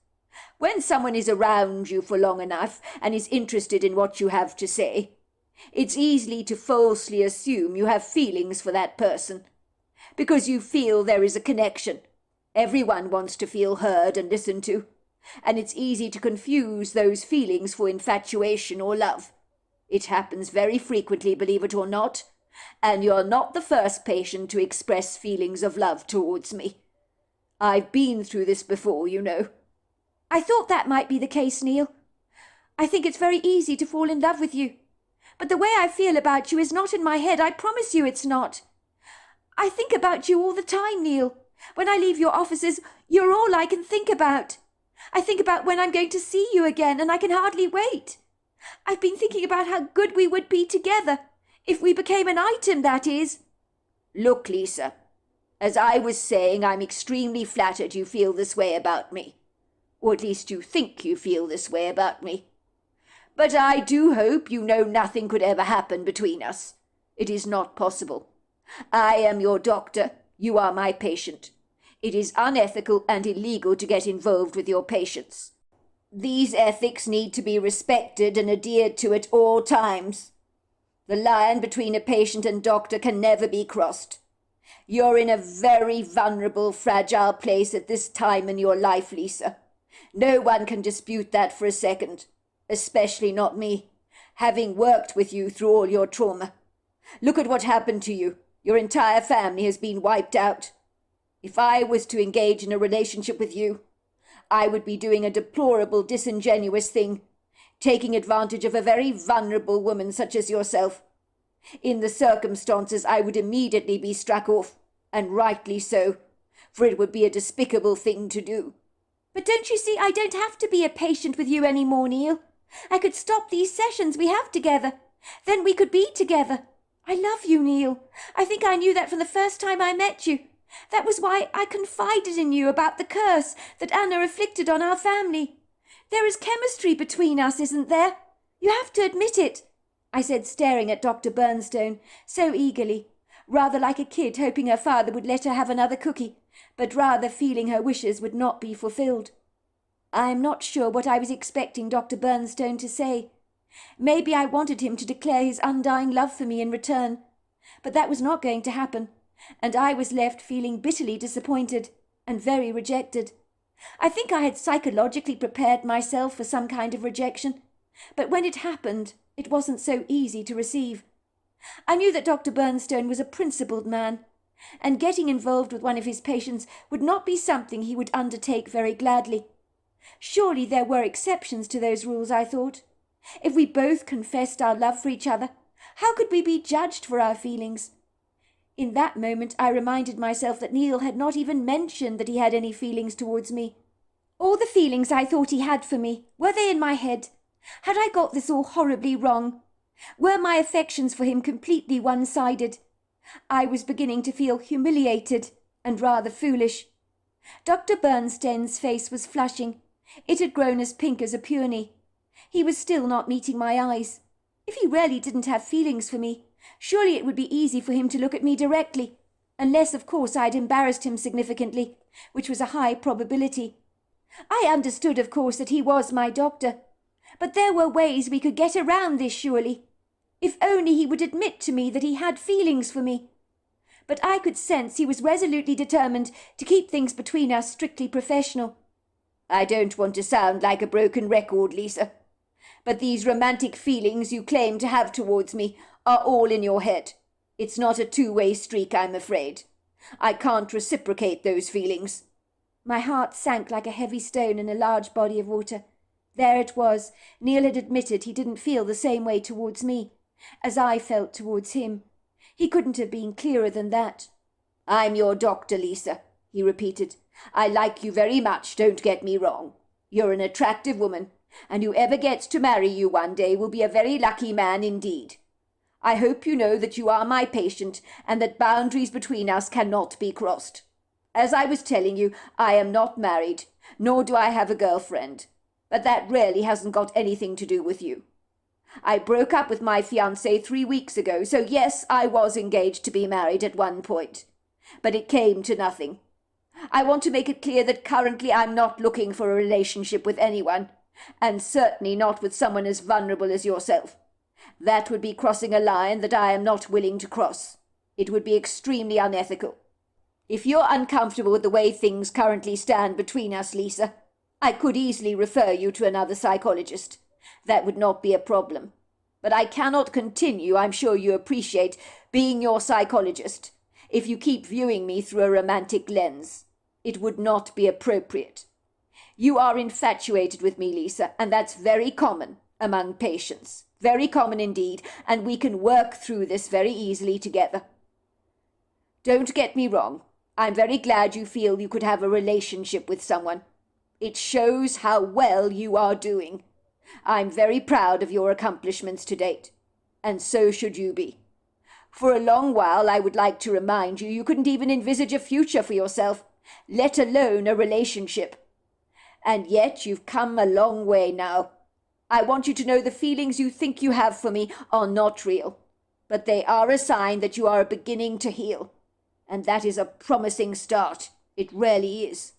When someone is around you for long enough and is interested in what you have to say, it's easy to falsely assume you have feelings for that person, because you feel there is a connection. Everyone wants to feel heard and listened to, and it's easy to confuse those feelings for infatuation or love. It happens very frequently, believe it or not, and you're not the first patient to express feelings of love towards me. I've been through this before, you know. I thought that might be the case, Neil. I think it's very easy to fall in love with you. But the way I feel about you is not in my head, I promise you it's not. I think about you all the time, Neil. When I leave your offices, you're all I can think about. I think about when I'm going to see you again, and I can hardly wait. I've been thinking about how good we would be together, if we became an item, that is. Look, Lisa, as I was saying, I'm extremely flattered you feel this way about me. Or at least you think you feel this way about me. But I do hope you know nothing could ever happen between us. It is not possible. I am your doctor. You are my patient. It is unethical and illegal to get involved with your patients. These ethics need to be respected and adhered to at all times. The line between a patient and doctor can never be crossed. You're in a very vulnerable, fragile place at this time in your life, Lisa. No one can dispute that for a second. Especially not me, having worked with you through all your trauma. Look at what happened to you. Your entire family has been wiped out. If I was to engage in a relationship with you, I would be doing a deplorable, disingenuous thing, taking advantage of a very vulnerable woman such as yourself. In the circumstances, I would immediately be struck off, and rightly so, for it would be a despicable thing to do. But don't you see, I don't have to be a patient with you any more, Neil. I could stop these sessions we have together. Then we could be together. I love you, Neil. I think I knew that from the first time I met you. That was why I confided in you about the curse that Anna afflicted on our family. There is chemistry between us, isn't there? You have to admit it, I said, staring at Dr. Bernstone so eagerly, rather like a kid hoping her father would let her have another cookie, but rather feeling her wishes would not be fulfilled. I am not sure what I was expecting Dr. Bernstone to say. Maybe I wanted him to declare his undying love for me in return, but that was not going to happen, and I was left feeling bitterly disappointed and very rejected. I think I had psychologically prepared myself for some kind of rejection, but when it happened, it wasn't so easy to receive. I knew that Dr. Bernstone was a principled man, and getting involved with one of his patients would not be something he would undertake very gladly. Surely there were exceptions to those rules, I thought. If we both confessed our love for each other, how could we be judged for our feelings? In that moment I reminded myself that Neil had not even mentioned that he had any feelings towards me. All the feelings I thought he had for me, were they in my head? Had I got this all horribly wrong? Were my affections for him completely one-sided? I was beginning to feel humiliated and rather foolish. Dr. Bernstein's face was flushing. It had grown as pink as a peony. He was still not meeting my eyes. If he really didn't have feelings for me, surely it would be easy for him to look at me directly, unless, of course, I'd embarrassed him significantly, which was a high probability. I understood, of course, that he was my doctor, but there were ways we could get around this, surely. If only he would admit to me that he had feelings for me. But I could sense he was resolutely determined to keep things between us strictly professional. I don't want to sound like a broken record, Lisa, but these romantic feelings you claim to have towards me are all in your head. It's not a two-way streak, I'm afraid. I can't reciprocate those feelings. My heart sank like a heavy stone in a large body of water. There it was. Neil had admitted he didn't feel the same way towards me as I felt towards him. He couldn't have been clearer than that. I'm your doctor, Lisa, he repeated. I like you very much, don't get me wrong. You're an attractive woman, and whoever gets to marry you one day will be a very lucky man indeed. I hope you know that you are my patient and that boundaries between us cannot be crossed. As I was telling you, I am not married, nor do I have a girlfriend, but that really hasn't got anything to do with you. I broke up with my fiancé 3 weeks ago, so yes, I was engaged to be married at one point, but it came to nothing. I want to make it clear that currently I'm not looking for a relationship with anyone, and certainly not with someone as vulnerable as yourself. That would be crossing a line that I am not willing to cross. It would be extremely unethical. If you're uncomfortable with the way things currently stand between us, Lisa, I could easily refer you to another psychologist. That would not be a problem. But I cannot continue, I'm sure you appreciate, being your psychologist if you keep viewing me through a romantic lens. It would not be appropriate. You are infatuated with me, Lisa, and that's very common among patients. Very common indeed, and we can work through this very easily together. Don't get me wrong. I'm very glad you feel you could have a relationship with someone. It shows how well you are doing. I'm very proud of your accomplishments to date, and so should you be. For a long while, I would like to remind you, you couldn't even envisage a future for yourself, let alone a relationship. And yet you've come a long way now. I want you to know the feelings you think you have for me are not real, but they are a sign that you are beginning to heal. And that is a promising start. It really is.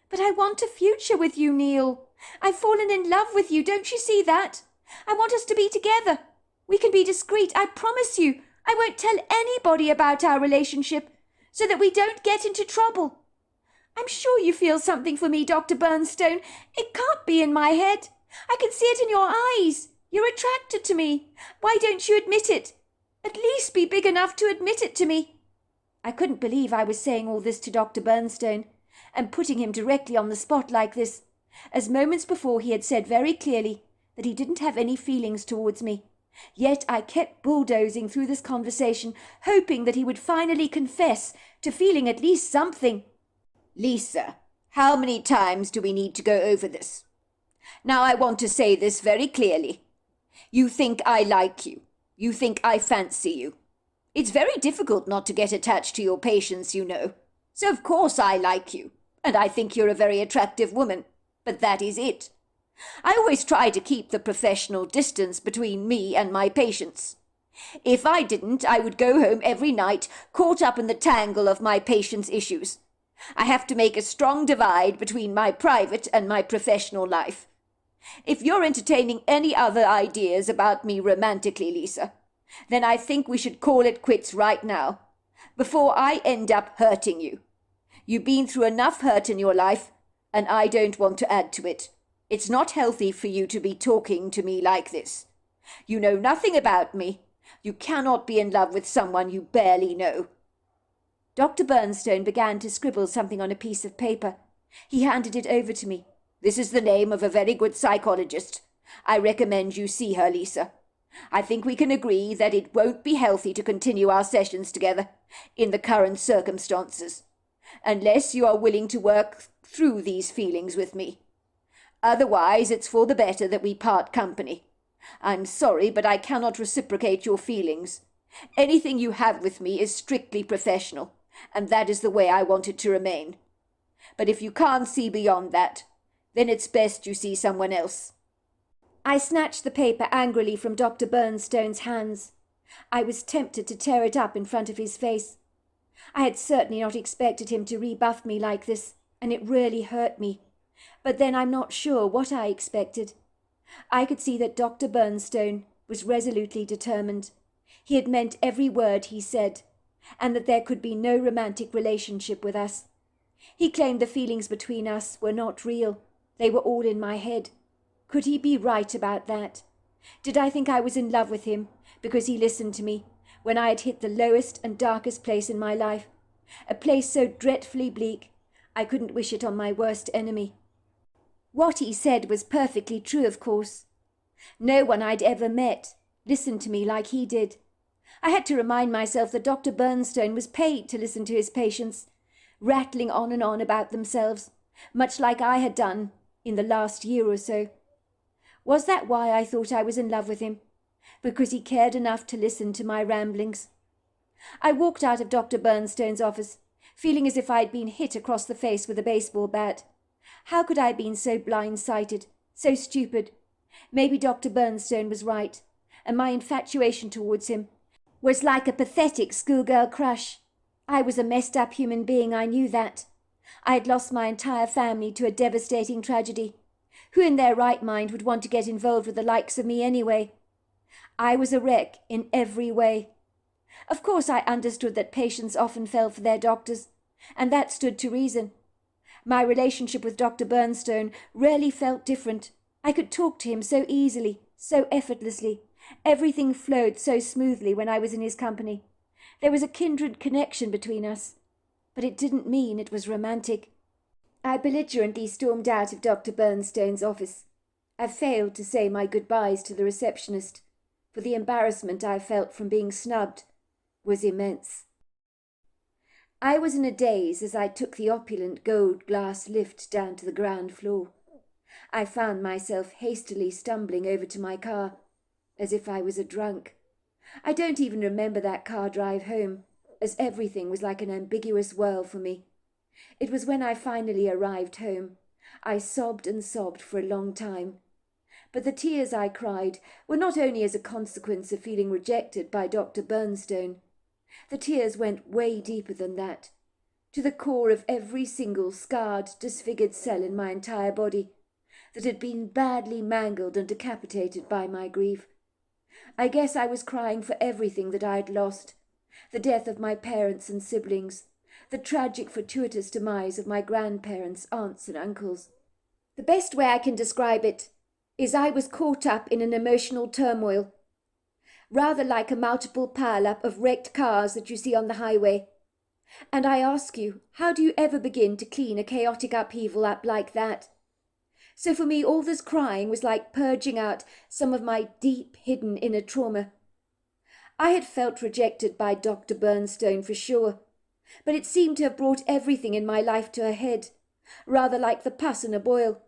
But I want a future with you, Neil. I've fallen in love with you, don't you see that? I want us to be together. We can be discreet, I promise you. I won't tell anybody about our relationship, so that we don't get into trouble. I'm sure you feel something for me, Dr. Bernstone. It can't be in my head. I can see it in your eyes. You're attracted to me. Why don't you admit it? At least be big enough to admit it to me. I couldn't believe I was saying all this to Dr. Bernstone, and putting him directly on the spot like this, as moments before he had said very clearly that he didn't have any feelings towards me. Yet I kept bulldozing through this conversation, hoping that he would finally confess to feeling at least something. Lisa, how many times do we need to go over this? Now I want to say this very clearly. You think I like you. You think I fancy you. It's very difficult not to get attached to your patients, you know. So of course I like you, and I think you're a very attractive woman. But that is it. I always try to keep the professional distance between me and my patients. If I didn't, I would go home every night caught up in the tangle of my patients' issues. I have to make a strong divide between my private and my professional life. If you're entertaining any other ideas about me romantically, Lisa, then I think we should call it quits right now, before I end up hurting you. You've been through enough hurt in your life, and I don't want to add to it. It's not healthy for you to be talking to me like this. You know nothing about me. You cannot be in love with someone you barely know." Dr. Bernstone began to scribble something on a piece of paper. He handed it over to me. "This is the name of a very good psychologist. I recommend you see her, Lisa. I think we can agree that it won't be healthy to continue our sessions together in the current circumstances, unless you are willing to work through these feelings with me. Otherwise, it's for the better that we part company. I'm sorry, but I cannot reciprocate your feelings. Anything you have with me is strictly professional, and that is the way I want it to remain. But if you can't see beyond that, then it's best you see someone else." I snatched the paper angrily from Dr. Bernstone's hands. I was tempted to tear it up in front of his face. I had certainly not expected him to rebuff me like this, and it really hurt me. But then I'm not sure what I expected. I could see that Dr. Bernstone was resolutely determined. He had meant every word he said, and that there could be no romantic relationship with us. He claimed the feelings between us were not real. They were all in my head. Could he be right about that? Did I think I was in love with him because he listened to me when I had hit the lowest and darkest place in my life, a place so dreadfully bleak I couldn't wish it on my worst enemy? What he said was perfectly true, of course. No one I'd ever met listened to me like he did. I had to remind myself that Dr. Bernstone was paid to listen to his patients, rattling on and on about themselves, much like I had done in the last year or so. Was that why I thought I was in love with him? Because he cared enough to listen to my ramblings? I walked out of Dr. Bernstone's office, feeling as if I'd been hit across the face with a baseball bat. How could I have been so blind-sighted, so stupid? Maybe Dr. Bernstone was right, and my infatuation towards him was like a pathetic schoolgirl crush. I was a messed-up human being, I knew that. I had lost my entire family to a devastating tragedy. Who in their right mind would want to get involved with the likes of me anyway? I was a wreck in every way. Of course I understood that patients often fell for their doctors, and that stood to reason. My relationship with Dr. Bernstone rarely felt different. I could talk to him so easily, so effortlessly. Everything flowed so smoothly when I was in his company. There was a kindred connection between us, but it didn't mean it was romantic. I belligerently stormed out of Dr. Bernstone's office. I failed to say my goodbyes to the receptionist, for the embarrassment I felt from being snubbed was immense. I was in a daze as I took the opulent gold glass lift down to the ground floor. I found myself hastily stumbling over to my car, as if I was a drunk. I don't even remember that car drive home, as everything was like an ambiguous whirl for me. It was when I finally arrived home. I sobbed and sobbed for a long time. But the tears I cried were not only as a consequence of feeling rejected by Dr. Bernstone. The tears went way deeper than that, to the core of every single scarred, disfigured cell in my entire body that had been badly mangled and decapitated by my grief. I guess I was crying for everything that I had lost: the death of my parents and siblings, the tragic fortuitous demise of my grandparents, aunts and uncles. The best way I can describe it is I was caught up in an emotional turmoil, rather like a multiple pile-up of wrecked cars that you see on the highway. And I ask you, how do you ever begin to clean a chaotic upheaval up like that? So for me, all this crying was like purging out some of my deep hidden inner trauma. I had felt rejected by Dr. Bernstone for sure, but it seemed to have brought everything in my life to a head, rather like the pus in a boil,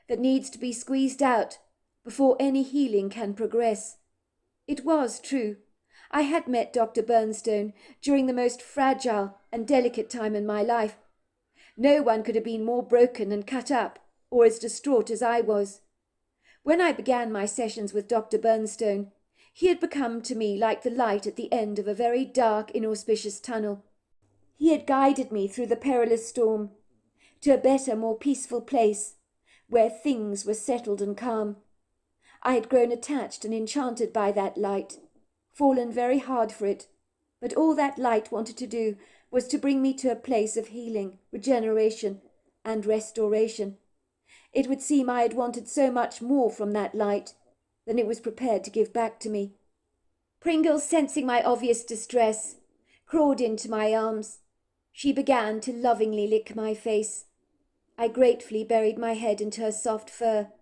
that needs to be squeezed out before any healing can progress. It was true. I had met Dr. Bernstone during the most fragile and delicate time in my life. No one could have been more broken and cut up, or as distraught as I was. When I began my sessions with Dr. Bernstone, he had become to me like the light at the end of a very dark, inauspicious tunnel. He had guided me through the perilous storm to a better, more peaceful place, where things were settled and calm. I had grown attached and enchanted by that light, fallen very hard for it, but all that light wanted to do was to bring me to a place of healing, regeneration, and restoration. It would seem I had wanted so much more from that light than it was prepared to give back to me. Pringles, sensing my obvious distress, crawled into my arms. She began to lovingly lick my face. I gratefully buried my head into her soft fur,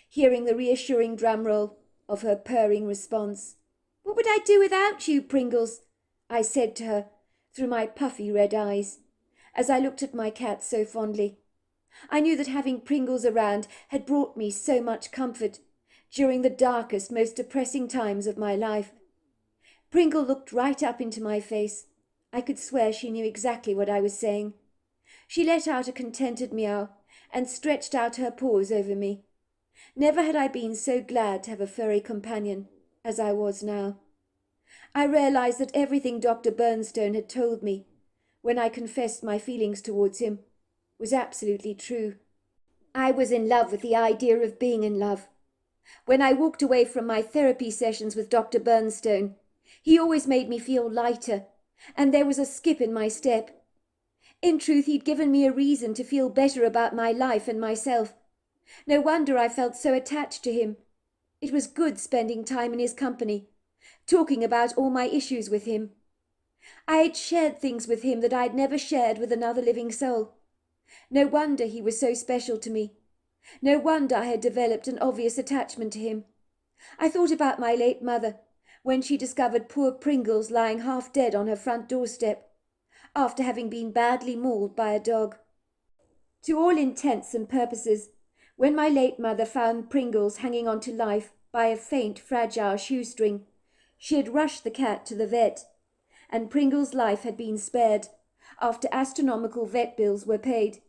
hearing the reassuring drum roll of her purring response. "What would I do without you, Pringles?" I said to her through my puffy red eyes, as I looked at my cat so fondly. I knew that having Pringles around had brought me so much comfort during the darkest, most depressing times of my life. Pringle looked right up into my face. I could swear she knew exactly what I was saying. She let out a contented meow and stretched out her paws over me. Never had I been so glad to have a furry companion as I was now. I realized that everything Dr. Bernstone had told me when I confessed my feelings towards him was absolutely true. I was in love with the idea of being in love. When I walked away from my therapy sessions with Dr. Bernstone, he always made me feel lighter, and there was a skip in my step. In truth, he'd given me a reason to feel better about my life and myself. No wonder I felt so attached to him. It was good spending time in his company, talking about all my issues with him. I had shared things with him that I'd never shared with another living soul. No wonder he was so special to me. No wonder I had developed an obvious attachment to him. I thought about my late mother when she discovered poor Pringles lying half dead on her front doorstep, after having been badly mauled by a dog. To all intents and purposes, when my late mother found Pringles hanging on to life by a faint, fragile shoestring, she had rushed the cat to the vet, and Pringles' life had been spared after astronomical vet bills were paid,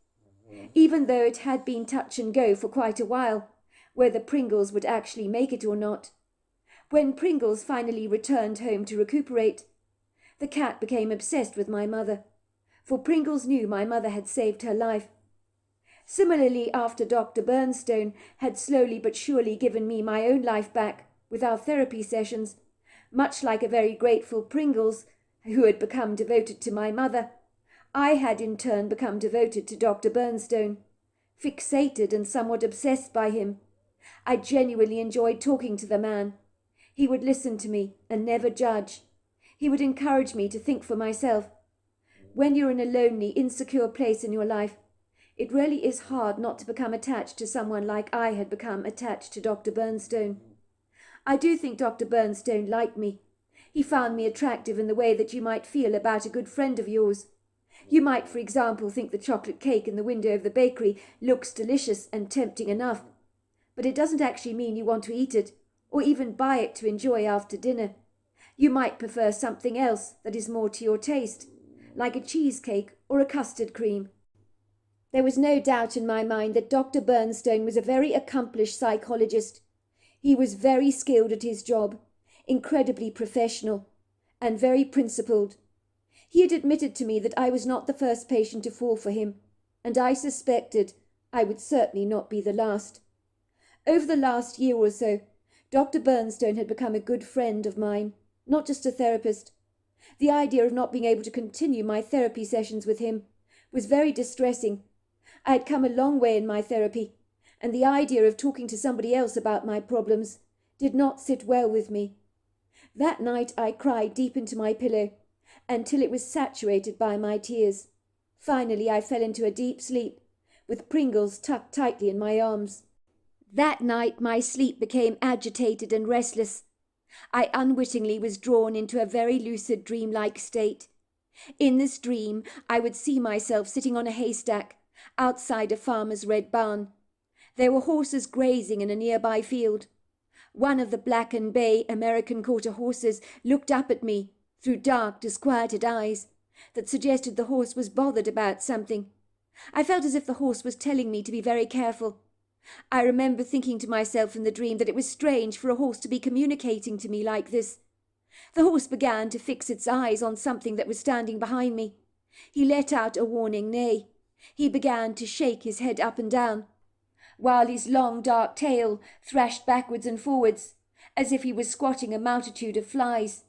even though it had been touch and go for quite a while, whether Pringles would actually make it or not. When Pringles finally returned home to recuperate, the cat became obsessed with my mother, for Pringles knew my mother had saved her life. Similarly, after Dr. Bernstone had slowly but surely given me my own life back with our therapy sessions, much like a very grateful Pringles who had become devoted to my mother, I had in turn become devoted to Dr. Bernstone, fixated and somewhat obsessed by him. I genuinely enjoyed talking to the man. He would listen to me and never judge. He would encourage me to think for myself. When you're in a lonely, insecure place in your life, it really is hard not to become attached to someone like I had become attached to Dr. Bernstone. I do think Dr. Bernstone liked me. He found me attractive in the way that you might feel about a good friend of yours. You might, for example, think the chocolate cake in the window of the bakery looks delicious and tempting enough, but it doesn't actually mean you want to eat it, or even buy it to enjoy after dinner. You might prefer something else that is more to your taste, like a cheesecake or a custard cream. There was no doubt in my mind that Dr. Bernstone was a very accomplished psychologist. He was very skilled at his job, incredibly professional, and very principled. He had admitted to me that I was not the first patient to fall for him, and I suspected I would certainly not be the last. Over the last year or so, Dr. Bernstone had become a good friend of mine, not just a therapist. The idea of not being able to continue my therapy sessions with him was very distressing. I had come a long way in my therapy, and the idea of talking to somebody else about my problems did not sit well with me. That night I cried deep into my pillow until it was saturated by my tears. Finally I fell into a deep sleep, with Pringles tucked tightly in my arms. That night my sleep became agitated and restless. I unwittingly was drawn into a very lucid dreamlike state. In this dream I would see myself sitting on a haystack outside a farmer's red barn. There were horses grazing in a nearby field. One of the black and bay American quarter horses looked up at me through dark, disquieted eyes that suggested the horse was bothered about something. I felt as if the horse was telling me to be very careful. I remember thinking to myself in the dream that it was strange for a horse to be communicating to me like this. The horse began to fix its eyes on something that was standing behind me. He let out a warning neigh. He began to shake his head up and down, while his long dark tail thrashed backwards and forwards, as if he was squatting a multitude of flies.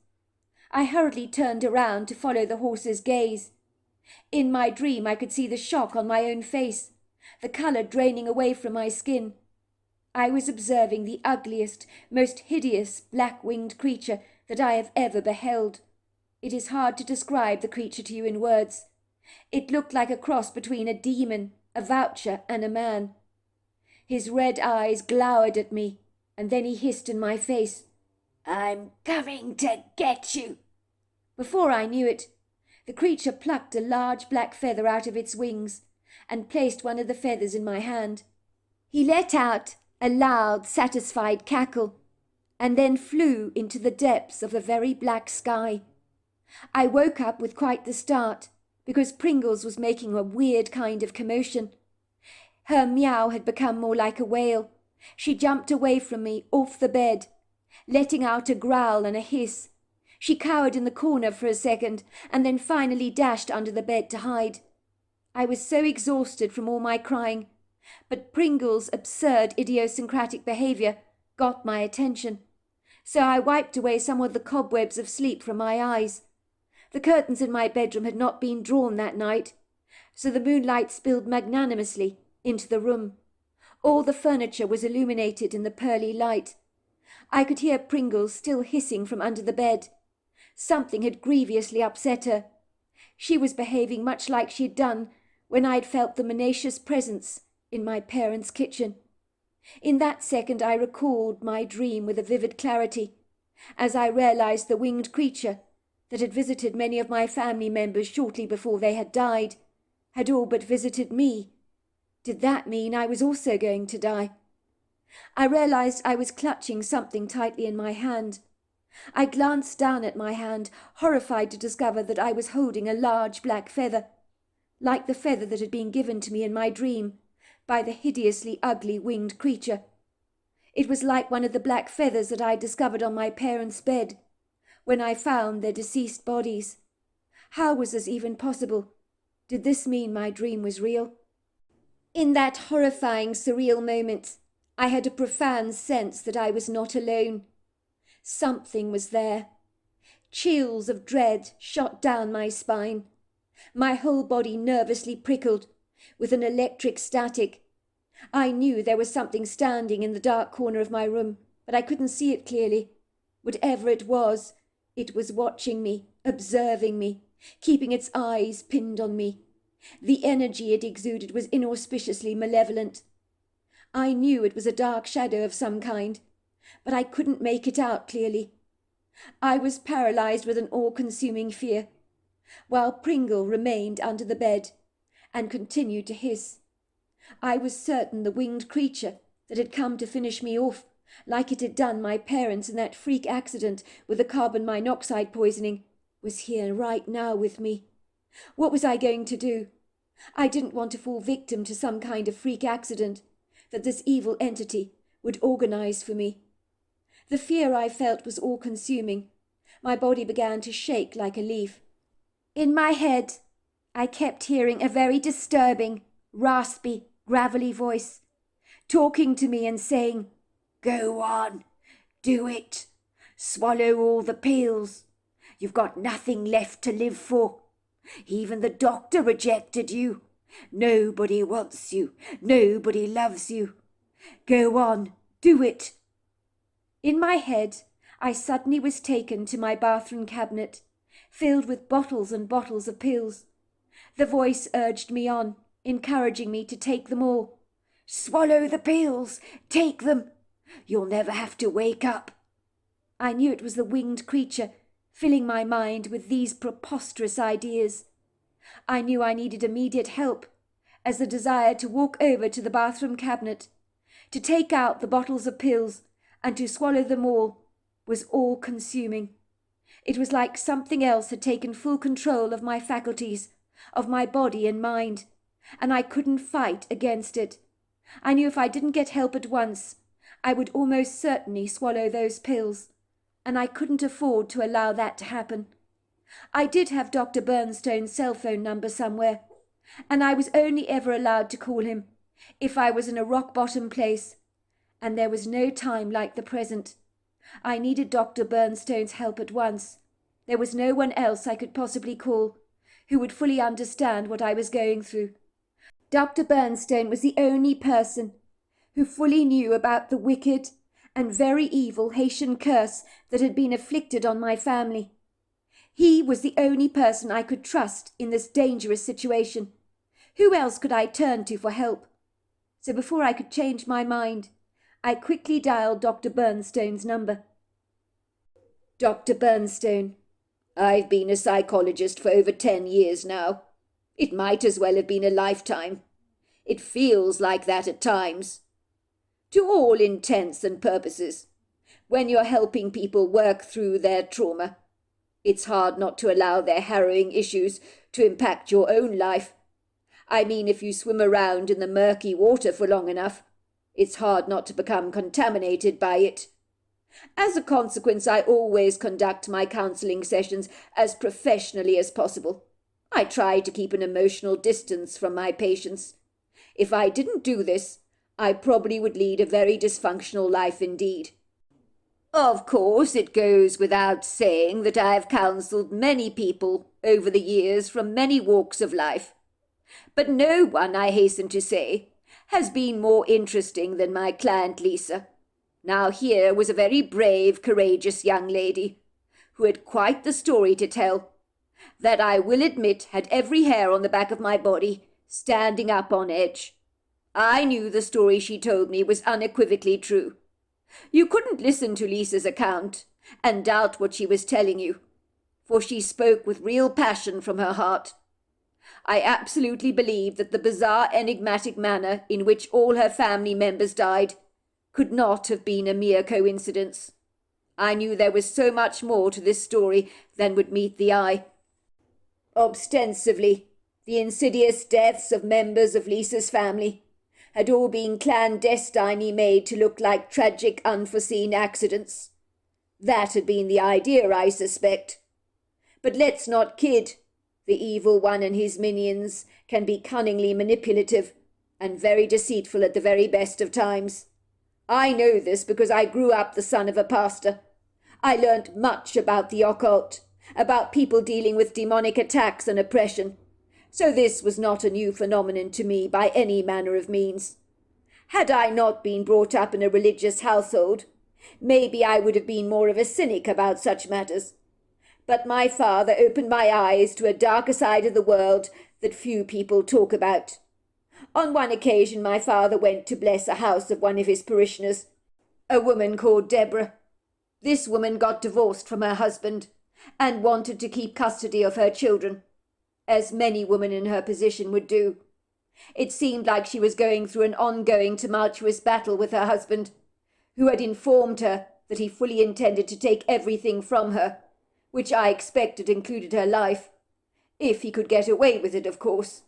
I hurriedly turned around to follow the horse's gaze. In my dream I could see the shock on my own face, the colour draining away from my skin. I was observing the ugliest, most hideous black-winged creature that I have ever beheld. It is hard to describe the creature to you in words. It looked like a cross between a demon, a vulture, and a man. His red eyes glowered at me, and then he hissed in my face, "I'm coming to get you." Before I knew it, the creature plucked a large black feather out of its wings and placed one of the feathers in my hand. He let out a loud, satisfied cackle, and then flew into the depths of the very black sky. I woke up with quite the start, because Pringles was making a weird kind of commotion. Her meow had become more like a wail. She jumped away from me, off the bed, letting out a growl and a hiss. She cowered in the corner for a second, and then finally dashed under the bed to hide. I was so exhausted from all my crying, but Pringle's absurd idiosyncratic behaviour got my attention, so I wiped away some of the cobwebs of sleep from my eyes. The curtains in my bedroom had not been drawn that night, so the moonlight spilled magnanimously into the room. All the furniture was illuminated in the pearly light. I could hear Pringles still hissing from under the bed. Something had grievously upset her. She was behaving much like she had done when I had felt the menacious presence in my parents' kitchen. In that second I recalled my dream with a vivid clarity, as I realized the winged creature that had visited many of my family members shortly before they had died had all but visited me. Did that mean I was also going to die? I realized I was clutching something tightly in my hand. I glanced down at my hand, horrified to discover that I was holding a large black feather, like the feather that had been given to me in my dream by the hideously ugly winged creature. It was like one of the black feathers that I discovered on my parents' bed when I found their deceased bodies. How was this even possible? Did this mean my dream was real? In that horrifying, surreal moment, I had a profound sense that I was not alone. Something was there. Chills of dread shot down my spine. My whole body nervously prickled with an electric static. I knew there was something standing in the dark corner of my room, but I couldn't see it clearly. Whatever it was watching me, observing me, keeping its eyes pinned on me. The energy it exuded was inauspiciously malevolent. I knew it was a dark shadow of some kind, but I couldn't make it out clearly. I was paralyzed with an all-consuming fear, while Pringle remained under the bed and continued to hiss. I was certain the winged creature that had come to finish me off, like it had done my parents in that freak accident with the carbon monoxide poisoning, was here right now with me. What was I going to do? I didn't want to fall victim to some kind of freak accident that this evil entity would organize for me. The fear I felt was all-consuming. My body began to shake like a leaf. In my head, I kept hearing a very disturbing, raspy, gravelly voice, talking to me and saying, "Go on, do it. Swallow all the pills. You've got nothing left to live for. Even the doctor rejected you. Nobody wants you. Nobody loves you. Go on, do it." In my head, I suddenly was taken to my bathroom cabinet, filled with bottles and bottles of pills. The voice urged me on, encouraging me to take them all. "Swallow the pills. Take them. You'll never have to wake up." I knew it was the winged creature filling my mind with these preposterous ideas. I knew I needed immediate help, as the desire to walk over to the bathroom cabinet, to take out the bottles of pills, and to swallow them all was all-consuming. It was like something else had taken full control of my faculties, of my body and mind, and I couldn't fight against it. I knew if I didn't get help at once, I would almost certainly swallow those pills, and I couldn't afford to allow that to happen. I did have Dr. Bernstone's cell phone number somewhere, and I was only ever allowed to call him if I was in a rock-bottom place, and there was no time like the present. I needed Dr. Bernstone's help at once. There was no one else I could possibly call who would fully understand what I was going through. Dr. Bernstone was the only person who fully knew about the wicked and very evil Haitian curse that had been afflicted on my family. He was the only person I could trust in this dangerous situation. Who else could I turn to for help? So before I could change my mind, I quickly dialed Dr. Bernstone's number. Dr. Bernstone, I've been a psychologist for over 10 years now. It might as well have been a lifetime. It feels like that at times. To all intents and purposes, when you're helping people work through their trauma, it's hard not to allow their harrowing issues to impact your own life. I mean, if you swim around in the murky water for long enough, it's hard not to become contaminated by it. As a consequence, I always conduct my counselling sessions as professionally as possible. I try to keep an emotional distance from my patients. If I didn't do this, I probably would lead a very dysfunctional life indeed. Of course, it goes without saying that I have counselled many people over the years from many walks of life. But no one, I hasten to say, has been more interesting than my client Lisa. Now here was a very brave, courageous young lady, who had quite the story to tell, that I will admit had every hair on the back of my body standing up on edge. I knew the story she told me was unequivocally true. You couldn't listen to Lisa's account and doubt what she was telling you, for she spoke with real passion from her heart. I absolutely believe that the bizarre, enigmatic manner in which all her family members died could not have been a mere coincidence. I knew there was so much more to this story than would meet the eye. Ostensibly, the insidious deaths of members of Lisa's family had all been clandestinely made to look like tragic, unforeseen accidents. That had been the idea, I suspect. But let's not kid. The evil one and his minions can be cunningly manipulative and very deceitful at the very best of times. I know this because I grew up the son of a pastor. I learnt much about the occult, about people dealing with demonic attacks and oppression. So this was not a new phenomenon to me by any manner of means. Had I not been brought up in a religious household, maybe I would have been more of a cynic about such matters. But my father opened my eyes to a darker side of the world that few people talk about. On one occasion my father went to bless a house of one of his parishioners, a woman called Deborah. This woman got divorced from her husband and wanted to keep custody of her children, as many women in her position would do. It seemed like she was going through an ongoing tumultuous battle with her husband, who had informed her that he fully intended to take everything from her, which I expected included her life, if he could get away with it, of course.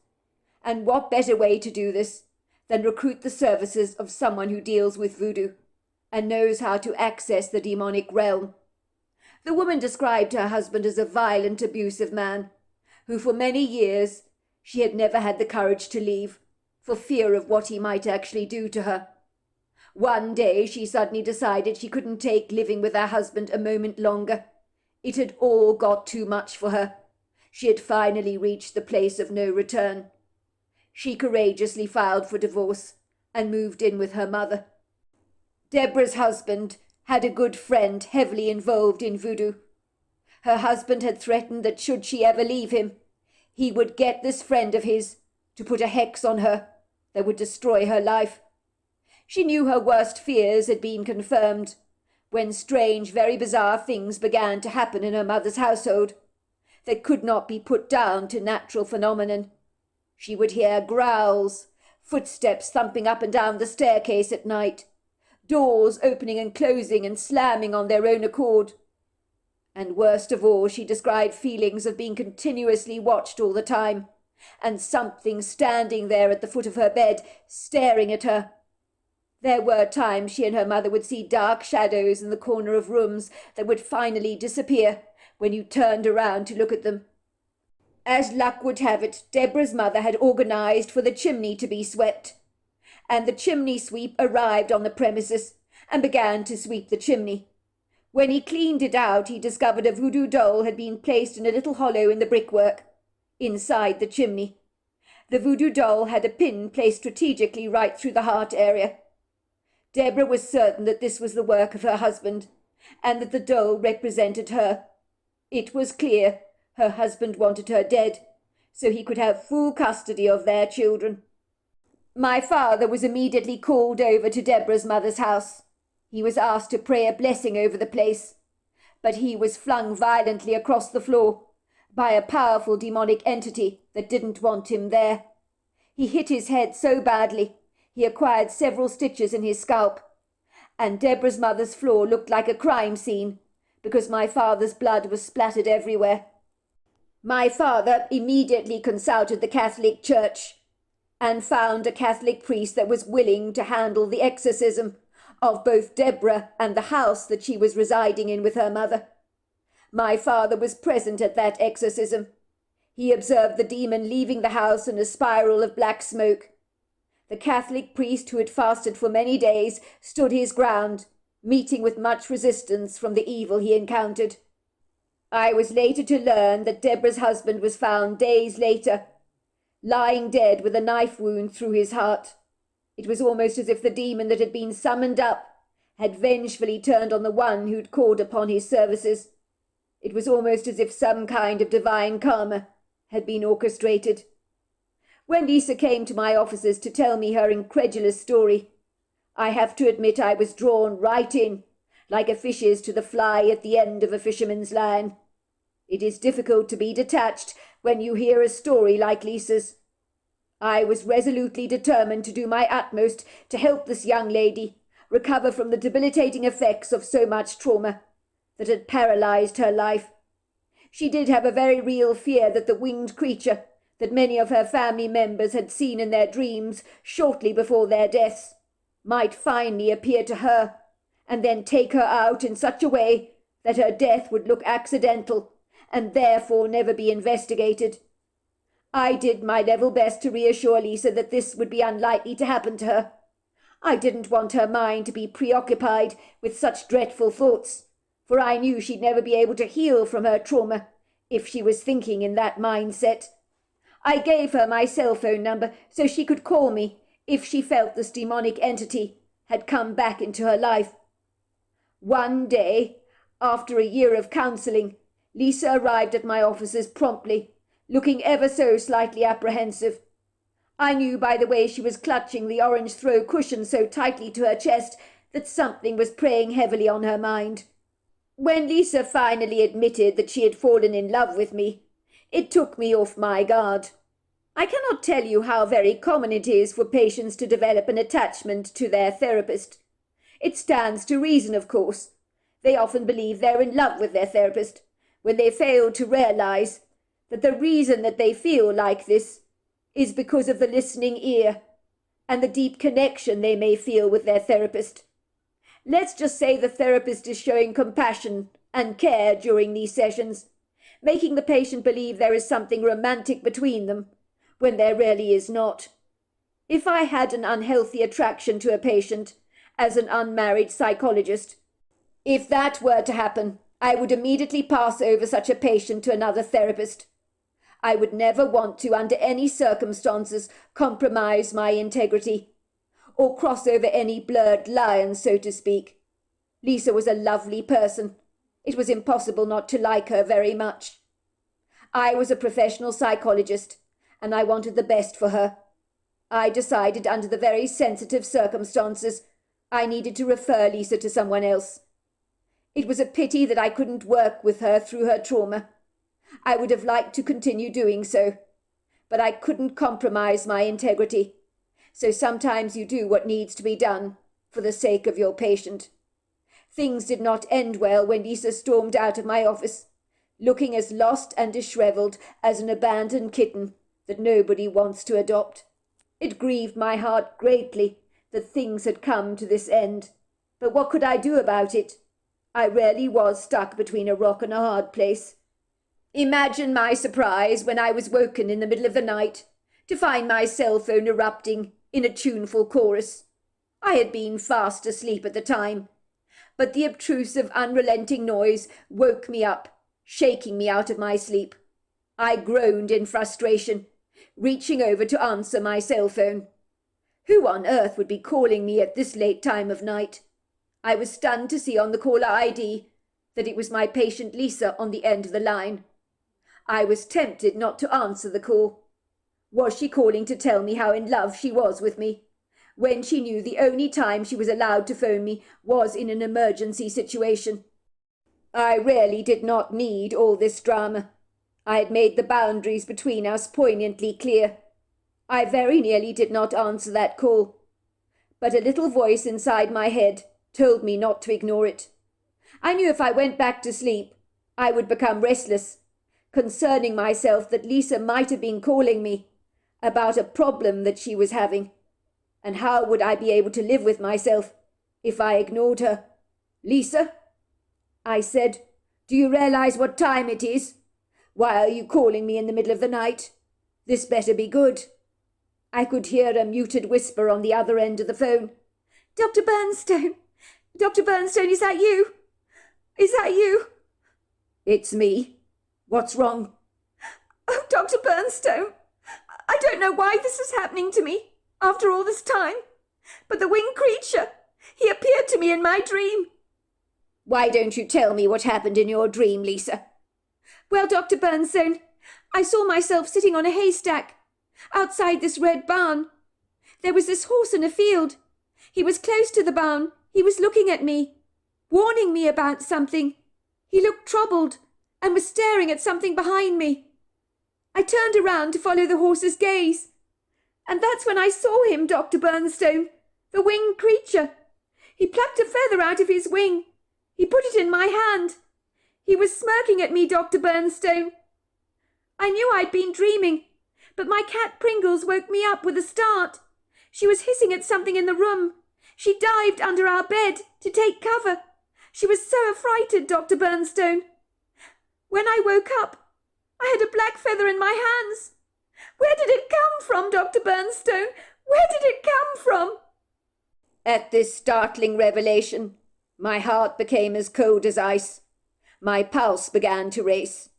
And what better way to do this than recruit the services of someone who deals with voodoo and knows how to access the demonic realm. The woman described her husband as a violent, abusive man, who for many years she had never had the courage to leave, for fear of what he might actually do to her. One day she suddenly decided she couldn't take living with her husband a moment longer. It had all got too much for her. She had finally reached the place of no return. She courageously filed for divorce and moved in with her mother. Deborah's husband had a good friend heavily involved in voodoo. Her husband had threatened that should she ever leave him, he would get this friend of his to put a hex on her that would destroy her life. She knew her worst fears had been confirmed when strange, very bizarre things began to happen in her mother's household that could not be put down to natural phenomenon. She would hear growls, footsteps thumping up and down the staircase at night, doors opening and closing and slamming on their own accord. And worst of all, she described feelings of being continuously watched all the time, and something standing there at the foot of her bed, staring at her. There were times she and her mother would see dark shadows in the corner of rooms that would finally disappear when you turned around to look at them. As luck would have it, Deborah's mother had organized for the chimney to be swept, and the chimney sweep arrived on the premises and began to sweep the chimney. When he cleaned it out, he discovered a voodoo doll had been placed in a little hollow in the brickwork, inside the chimney. The voodoo doll had a pin placed strategically right through the heart area. Deborah was certain that this was the work of her husband, and that the doll represented her. It was clear her husband wanted her dead, so he could have full custody of their children. My father was immediately called over to Deborah's mother's house. He was asked to pray a blessing over the place, but he was flung violently across the floor by a powerful demonic entity that didn't want him there. He hit his head so badly he acquired several stitches in his scalp, and Deborah's mother's floor looked like a crime scene because my father's blood was splattered everywhere. My father immediately consulted the Catholic Church and found a Catholic priest that was willing to handle the exorcism of both Deborah and the house that she was residing in with her mother. My father was present at that exorcism. He observed the demon leaving the house in a spiral of black smoke. The Catholic priest, who had fasted for many days, stood his ground, meeting with much resistance from the evil he encountered. I was later to learn that Deborah's husband was found days later, lying dead with a knife wound through his heart. It was almost as if the demon that had been summoned up had vengefully turned on the one who'd called upon his services. It was almost as if some kind of divine karma had been orchestrated. When Lisa came to my offices to tell me her incredulous story, I have to admit I was drawn right in, like a fish is to the fly at the end of a fisherman's line. It is difficult to be detached when you hear a story like Lisa's. I was resolutely determined to do my utmost to help this young lady recover from the debilitating effects of so much trauma that had paralyzed her life. She did have a very real fear that the winged creature that many of her family members had seen in their dreams shortly before their deaths might finally appear to her and then take her out in such a way that her death would look accidental and therefore never be investigated. I did my level best to reassure Lisa that this would be unlikely to happen to her. I didn't want her mind to be preoccupied with such dreadful thoughts, for I knew she'd never be able to heal from her trauma if she was thinking in that mindset. I gave her my cell phone number so she could call me if she felt this demonic entity had come back into her life. One day, after a year of counselling, Lisa arrived at my offices promptly, looking ever so slightly apprehensive. I knew by the way she was clutching the orange throw cushion so tightly to her chest that something was preying heavily on her mind. When Lisa finally admitted that she had fallen in love with me, it took me off my guard. I cannot tell you how very common it is for patients to develop an attachment to their therapist. It stands to reason, of course. They often believe they're in love with their therapist, when they fail to realize that the reason that they feel like this is because of the listening ear and the deep connection they may feel with their therapist. Let's just say the therapist is showing compassion and care during these sessions, making the patient believe there is something romantic between them when there really is not. If I had an unhealthy attraction to a patient as an unmarried psychologist, if that were to happen, I would immediately pass over such a patient to another therapist. I would never want to, under any circumstances, compromise my integrity or cross over any blurred lines, so to speak. Lisa was a lovely person. It was impossible not to like her very much. I was a professional psychologist, and I wanted the best for her. I decided under the very sensitive circumstances I needed to refer Lisa to someone else. It was a pity that I couldn't work with her through her trauma. I would have liked to continue doing so, but I couldn't compromise my integrity. So sometimes you do what needs to be done for the sake of your patient. Things did not end well when Lisa stormed out of my office, looking as lost and disheveled as an abandoned kitten that nobody wants to adopt. It grieved my heart greatly that things had come to this end, but what could I do about it? I really was stuck between a rock and a hard place. Imagine my surprise when I was woken in the middle of the night to find my cell phone erupting in a tuneful chorus. I had been fast asleep at the time, but the obtrusive, unrelenting noise woke me up, shaking me out of my sleep. I groaned in frustration, reaching over to answer my cell phone. Who on earth would be calling me at this late time of night? I was stunned to see on the caller ID that it was my patient Lisa on the end of the line. I was tempted not to answer the call. Was she calling to tell me how in love she was with me, when she knew the only time she was allowed to phone me was in an emergency situation? I really did not need all this drama. I had made the boundaries between us poignantly clear. I very nearly did not answer that call, but a little voice inside my head told me not to ignore it. I knew if I went back to sleep, I would become restless, concerning myself that Lisa might have been calling me about a problem that she was having. And how would I be able to live with myself if I ignored her? "Lisa," I said, "do you realize what time it is? Why are you calling me in the middle of the night? This better be good." I could hear a muted whisper on the other end of the phone. "Dr. Bernstone! Dr. Bernstone, is that you? Is that you?" "It's me. What's wrong?" "Oh, Dr. Bernstone, I don't know why this is happening to me after all this time, but the winged creature, he appeared to me in my dream." "Why don't you tell me what happened in your dream, Lisa?" "Well, Dr. Bernstone, I saw myself sitting on a haystack outside this red barn. There was this horse in a field. He was close to the barn. He was looking at me, warning me about something. He looked troubled and was staring at something behind me. I turned around to follow the horse's gaze, and that's when I saw him, Dr. Bernstone, the winged creature. He plucked a feather out of his wing. He put it in my hand. He was smirking at me, Dr. Bernstone. I knew I'd been dreaming, but my cat Pringles woke me up with a start. She was hissing at something in the room. She dived under our bed to take cover. She was so affrighted, Dr. Bernstone. When I woke up, I had a black feather in my hands. Where did it come from, Dr. Bernstone? Where did it come from?" At this startling revelation, my heart became as cold as ice. My pulse began to race,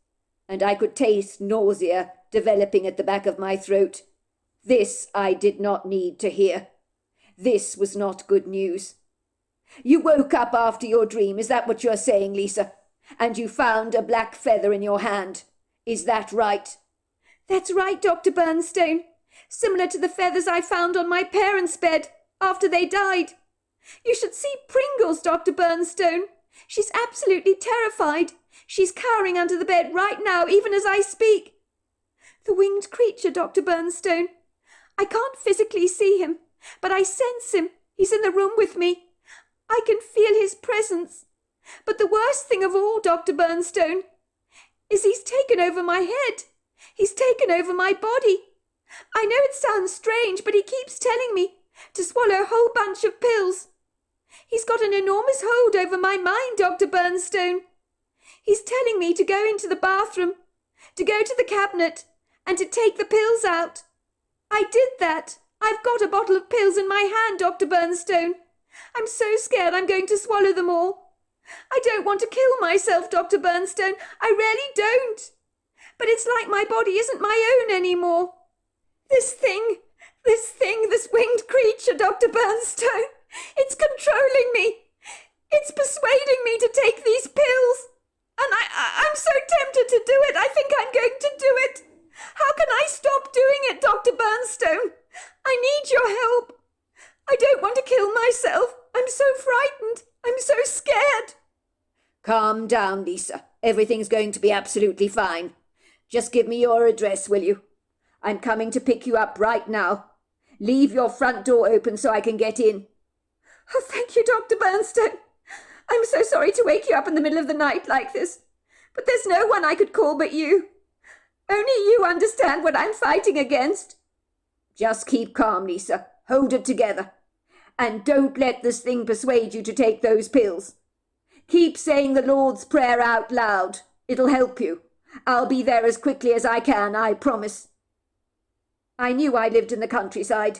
and I could taste nausea developing at the back of my throat. This I did not need to hear. This was not good news. "You woke up after your dream, is that what you're saying, Lisa? And you found a black feather in your hand. Is that right?" "That's right, Dr. Bernstone. Similar to the feathers I found on my parents' bed after they died. You should see Pringles, Dr. Bernstone. She's absolutely terrified. She's cowering under the bed right now, even as I speak. The winged creature, Dr. Bernstone. I can't physically see him, but I sense him. He's in the room with me. I can feel his presence. But the worst thing of all, Dr. Bernstone, is he's taken over my head. He's taken over my body. I know it sounds strange, but he keeps telling me to swallow a whole bunch of pills. He's got an enormous hold over my mind, Dr. Bernstone. He's telling me to go into the bathroom, to go to the cabinet, and to take the pills out. I did that. I've got a bottle of pills in my hand, Dr. Bernstone. I'm so scared I'm going to swallow them all. I don't want to kill myself, Dr. Bernstone. I really don't. But it's like my body isn't my own anymore. This winged creature, Dr. Bernstone, it's controlling me. It's persuading me to take these pills. And I'm so tempted to do it. I think I'm going to do it. How can I stop doing it, Dr. Bernstone? I need your help. I don't want to kill myself. I'm so frightened. I'm so scared. "Calm down, Lisa. Everything's going to be absolutely fine. Just give me your address, will you? I'm coming to pick you up right now. Leave your front door open so I can get in." "Oh, thank you, Dr. Bernstone. I'm so sorry to wake you up in the middle of the night like this, but there's no one I could call but you. Only you understand what I'm fighting against." "Just keep calm, Lisa. Hold it together. And don't let this thing persuade you to take those pills. Keep saying the Lord's Prayer out loud. It'll help you. I'll be there as quickly as I can, I promise." I knew I lived in the countryside,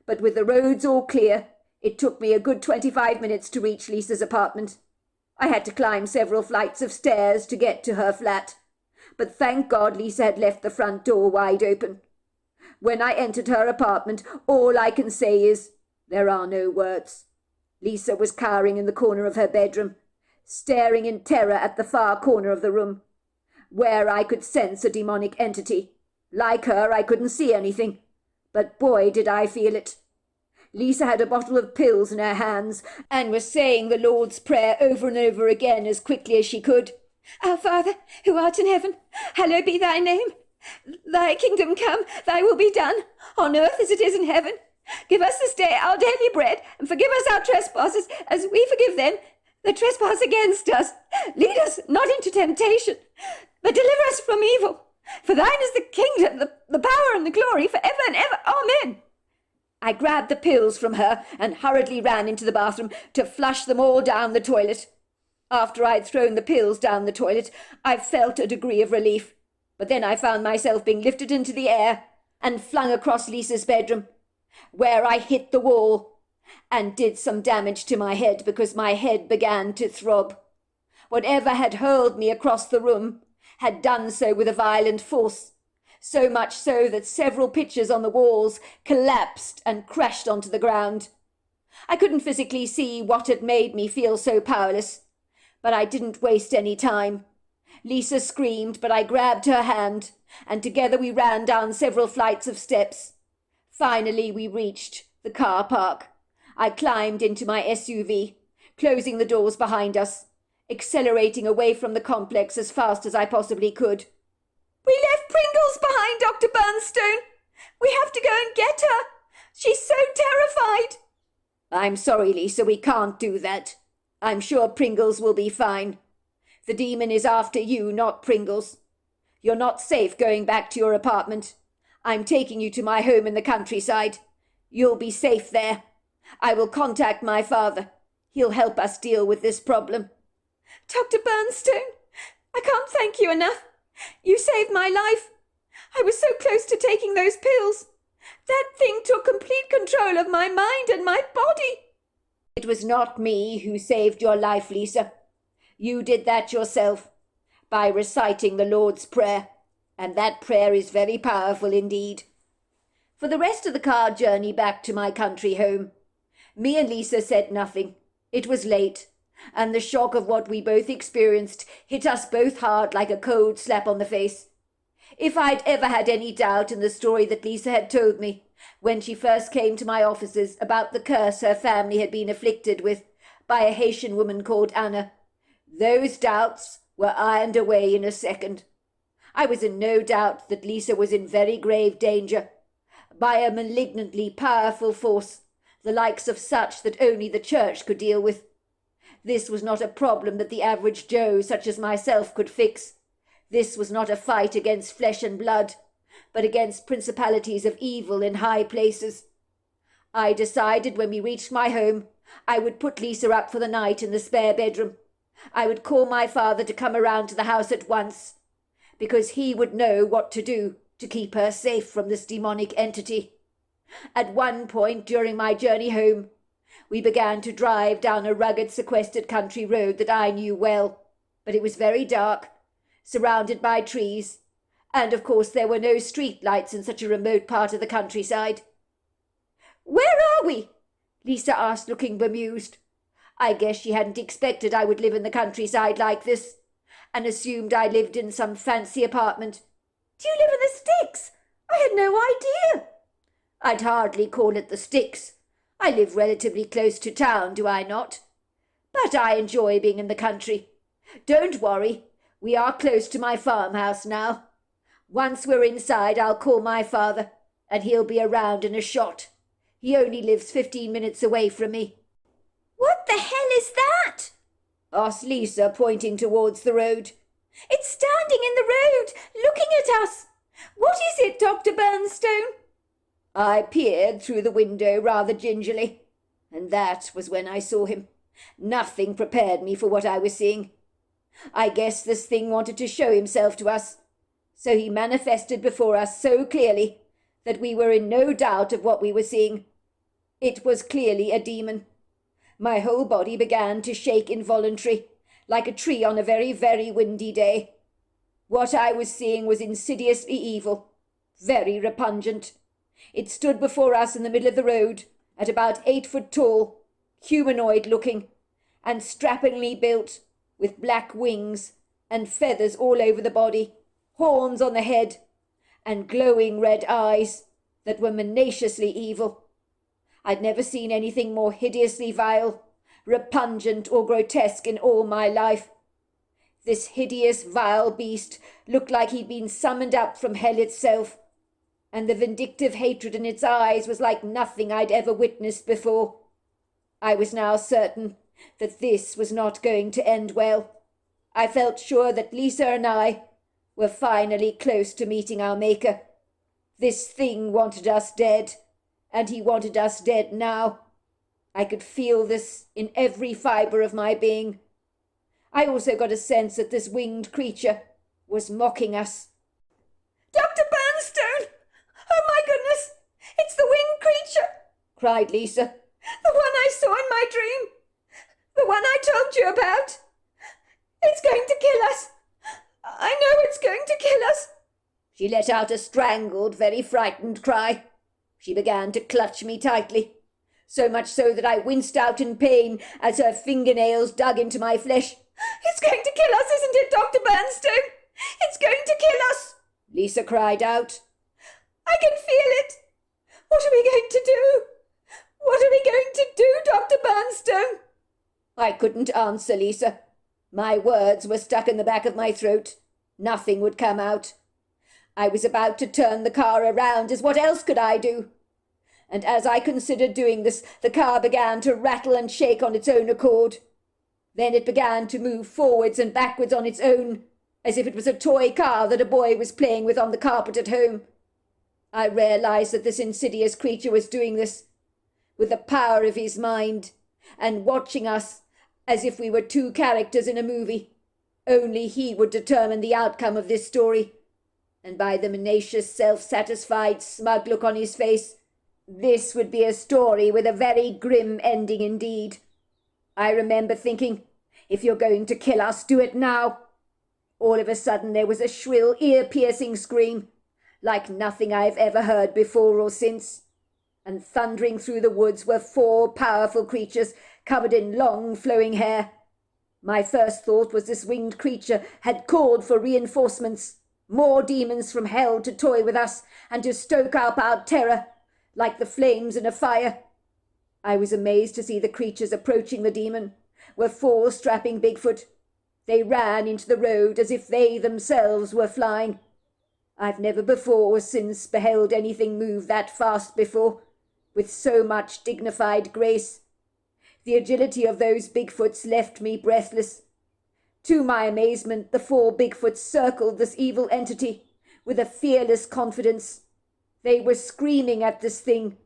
but with the roads all clear, it took me a good 25 minutes to reach Lisa's apartment. I had to climb several flights of stairs to get to her flat, but thank God Lisa had left the front door wide open. When I entered her apartment, all I can say is, there are no words. Lisa was cowering in the corner of her bedroom, staring in terror at the far corner of the room, where I could sense a demonic entity. Like her, I couldn't see anything, but boy, did I feel it. Lisa had a bottle of pills in her hands and was saying the Lord's Prayer over and over again as quickly as she could. Our Father, who art in heaven, hallowed be thy name. Thy kingdom come, thy will be done, on earth as it is in heaven. Give us this day our daily bread, and forgive us our trespasses, as we forgive them that trespass against us. Lead us not into temptation, but deliver us from evil. For thine is the kingdom, the power, and the glory, for ever and ever. Amen. I grabbed the pills from her and hurriedly ran into the bathroom to flush them all down the toilet. After I'd thrown the pills down the toilet, I felt a degree of relief. But then I found myself being lifted into the air and flung across Lisa's bedroom, where I hit the wall and did some damage to my head because my head began to throb. Whatever had hurled me across the room had done so with a violent force, so much so that several pictures on the walls collapsed and crashed onto the ground. I couldn't physically see what had made me feel so powerless, but I didn't waste any time. Lisa screamed, but I grabbed her hand, and together we ran down several flights of steps. Finally, we reached the car park. I climbed into my SUV, closing the doors behind us, accelerating away from the complex as fast as I possibly could. We left Pringles behind, Dr. Bernstone. We have to go and get her. She's so terrified. I'm sorry, Lisa, we can't do that. I'm sure Pringles will be fine. The demon is after you, not Pringles. You're not safe going back to your apartment. I'm taking you to my home in the countryside. You'll be safe there. I will contact my father. He'll help us deal with this problem. Dr. Bernstone, I can't thank you enough. You saved my life. I was so close to taking those pills. That thing took complete control of my mind and my body. It was not me who saved your life, Lisa. You did that yourself, by reciting the Lord's Prayer, and that prayer is very powerful indeed. For the rest of the car journey back to my country home, me and Lisa said nothing. It was late, and the shock of what we both experienced hit us both hard like a cold slap on the face. If I'd ever had any doubt in the story that Lisa had told me when she first came to my offices about the curse her family had been afflicted with by a Haitian woman called Anna, those doubts were ironed away in a second. I was in no doubt that Lisa was in very grave danger by a malignantly powerful force, the likes of such that only the church could deal with. This was not a problem that the average Joe such as myself could fix. This was not a fight against flesh and blood, but against principalities of evil in high places. I decided when we reached my home, I would put Lisa up for the night in the spare bedroom. I would call my father to come around to the house at once, because he would know what to do to keep her safe from this demonic entity. At one point during my journey home, we began to drive down a rugged, sequestered country road that I knew well, but it was very dark, surrounded by trees, and of course there were no street lights in such a remote part of the countryside. "Where are we?" Lisa asked, looking bemused. I guess she hadn't expected I would live in the countryside like this, and assumed I lived in some fancy apartment. "Do you live in the sticks? I had no idea." "I'd hardly call it the sticks. I live relatively close to town, do I not? But I enjoy being in the country. Don't worry, we are close to my farmhouse now. Once we're inside, I'll call my father, and he'll be around in a shot. He only lives 15 minutes away from me." "What the hell is that?" asked Lisa, pointing towards the road. "It's standing in the road, looking at us. What is it, Dr. Bernstone?" I peered through the window rather gingerly, and that was when I saw him. Nothing prepared me for what I was seeing. I guess this thing wanted to show himself to us, so he manifested before us so clearly that we were in no doubt of what we were seeing. It was clearly a demon. My whole body began to shake involuntarily, like a tree on a very, very windy day. What I was seeing was insidiously evil, very repugnant, It stood before us in the middle of the road, at about 8 foot tall, humanoid looking, and strappingly built, with black wings and feathers all over the body, horns on the head, and glowing red eyes that were maliciously evil. I'd never seen anything more hideously vile, repugnant, or grotesque in all my life. This hideous, vile beast looked like he'd been summoned up from hell itself, and the vindictive hatred in its eyes was like nothing I'd ever witnessed before. I was now certain that this was not going to end well. I felt sure that Lisa and I were finally close to meeting our Maker. This thing wanted us dead, and he wanted us dead now. I could feel this in every fibre of my being. I also got a sense that this winged creature was mocking us. Dr. Bernstone! Oh my goodness! It's the winged creature! Cried Lisa. The one I saw in my dream! The one I told you about! It's going to kill us! I know it's going to kill us! She let out a strangled, very frightened cry. She began to clutch me tightly, so much so that I winced out in pain as her fingernails dug into my flesh. It's going to kill us, isn't it, Dr. Bernstone? It's going to kill us! Lisa cried out. I can feel it! What are we going to do? What are we going to do, Dr. Bernstone? I couldn't answer, Lisa. My words were stuck in the back of my throat. Nothing would come out. I was about to turn the car around, as what else could I do? And as I considered doing this, the car began to rattle and shake on its own accord. Then it began to move forwards and backwards on its own, as if it was a toy car that a boy was playing with on the carpet at home. I realized that this insidious creature was doing this with the power of his mind, and watching us as if we were two characters in a movie. Only he would determine the outcome of this story, and by the menacing, self-satisfied, smug look on his face, this would be a story with a very grim ending indeed. I remember thinking, if you're going to kill us, do it now. All of a sudden there was a shrill, ear-piercing scream, like nothing I've ever heard before or since, and thundering through the woods were 4 powerful creatures covered in long, flowing hair. My first thought was this winged creature had called for reinforcements, more demons from hell to toy with us and to stoke up our terror, like the flames in a fire. I was amazed to see the creatures approaching the demon were 4 strapping Bigfoot. They ran into the road as if they themselves were flying. I've never before or since beheld anything move that fast before, with so much dignified grace. The agility of those Bigfoots left me breathless. To my amazement, the 4 Bigfoots circled this evil entity with a fearless confidence. They were screaming at this thing,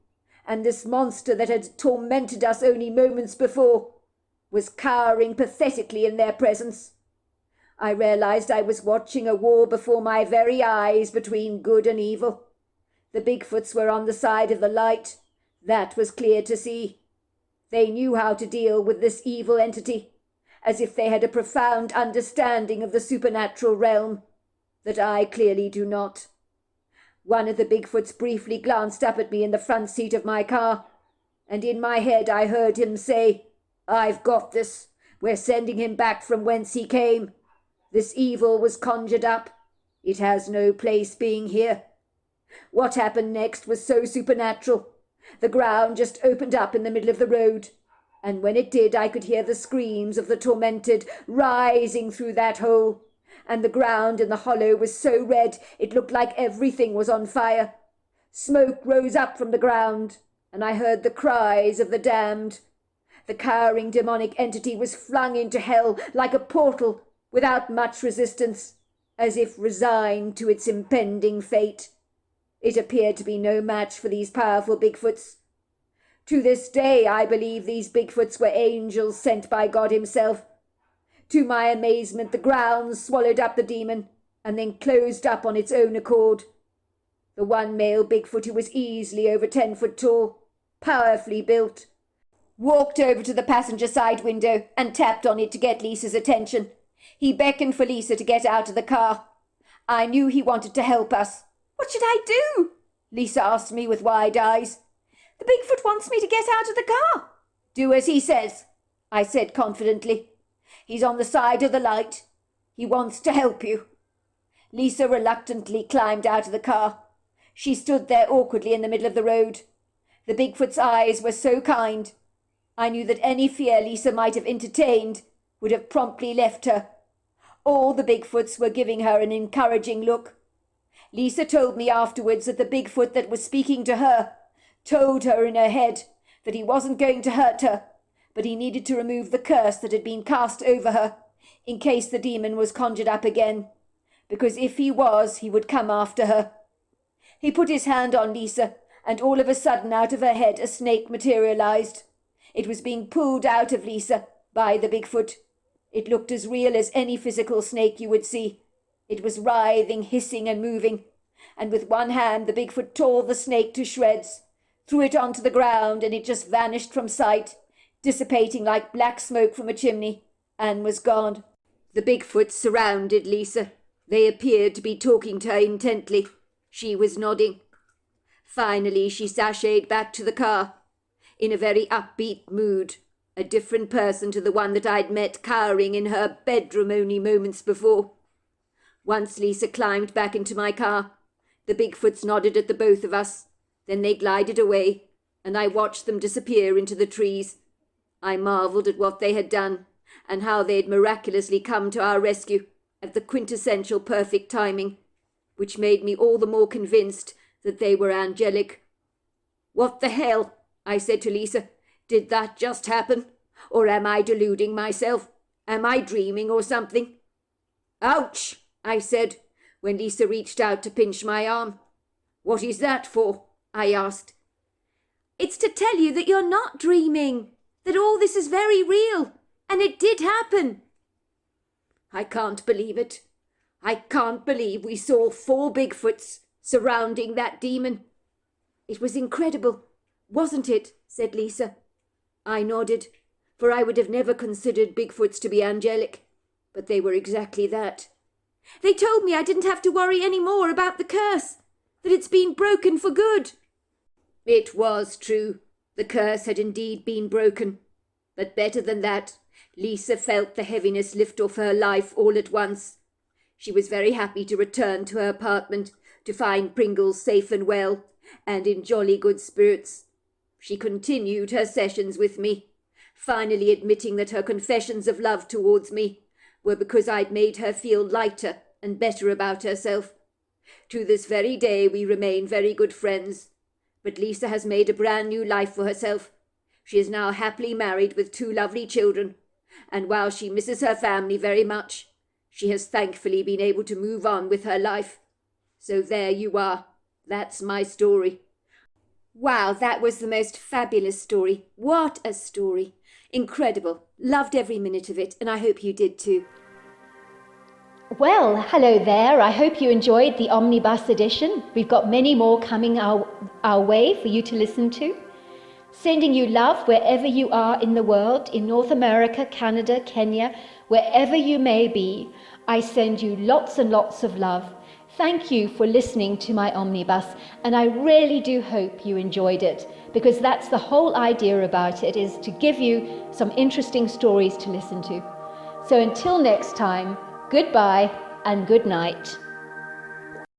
and this monster that had tormented us only moments before was cowering pathetically in their presence. I realized I was watching a war before my very eyes between good and evil. The Bigfoots were on the side of the light. That was clear to see. They knew how to deal with this evil entity, as if they had a profound understanding of the supernatural realm, that I clearly do not. One of the Bigfoots briefly glanced up at me in the front seat of my car, and in my head I heard him say, "I've got this. We're sending him back from whence he came. This evil was conjured up. It has no place being here." What happened next was so supernatural. The ground just opened up in the middle of the road, and when it did I could hear the screams of the tormented rising through that hole, and the ground in the hollow was so red it looked like everything was on fire. Smoke rose up from the ground, and I heard the cries of the damned. The cowering demonic entity was flung into hell like a portal, without much resistance, as if resigned to its impending fate. It appeared to be no match for these powerful Bigfoots. To this day I believe these Bigfoots were angels sent by God himself. To my amazement, the ground swallowed up the demon and then closed up on its own accord. The one male Bigfoot, who was easily over 10 foot tall, powerfully built, walked over to the passenger side window and tapped on it to get Lisa's attention. He beckoned for Lisa to get out of the car. I knew he wanted to help us. What should I do? Lisa asked me with wide eyes. The Bigfoot wants me to get out of the car. Do as he says, I said confidently. He's on the side of the light. He wants to help you. Lisa reluctantly climbed out of the car. She stood there awkwardly in the middle of the road. The Bigfoot's eyes were so kind. I knew that any fear Lisa might have entertained would have promptly left her. All the Bigfoots were giving her an encouraging look. Lisa told me afterwards that the Bigfoot that was speaking to her told her in her head that he wasn't going to hurt her, but he needed to remove the curse that had been cast over her in case the demon was conjured up again, because if he was, he would come after her. He put his hand on Lisa, and all of a sudden out of her head a snake materialized. It was being pulled out of Lisa by the Bigfoot. It looked as real as any physical snake you would see. It was writhing, hissing and moving, and with one hand the Bigfoot tore the snake to shreds, threw it onto the ground, and it just vanished from sight, dissipating like black smoke from a chimney, and was gone. The Bigfoots surrounded Lisa. They appeared to be talking to her intently. She was nodding. Finally she sashayed back to the car, in a very upbeat mood, a different person to the one that I'd met cowering in her bedroom only moments before. Once Lisa climbed back into my car, the Bigfoots nodded at the both of us. Then they glided away, and I watched them disappear into the trees. I marvelled at what they had done, and how they had miraculously come to our rescue at the quintessential perfect timing, which made me all the more convinced that they were angelic. What the hell? I said to Lisa. Did that just happen? Or am I deluding myself? Am I dreaming or something? Ouch! I said, when Lisa reached out to pinch my arm. What is that for? I asked. It's to tell you that you're not dreaming, that all this is very real, and it did happen. I can't believe it. I can't believe we saw 4 Bigfoots surrounding that demon. It was incredible, wasn't it? Said Lisa. I nodded, for I would have never considered Bigfoots to be angelic, but they were exactly that. They told me I didn't have to worry any more about the curse, that it's been broken for good. It was true. The curse had indeed been broken. But better than that, Lisa felt the heaviness lift off her life all at once. She was very happy to return to her apartment, to find Pringles safe and well, and in jolly good spirits. She continued her sessions with me, finally admitting that her confessions of love towards me were because I'd made her feel lighter and better about herself. To this very day we remain very good friends, but Lisa has made a brand new life for herself. She is now happily married with 2 lovely children, and while she misses her family very much, she has thankfully been able to move on with her life. So there you are. That's my story. Wow, that was the most fabulous story. What a story. Incredible. Loved every minute of it, and I hope you did too. Well, hello there. I hope you enjoyed the Omnibus edition. We've got many more coming our way for you to listen to. Sending you love wherever you are in the world, in North America, Canada, Kenya, wherever you may be. I send you lots and lots of love. Thank you for listening to my Omnibus, and I really do hope you enjoyed it, because that's the whole idea about it, is to give you some interesting stories to listen to. So until next time, goodbye and good night.